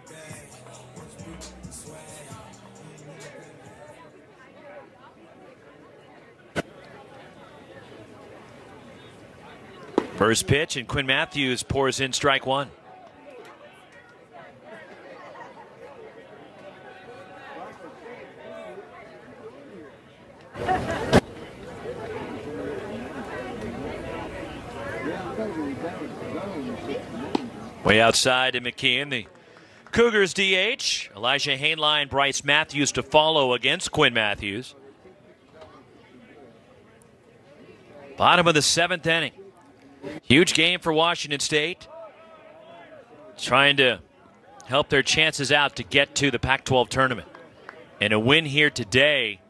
First pitch, and Quinn Matthews pours in strike one. Way outside to McKeon, the Cougars DH. Elijah Hainline, Bryce Matthews to follow against Quinn Matthews. Bottom of the seventh inning. Huge game for Washington State. Trying to help their chances out to get to the Pac-12 tournament. And a win here today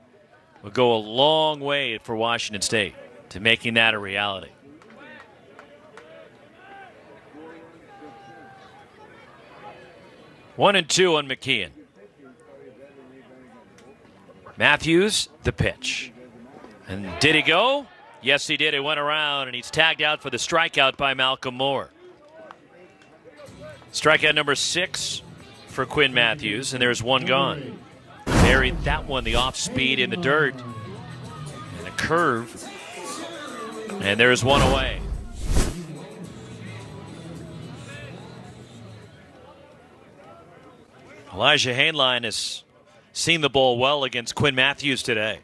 will go a long way for Washington State to making that a reality. One and two on McKeon. Matthews, the pitch. And did he go? Yes, he did. He went around, and he's tagged out for the strikeout by Malcolm Moore. Strikeout number 6 for Quinn Matthews, and there's one gone. Buried that one, the off speed in the dirt. And a curve. And there's one away. Elijah Hainline has seen the ball well against Quinn Matthews today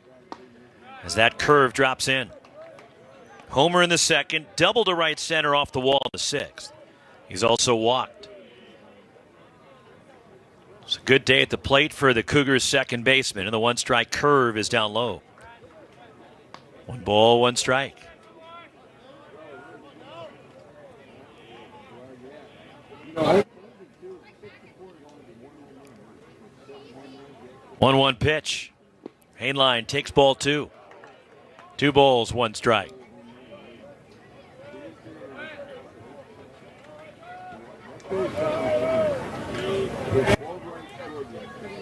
as that curve drops in. Homer in the second, double to right center off the wall in the sixth. He's also walked. It's a good day at the plate for the Cougars' second baseman, and the one-strike curve is down low. 1 ball, 1 strike. One pitch. Hainline takes ball 2. 2 balls, 1 strike.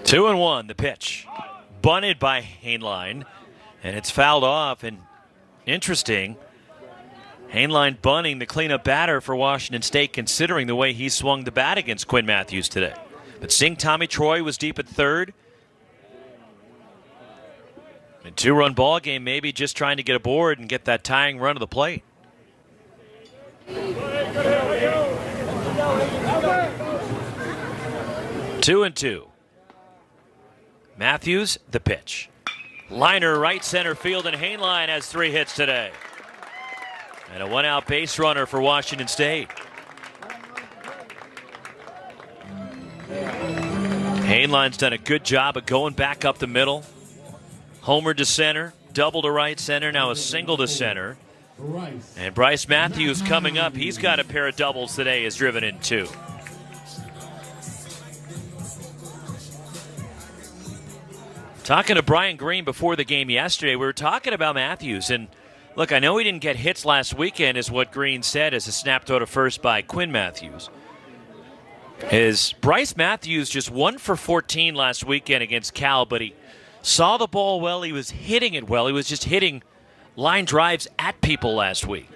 Two and one, the pitch. Bunted by Hainline, and it's fouled off. And interesting, Hainline bunting the cleanup batter for Washington State, considering the way he swung the bat against Quinn Matthews today. But seeing Tommy Troy was deep at third. A 2-run ball game, maybe just trying to get aboard and get that tying run to the plate. Two and two. Matthews, the pitch. Liner right center field, and Hainline has 3 hits today. And a 1-out base runner for Washington State. Hainline's done a good job of going back up the middle. Homer to center, double to right center, now a single to center. And Bryce Matthews coming up. He's got a pair of doubles today, is driven in 2. Talking to Brian Green before the game yesterday, we were talking about Matthews. And look, I know he didn't get hits last weekend, is what Green said, as a snap throw to first by Quinn Matthews. Is Bryce Matthews just 1 for 14 last weekend against Cal, but he saw the ball well. He was hitting it well. He was just hitting line drives at people last week.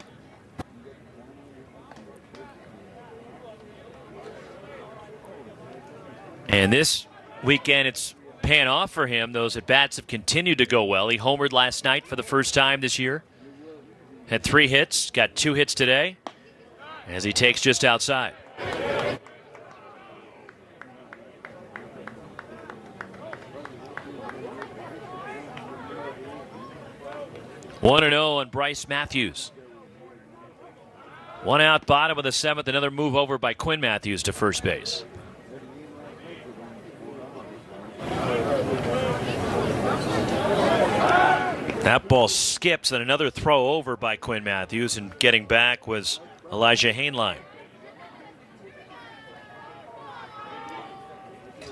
And this weekend, it's paying off for him. Those at-bats have continued to go well. He homered last night for the first time this year. Had 3 hits, got 2 hits today, as he takes just outside. 1-0 on Bryce Matthews. 1 out, bottom of the 7th. Another move over by Quinn Matthews to first base. That ball skips, and another throw over by Quinn Matthews, and getting back was Elijah Hainline.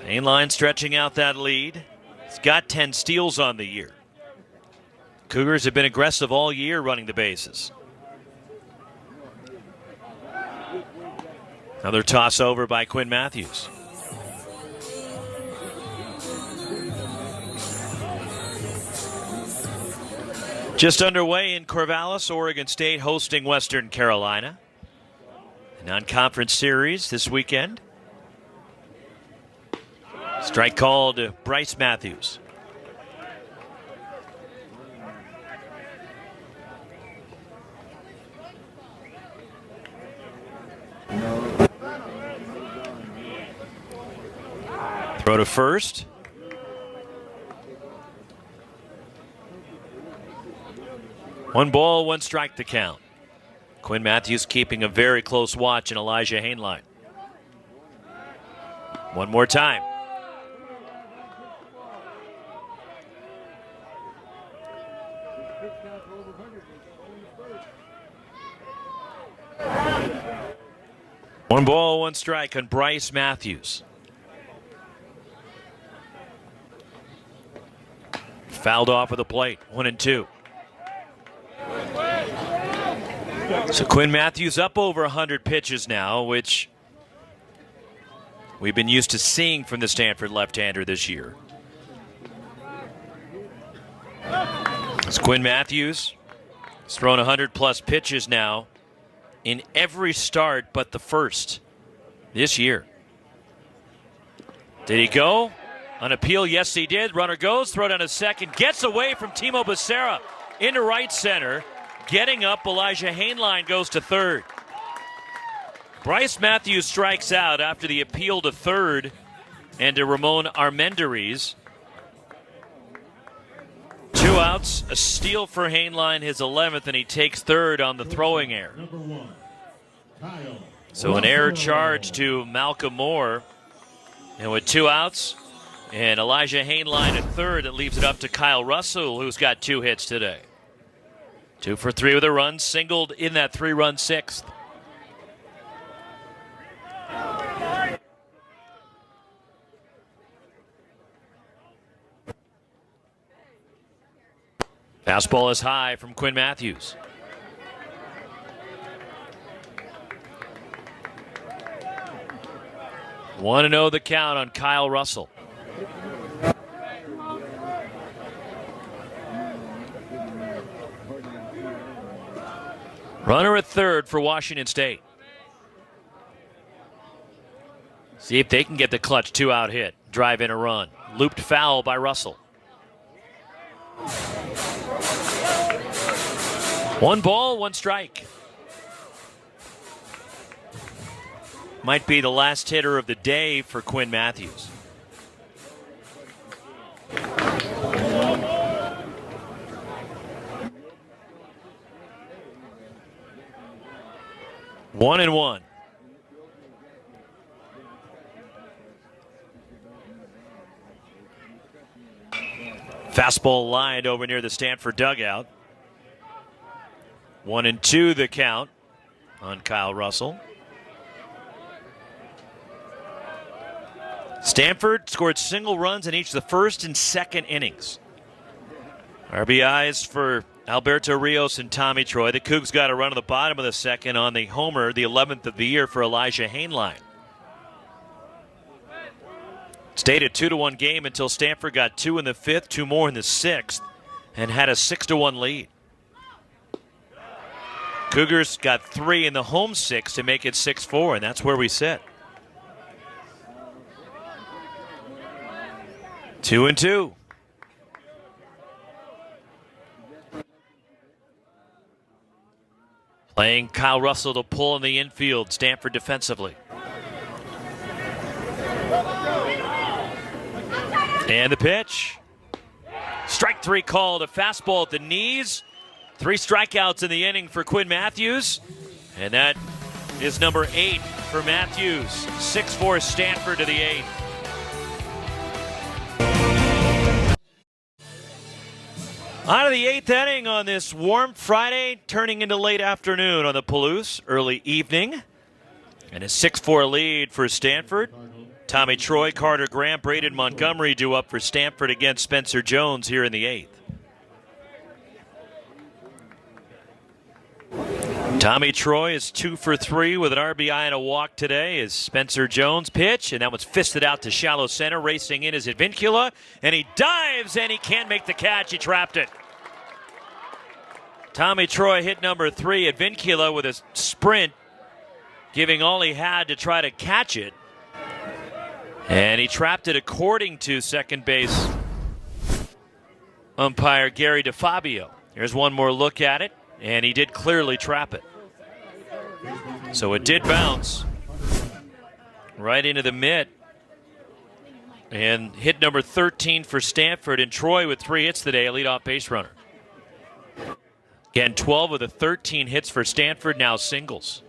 Hainline stretching out that lead. He's got 10 steals on the year. Cougars have been aggressive all year running the bases. Another toss over by Quinn Matthews. Just underway in Corvallis, Oregon State hosting Western Carolina. A non-conference series this weekend. Strike called to Bryce Matthews. Throw to first. One ball, one strike to count. Quinn Matthews keeping a very close watch in Elijah Hainline. One more time. One ball, one strike on Bryce Matthews. Fouled off of the plate. 1-2. So Quinn Matthews up over 100 pitches now, which we've been used to seeing from the Stanford left-hander this year. It's Quinn Matthews. He's thrown 100-plus pitches now in every start but the first this year. Did he go? On appeal, yes he did. Runner goes, throw down to second. Gets away from Timo Becerra into right center. Getting up, Elijah Hainline goes to third. Bryce Matthews strikes out after the appeal to third and to Ramon Armendariz. 2 outs, a steal for Hainline, his 11th, and he takes third on the throwing error. So an error charge to Malcolm Moore. And with 2 outs and Elijah Hainline at third, that leaves it up to Kyle Russell, who's got 2 hits today. 2 for 3 with a run, singled in that 3-run 6th. Fastball is high from Quinn Matthews. One and 0 the count on Kyle Russell. Runner at third for Washington State. See if they can get the clutch 2-out hit. Drive in a run. Looped foul by Russell. 1 ball, 1 strike. Might be the last hitter of the day for Quinn Matthews. One and one. Fastball lined over near the Stanford dugout. 1-2 the count on Kyle Russell. Stanford scored single runs in each of the first and second innings. RBIs for Alberto Rios and Tommy Troy. The Cougs got a run in the bottom of the second on the homer, the 11th of the year for Elijah Hainline. Stayed a 2-1 game until Stanford got 2 in the 5th, 2 more in the 6th, and had a 6-1 lead. Cougars got 3 in the home 6 to make it 6-4, and that's where we sit. 2-2. Playing Kyle Russell to pull in the infield, Stanford defensively. And the pitch. Strike 3 called, a fastball at the knees. 3 strikeouts in the inning for Quinn Matthews. And that is number 8 for Matthews. 6-4 Stanford to the 8th. On to the 8th inning on this warm Friday, turning into late afternoon on the Palouse, early evening. And a 6-4 lead for Stanford. Tommy Troy, Carter Graham, Braden Montgomery due up for Stanford against Spencer Jones here in the 8th. Tommy Troy is 2 for 3 with an RBI and a walk today as Spencer Jones pitch, and that one's fisted out to shallow center. Racing in is Advincula, and he dives, and he can't make the catch. He trapped it. Tommy Troy hit number 3. Advincula with a sprint, giving all he had to try to catch it. And he trapped it according to second base umpire Gary DeFabio. Here's one more look at it, and he did clearly trap it. So it did bounce right into the mitt. And hit number 13 for Stanford, and Troy with 3 hits today, a leadoff base runner. Again, 12 of the 13 hits for Stanford, now singles.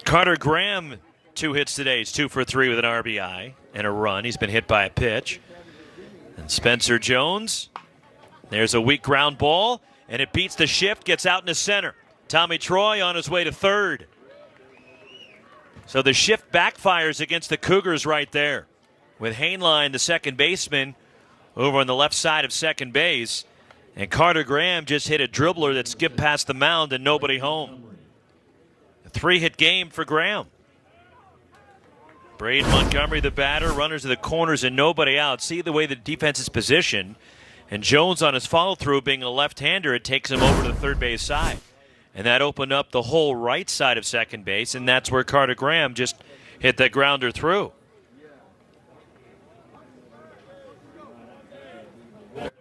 Carter Graham, 2 hits today. He's 2 for 3 with an RBI and a run. He's been hit by a pitch. And Spencer Jones, there's a weak ground ball, and it beats the shift, gets out into center. Tommy Troy on his way to third. So the shift backfires against the Cougars right there, with Hainline, the second baseman, over on the left side of second base. And Carter Graham just hit a dribbler that skipped past the mound and nobody home. A 3-hit game for Graham. Braden Montgomery, the batter, runners to the corners and nobody out. See the way the defense is positioned. And Jones on his follow-through, being a left-hander, it takes him over to the third base side. And that opened up the whole right side of second base, and that's where Carter Graham just hit that grounder through.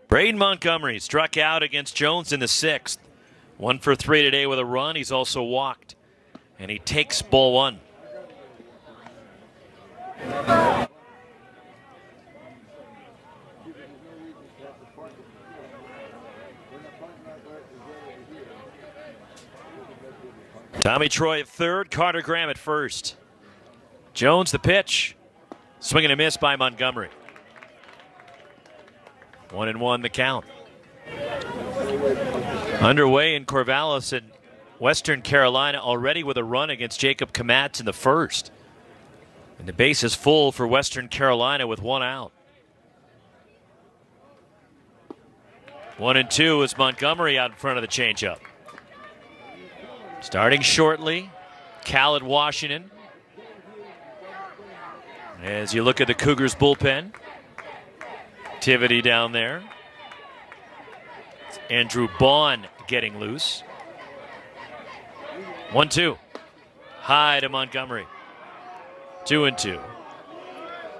Braden Montgomery struck out against Jones in the 6th. 1 for 3 today with a run. He's also walked. And he takes ball 1. Tommy Troy at third, Carter Graham at first. Jones the pitch. Swing and a miss by Montgomery. 1-1 the count. Underway in Corvallis in Western Carolina already with a run against Jacob Kamatz in the first. And the base is full for Western Carolina with 1 out. 1-2 is Montgomery out in front of the changeup. Starting shortly, Khaled Washington. As you look at the Cougars bullpen, activity down there. It's Andrew Bond getting loose. 1-2. High to Montgomery. 2-2.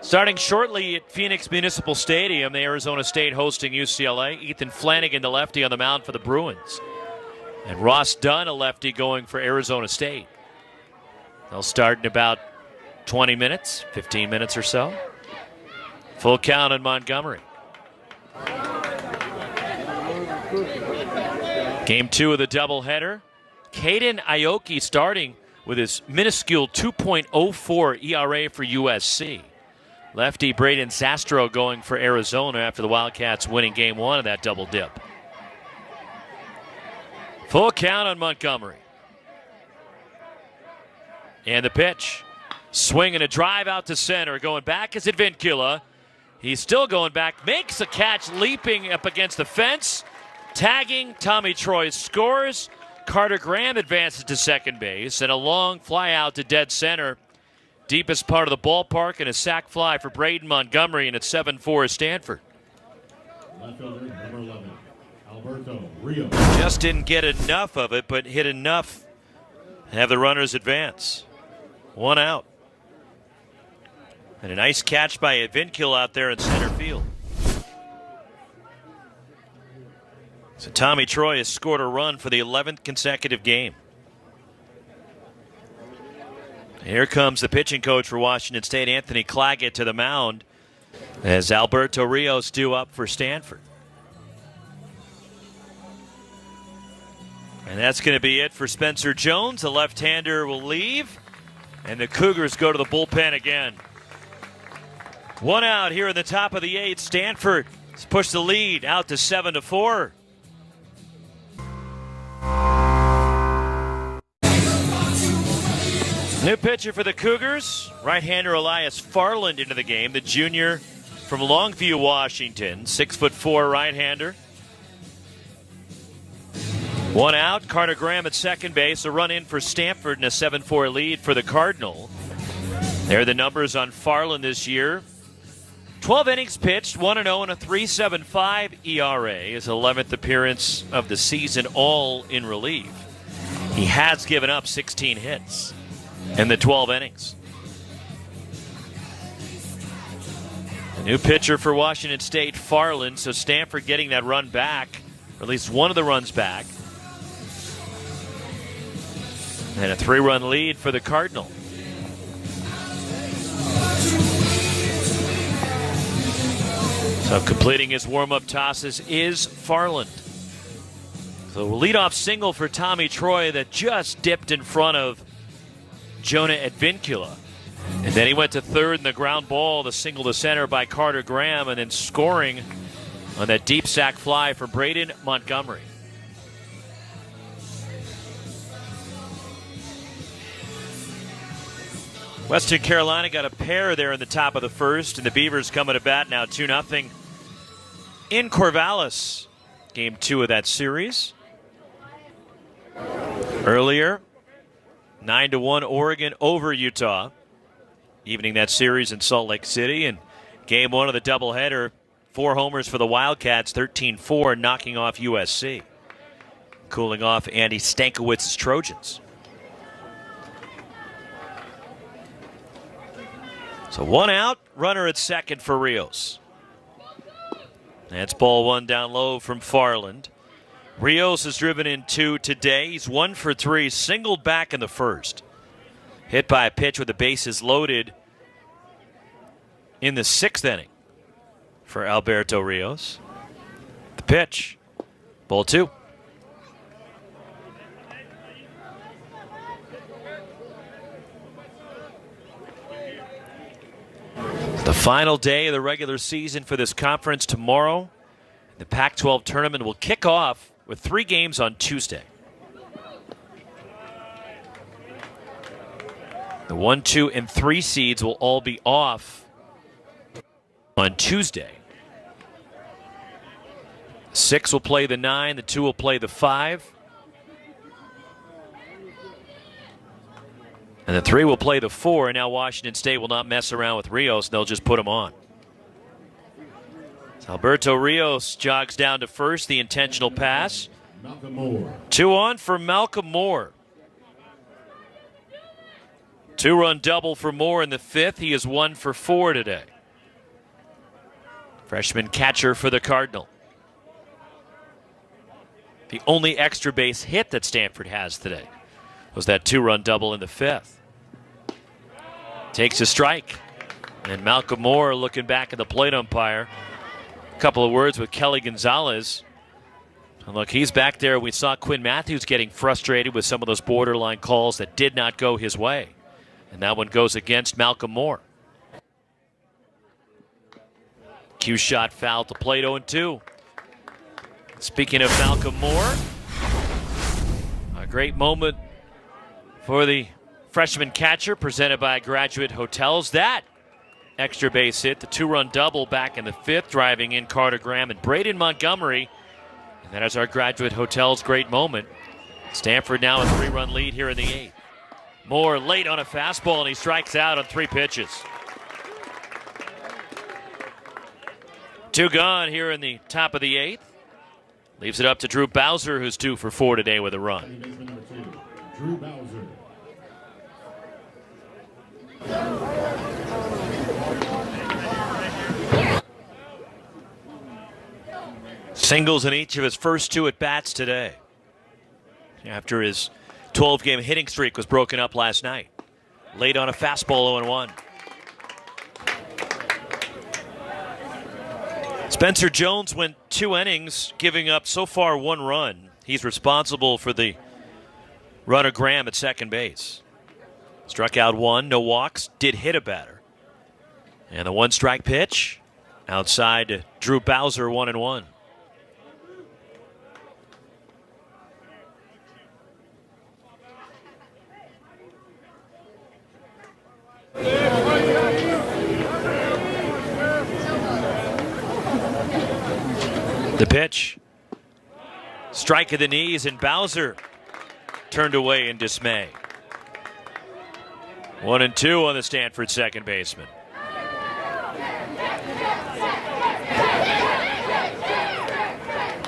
Starting shortly at Phoenix Municipal Stadium, the Arizona State hosting UCLA. Ethan Flanagan, the lefty, on the mound for the Bruins. And Ross Dunn, a lefty, going for Arizona State. They'll start in about 20 minutes, 15 minutes or so. Full count on Montgomery. Game 2 of the doubleheader. Caden Aoki starting with his minuscule 2.04 ERA for USC. Lefty Braden Sastro going for Arizona after the Wildcats winning Game 1 of that double dip. Full count on Montgomery. And the pitch. Swing and a drive out to center. Going back is Advincula. He's still going back. Makes a catch, leaping up against the fence. Tagging. Tommy Troy scores. Carter Graham advances to second base. And a long fly out to dead center. Deepest part of the ballpark, and a sac fly for Braden Montgomery, and it's 7-4 Stanford. Left fielder, number 11, Alberto Rio. Just didn't get enough of it, but hit enough to have the runners advance. 1 out. And a nice catch by Advincula out there in center field. So Tommy Troy has scored a run for the 11th consecutive game. Here comes the pitching coach for Washington State, Anthony Claggett, to the mound as Alberto Rios due up for Stanford. And that's going to be it for Spencer Jones. The left-hander will leave, and the Cougars go to the bullpen again. 1 out here in the top of the 8th. Stanford has pushed the lead out to 7-4. New pitcher for the Cougars, right-hander Elias Farland into the game, the junior from Longview, Washington, 6'4" right-hander. One out, Carter Graham at second base, a run in for Stanford and a 7-4 lead for the Cardinal. There are the numbers on Farland this year. 12 innings pitched, 1-0 and a 3.75 ERA, his 11th appearance of the season, all in relief. He has given up 16 hits in the 12 innings. A new pitcher for Washington State, Farland, so Stanford getting that run back, or at least one of the runs back. And a 3-run lead for the Cardinal. So completing his warm-up tosses is Farland. So a leadoff single for Tommy Troy that just dipped in front of Jonah Advincula. And then he went to third in the ground ball, the single to center by Carter Graham, and then scoring on that deep sac fly for Braden Montgomery. Western Carolina got a pair there in the top of the first, and the Beavers coming to bat now 2-0 in Corvallis. Game 2 of that series. Earlier, 9-1 Oregon over Utah, evening that series in Salt Lake City. And game 1 of the doubleheader, 4 homers for the Wildcats, 13-4, knocking off USC. Cooling off Andy Stankiewicz's Trojans. So 1 out, runner at second for Rios. That's ball 1 down low from Farland. Rios has driven in 2 today. He's 1 for 3, singled back in the first. Hit by a pitch with the bases loaded in the 6th inning for Alberto Rios. The pitch, ball 2. The final day of the regular season for this conference tomorrow. The Pac-12 tournament will kick off with 3 games on Tuesday. The 1, 2, and 3 seeds will all be off on Tuesday. 6 will play the 9, the 2 will play the 5. And the 3 will play the 4, and now Washington State will not mess around with Rios. They'll just put him on. So Alberto Rios jogs down to first, the intentional pass. 2 on for Malcolm Moore. 2-run double for Moore in the 5th. He is 1 for 4 today. Freshman catcher for the Cardinal. The only extra base hit that Stanford has today was that 2-run double in the 5th. Takes a strike. And Malcolm Moore looking back at the plate umpire. A couple of words with Kelly Gonzalez. And look, he's back there. We saw Quinn Matthews getting frustrated with some of those borderline calls that did not go his way. And that one goes against Malcolm Moore. Cue shot foul to plate, 0-2. Speaking of Malcolm Moore, a great moment for the freshman catcher presented by Graduate Hotels. That extra base hit, the 2-run double back in the 5th, driving in Carter Graham and Braden Montgomery. And that is our Graduate Hotels great moment. Stanford now a 3-run lead here in the 8th. Moore late on a fastball, and he strikes out on 3 pitches. 2 gone here in the top of the 8th. Leaves it up to Drew Bowser, who's 2 for 4 today with a run. Drew Bowser. Singles in each of his first 2 at-bats today, after his 12-game hitting streak was broken up last night. Late on a fastball, 0-1. Spencer Jones went 2 innings, giving up so far 1 run. He's responsible for the runner Graham at second base. Struck out 1, no walks, did hit a batter. And the 1-strike pitch outside to Drew Bowser, 1-1. The pitch. Strike of the knees, and Bowser turned away in dismay. 1-2 on the Stanford second baseman.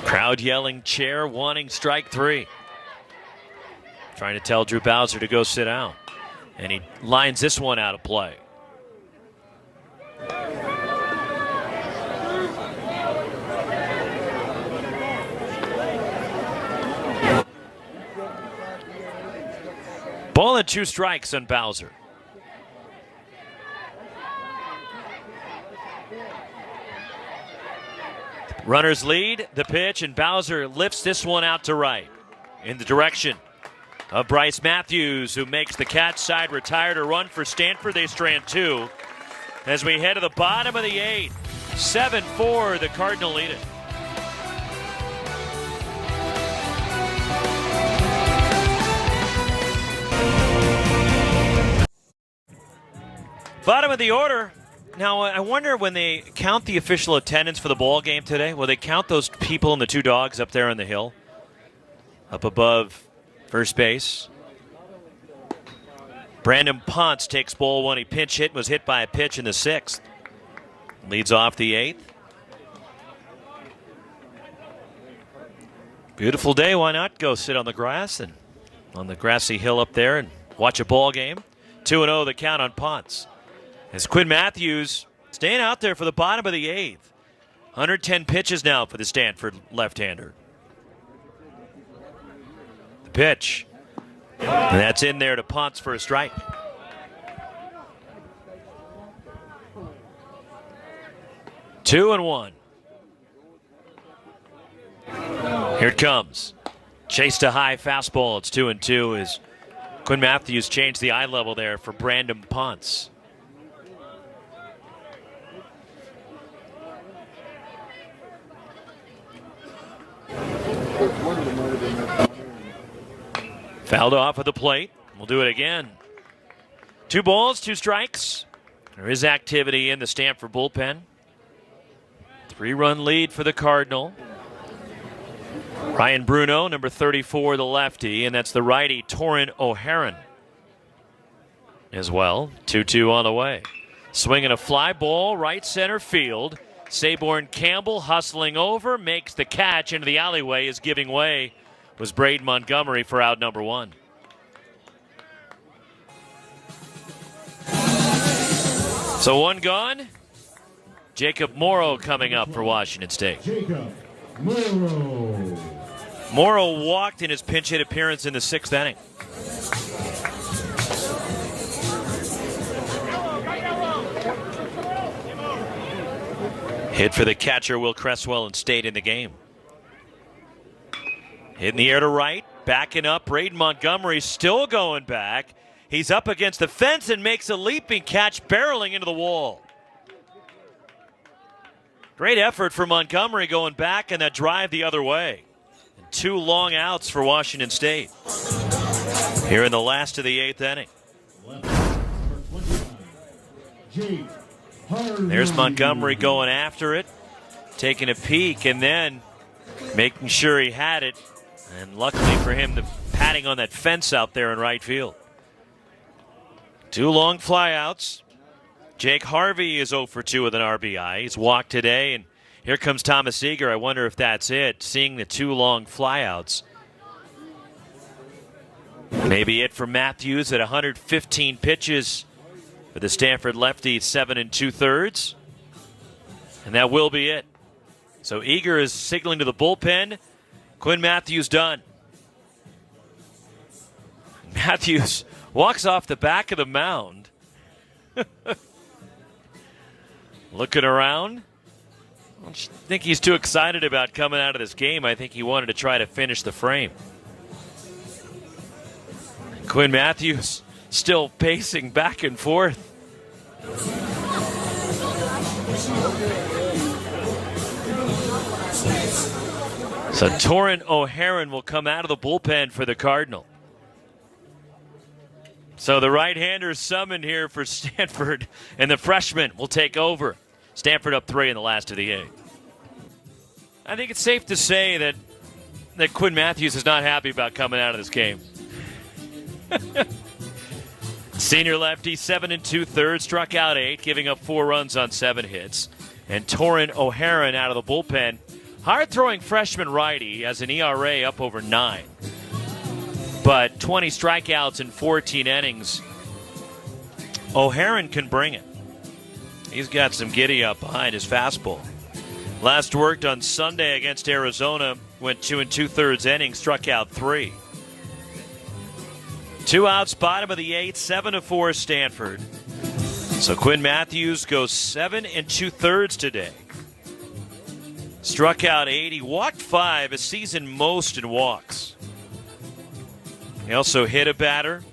Crowd yelling chair, wanting strike three. Trying to tell Drew Bowser to go sit down. And he lines this one out of play. Ball and 2 strikes on Bowser. Runners lead, the pitch, and Bowser lifts this one out to right in the direction of Bryce Matthews, who makes the catch. Side retired, a run for Stanford. They strand 2 as we head to the bottom of the 8th. 7-4, the Cardinal lead it. Bottom of the order. Now, I wonder when they count the official attendance for the ball game today, will they count those people and the 2 dogs up there on the hill? Up above first base. Brandon Ponce takes ball 1. He pinch hit and was hit by a pitch in the 6th. Leads off the 8th. Beautiful day. Why not go sit on the grass and on the grassy hill up there and watch a ball game? 2-0 the count on Ponce. As Quinn Matthews staying out there for the bottom of the 8th. 110 pitches now for the Stanford left-hander. The pitch. And that's in there to Ponce for a strike. Two and 1. Here it comes. Chased a high fastball. It's 2-2 as Quinn Matthews changed the eye level there for Brandon Ponce. Fouled off at the plate. We'll do it again. 2 balls, 2 strikes. There is activity in the Stanford bullpen. 3-run lead for the Cardinal. Ryan Bruno, number 34, the lefty, and that's the righty, Torin O'Haron as well. 2-2 on the way. Swinging a fly ball, right center field. Saborn Campbell hustling over, makes the catch into the alleyway, is giving way. Was Braden Montgomery for out number 1. So 1 gone. Jacob Morrow coming up for Washington State. Jacob Morrow. Morrow walked in his pinch hit appearance in the 6th inning. Hit for the catcher, Will Cresswell, and stayed in the game. Hit in the air to right, backing up. Braden Montgomery still going back. He's up against the fence and makes a leaping catch, barreling into the wall. Great effort for Montgomery going back and that drive the other way. And 2 long outs for Washington State here in the last of the 8th inning. There's Montgomery going after it, taking a peek, and then making sure he had it. And luckily for him, the padding on that fence out there in right field. 2 long flyouts. Jake Harvey is 0 for 2 with an RBI. He's walked today, and here comes Thomas Eager. I wonder if that's it, seeing the 2 long flyouts. Maybe it for Matthews at 115 pitches for the Stanford lefty, 7 2/3. And that will be it. So Eager is signaling to the bullpen. Quinn Matthews done. Matthews walks off the back of the mound. Looking around. I don't think he's too excited about coming out of this game. I think he wanted to try to finish the frame. Quinn Matthews still pacing back and forth. So Torin O'Haron will come out of the bullpen for the Cardinal. So the right-hander summoned here for Stanford, and the freshman will take over. Stanford up 3 in the last of the 8th. I think it's safe to say that Quinn Matthews is not happy about coming out of this game. Senior lefty, 7 2/3, struck out 8, giving up 4 runs on 7 hits. And Torrin O'Haron out of the bullpen. Hard-throwing freshman righty has an ERA up over 9. But 20 strikeouts in 14 innings. O'Haron can bring it. He's got some giddy-up behind his fastball. Last worked on Sunday against Arizona, went 2 2/3 innings, struck out 3. 2 outs, bottom of the 8th, 7-4 Stanford. So Quinn Matthews goes 7 2/3 today. Struck out 8. He walked 5, a season most in walks. He also hit a batter.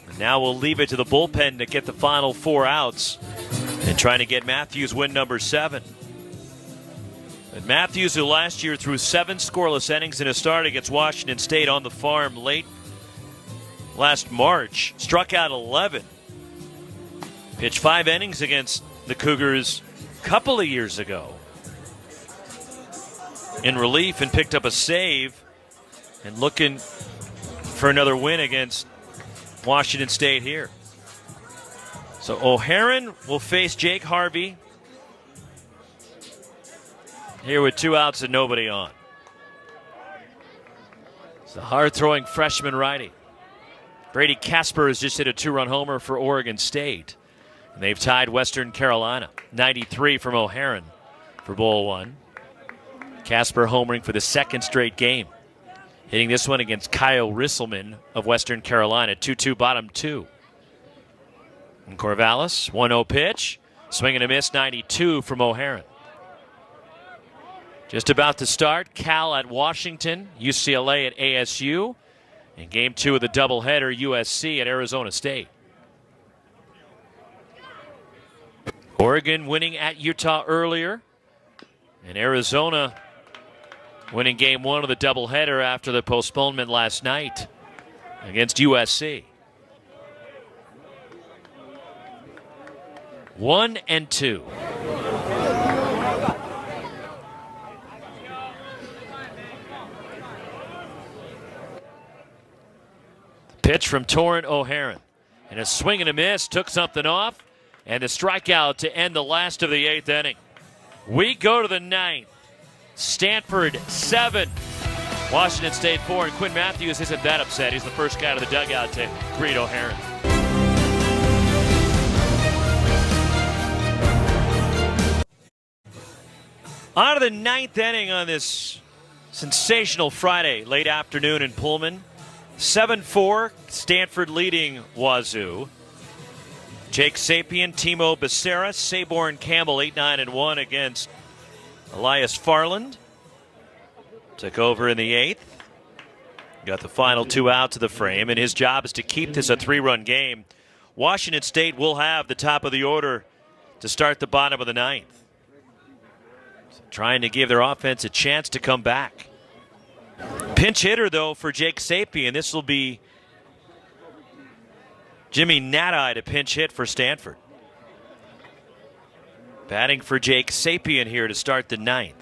And now we'll leave it to the bullpen to get the final 4 outs and trying to get Matthews win number 7. But Matthews, who last year threw 7 scoreless innings in a start against Washington State on the farm late last March, struck out 11. Pitched 5 innings against the Cougars a couple of years ago in relief and picked up a save, and looking for another win against Washington State here. So O'Haron will face Jake Harvey here with 2 outs and nobody on. It's the hard-throwing freshman righty. Brady Casper has just hit a 2-run homer for Oregon State. And they've tied Western Carolina. 93 from O'Haron for Bowl 1. Casper homering for the 2nd straight game. Hitting this one against Kyle Risselman of Western Carolina. 2-2 bottom 2. And Corvallis, 1-0 pitch. Swing and a miss, 92 from O'Haron. Just about to start, Cal at Washington, UCLA at ASU. And game 2 of the doubleheader, USC at Arizona State. Oregon winning at Utah earlier. And Arizona winning game 1 of the doubleheader after the postponement last night against USC. 1-2. Pitch from Torrin O'Haron. And a swing and a miss, took something off, and a strikeout to end the last of the 8th inning. We go to the 9th. Stanford 7, Washington State 4, and Quinn Matthews isn't that upset. He's the first guy to the dugout to greet O'Haron. On to the 9th inning on this sensational Friday, late afternoon in Pullman. 7-4, Stanford leading Wazoo. Jake Sapien, Timo Becerra, Saborn Campbell, 8-9-1 against Elias Farland. Took over in the 8th. Got the final 2 outs of the frame, and his job is to keep this a 3-run game. Washington State will have the top of the order to start the bottom of the 9th. So trying to give their offense a chance to come back. Pinch hitter, though, for Jake Sapien. This will be Jimmy Nadai to pinch hit for Stanford. Batting for Jake Sapien here to start the 9th.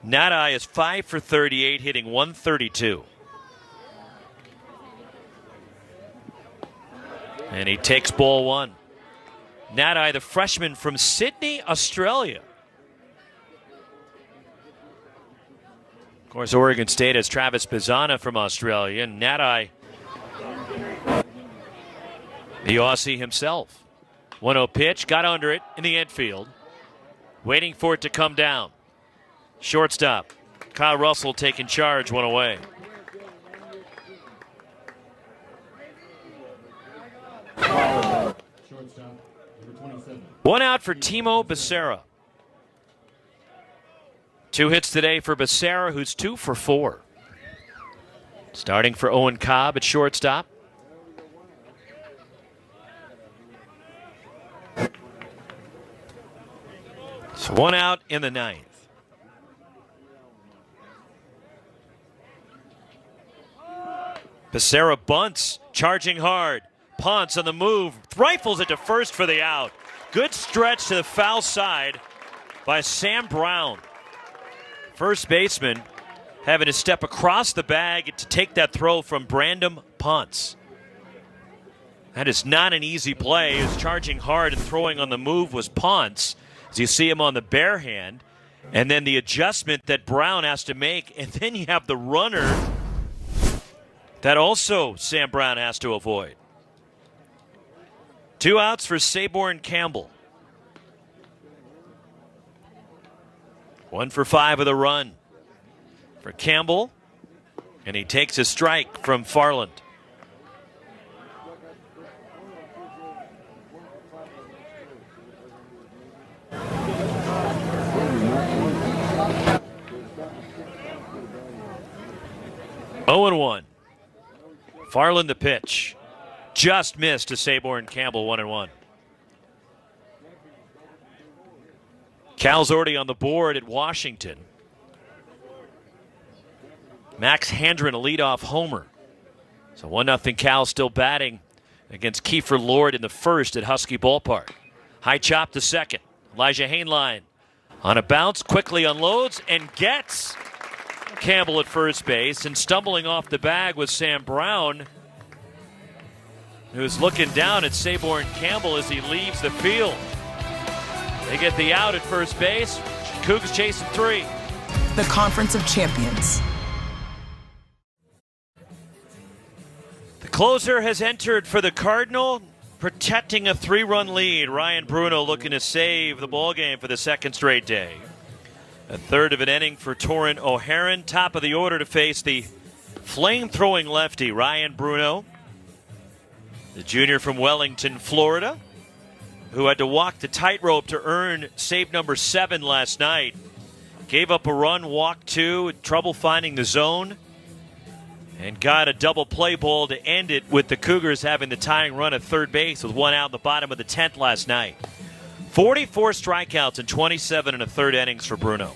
Nadai is 5 for 38, hitting 132. And he takes ball 1. Nadai, the freshman from Sydney, Australia. Of course, Oregon State has Travis Pizzana from Australia, and Nadai, the Aussie himself. 1-0 pitch, got under it in the infield, waiting for it to come down. Shortstop, Kyle Russell taking charge, 1 away. Shortstop, number 27. 1 out for Timo Becerra. 2 hits today for Becerra, who's 2 for 4. Starting for Owen Cobb at shortstop. So 1 out in the 9th. Becerra bunts, charging hard. Ponce on the move, rifles it to first for the out. Good stretch to the foul side by Sam Brown. First baseman having to step across the bag to take that throw from Brandon Ponce. That is not an easy play. He was charging hard and throwing on the move was Ponce, as you see him on the bare hand. And then the adjustment that Brown has to make, and then you have the runner that also Sam Brown has to avoid. 2 outs for Saborn Campbell. 1 for 5 with a run for Campbell, and he takes a strike from Farland. Oh and 1. Farland the pitch. Just missed to Saborn Campbell, 1-1. Cal's already on the board at Washington. Max Handren, a leadoff homer. So 1-0 Cal still batting against Kiefer Lord in the first at Husky Ballpark. High chop to second. Elijah Hainline on a bounce, quickly unloads and gets Campbell at first base. And stumbling off the bag was Sam Brown, who's looking down at Saborn Campbell as he leaves the field. They get the out at first base. Cougs chasing 3. The Conference of Champions. The closer has entered for the Cardinal, protecting a 3-run lead. Ryan Bruno looking to save the ballgame for the second straight day. A third of an inning for Torrin O'Haron. Top of the order to face the flame-throwing lefty, Ryan Bruno, the junior from Wellington, Florida, who had to walk the tightrope to earn save number 7 last night. Gave up a run, walked 2, had trouble finding the zone, and got a double play ball to end it, with the Cougars having the tying run at third base with 1 out in the bottom of the 10th last night. 44 strikeouts in 27 and a third innings for Bruno.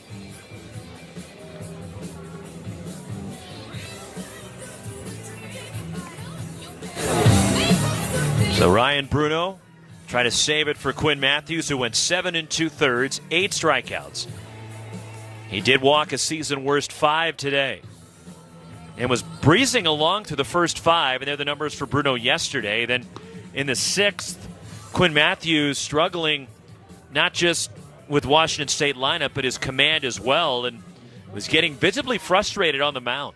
So Ryan Bruno trying to save it for Quinn Matthews, who went 7 2/3, 8 strikeouts. He did walk a season worst 5 today and was breezing along through the first 5, and they're the numbers for Bruno yesterday. Then in the 6th, Quinn Matthews struggling not just with Washington State lineup, but his command as well, and was getting visibly frustrated on the mound.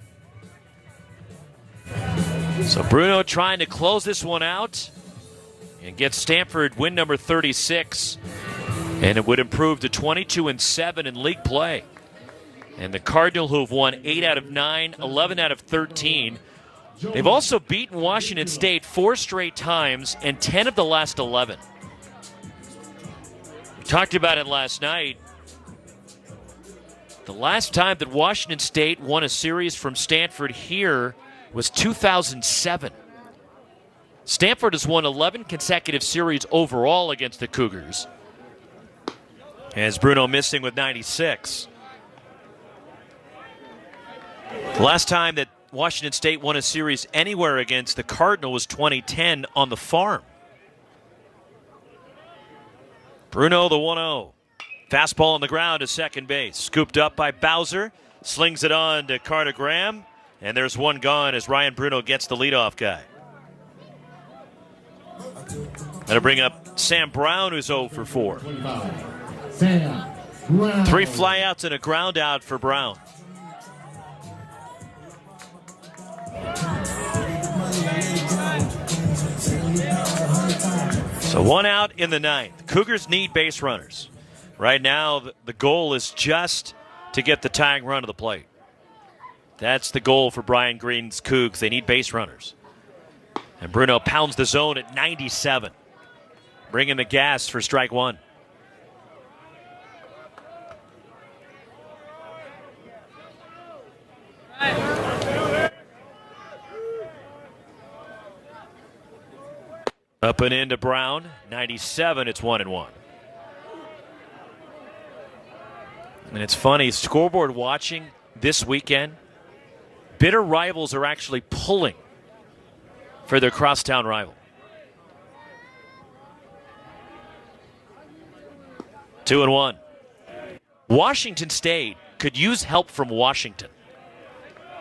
So Bruno trying to close this one out and get Stanford win number 36, and it would improve to 22-7 in league play. And the Cardinal, who have won 8 out of 9, 11 out of 13. They've also beaten Washington State 4 straight times and 10 of the last 11. We talked about it last night. The last time that Washington State won a series from Stanford here was 2007. Stanford has won 11 consecutive series overall against the Cougars, as Bruno missing with 96. The last time that Washington State won a series anywhere against the Cardinal was 2010 on the farm. Bruno, the 1-0. Fastball on the ground to second base. Scooped up by Bowser. Slings it on to Carter Graham. And there's one gone as Ryan Bruno gets the leadoff guy. That'll bring up Sam Brown, who's 0 for 4. 3 flyouts and a ground out for Brown. So 1 out in the 9th. Cougars need base runners. Right now, the goal is just to get the tying run to the plate. That's the goal for Brian Green's Cougs. They need base runners. And Bruno pounds the zone at 97. Bringing the gas for strike 1. Up and into Brown, 97, it's 1-1. And it's funny, scoreboard watching this weekend, bitter rivals are actually pulling for their crosstown rival. 2-1. Washington State could use help from Washington.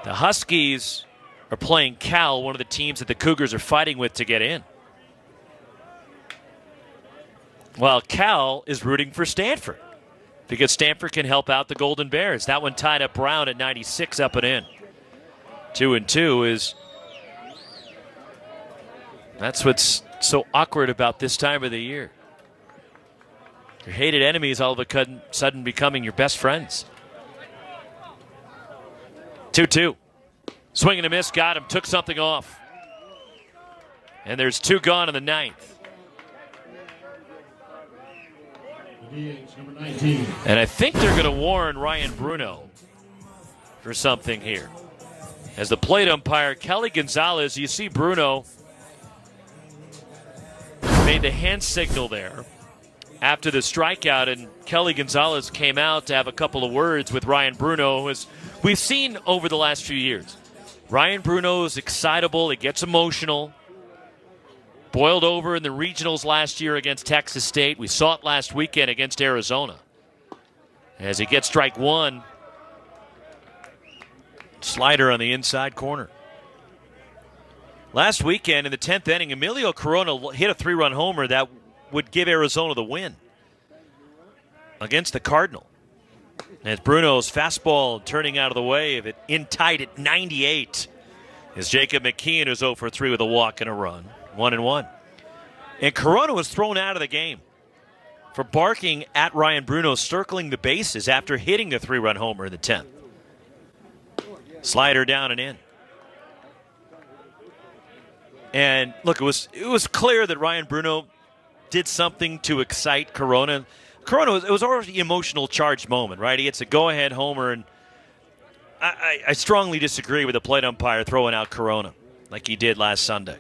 The Huskies are playing Cal, one of the teams that the Cougars are fighting with to get in. While Cal is rooting for Stanford because Stanford can help out the Golden Bears. That one tied up Brown at 96 up and in. 2-2 is... That's what's so awkward about this time of the year. Your hated enemies all of a sudden becoming your best friends. 2-2. Swing and a miss, got him, took something off. And there's 2 gone in the 9th. And I think they're going to warn Ryan Bruno for something here. As the plate umpire, Kelly Gonzalez, you see Bruno made the hand signal there after the strikeout, and Kelly Gonzalez came out to have a couple of words with Ryan Bruno, as we've seen over the last few years. Ryan Bruno is excitable, he gets emotional. Boiled over in the regionals last year against Texas State. We saw it last weekend against Arizona. As he gets strike 1, slider on the inside corner. Last weekend in the 10th inning, Emilio Corona hit a 3-run homer that would give Arizona the win against the Cardinal. As Bruno's fastball turning out of the way of it, in tight at 98, as Jacob McKeon is 0 for 3 with a walk and a run. 1-1. And Corona was thrown out of the game for barking at Ryan Bruno, circling the bases after hitting the 3-run homer in the 10th. Slider down and in. And look, it was clear that Ryan Bruno did something to excite Corona. It was already an emotional charged moment, right? He gets a go-ahead homer, and I strongly disagree with the plate umpire throwing out Corona like he did last Sunday.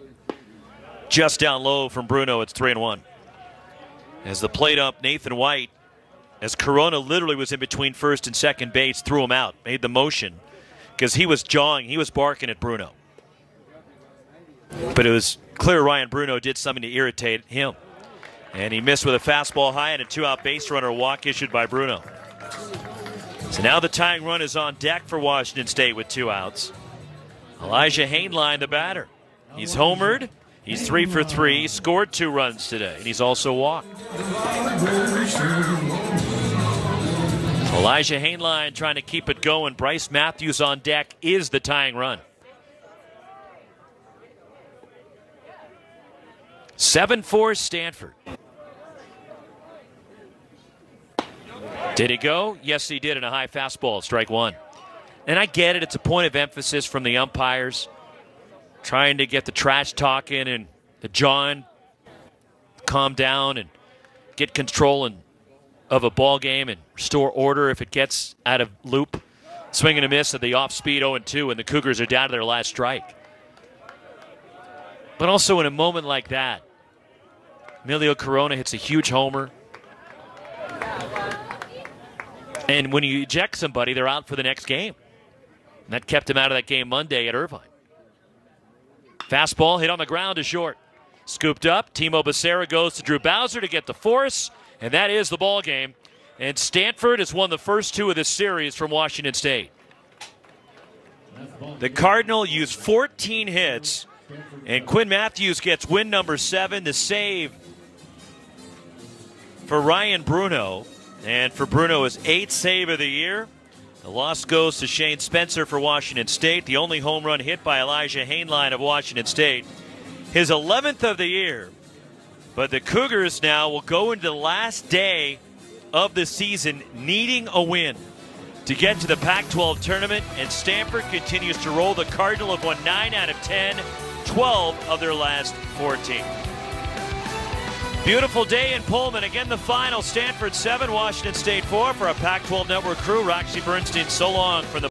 Just down low from Bruno, it's 3-1. As the plate up, Nathan White, as Corona literally was in between first and second base, threw him out, made the motion, because he was jawing, he was barking at Bruno. But it was clear Ryan Bruno did something to irritate him. And he missed with a fastball high and a 2-out base runner walk issued by Bruno. So now the tying run is on deck for Washington State with 2 outs. Elijah Hainline, the batter. He's homered. He's 3 for 3, scored 2 runs today, and he's also walked. Elijah Hainline trying to keep it going. Bryce Matthews on deck is the tying run. 7-4 Stanford. Did he go? Yes, he did in a high fastball, strike 1. And I get it. It's a point of emphasis from the umpires, trying to get the trash talking and the jawing calm down and get control of a ball game and restore order if it gets out of loop. Swing and a miss at the off-speed 0-2, and the Cougars are down to their last strike. But also in a moment like that, Emilio Corona hits a huge homer. And when you eject somebody, they're out for the next game. And that kept him out of that game Monday at Irvine. Fastball hit on the ground to short. Scooped up. Timo Becerra goes to Drew Bowser to get the force. And that is the ball game. And Stanford has won the first 2 of this series from Washington State. The Cardinal used 14 hits. And Quinn Matthews gets win number 7, the save for Ryan Bruno. And for Bruno, his 8th save of the year. The loss goes to Shane Spencer for Washington State, the only home run hit by Elijah Hainline of Washington State. His 11th of the year. But the Cougars now will go into the last day of the season needing a win to get to the Pac-12 tournament, and Stanford continues to roll. The Cardinal have won 9 out of 10, 12 of their last 14. Beautiful day in Pullman. Again, the final, Stanford 7, Washington State 4. For our Pac-12 Network crew, Roxy Bernstein, so long from the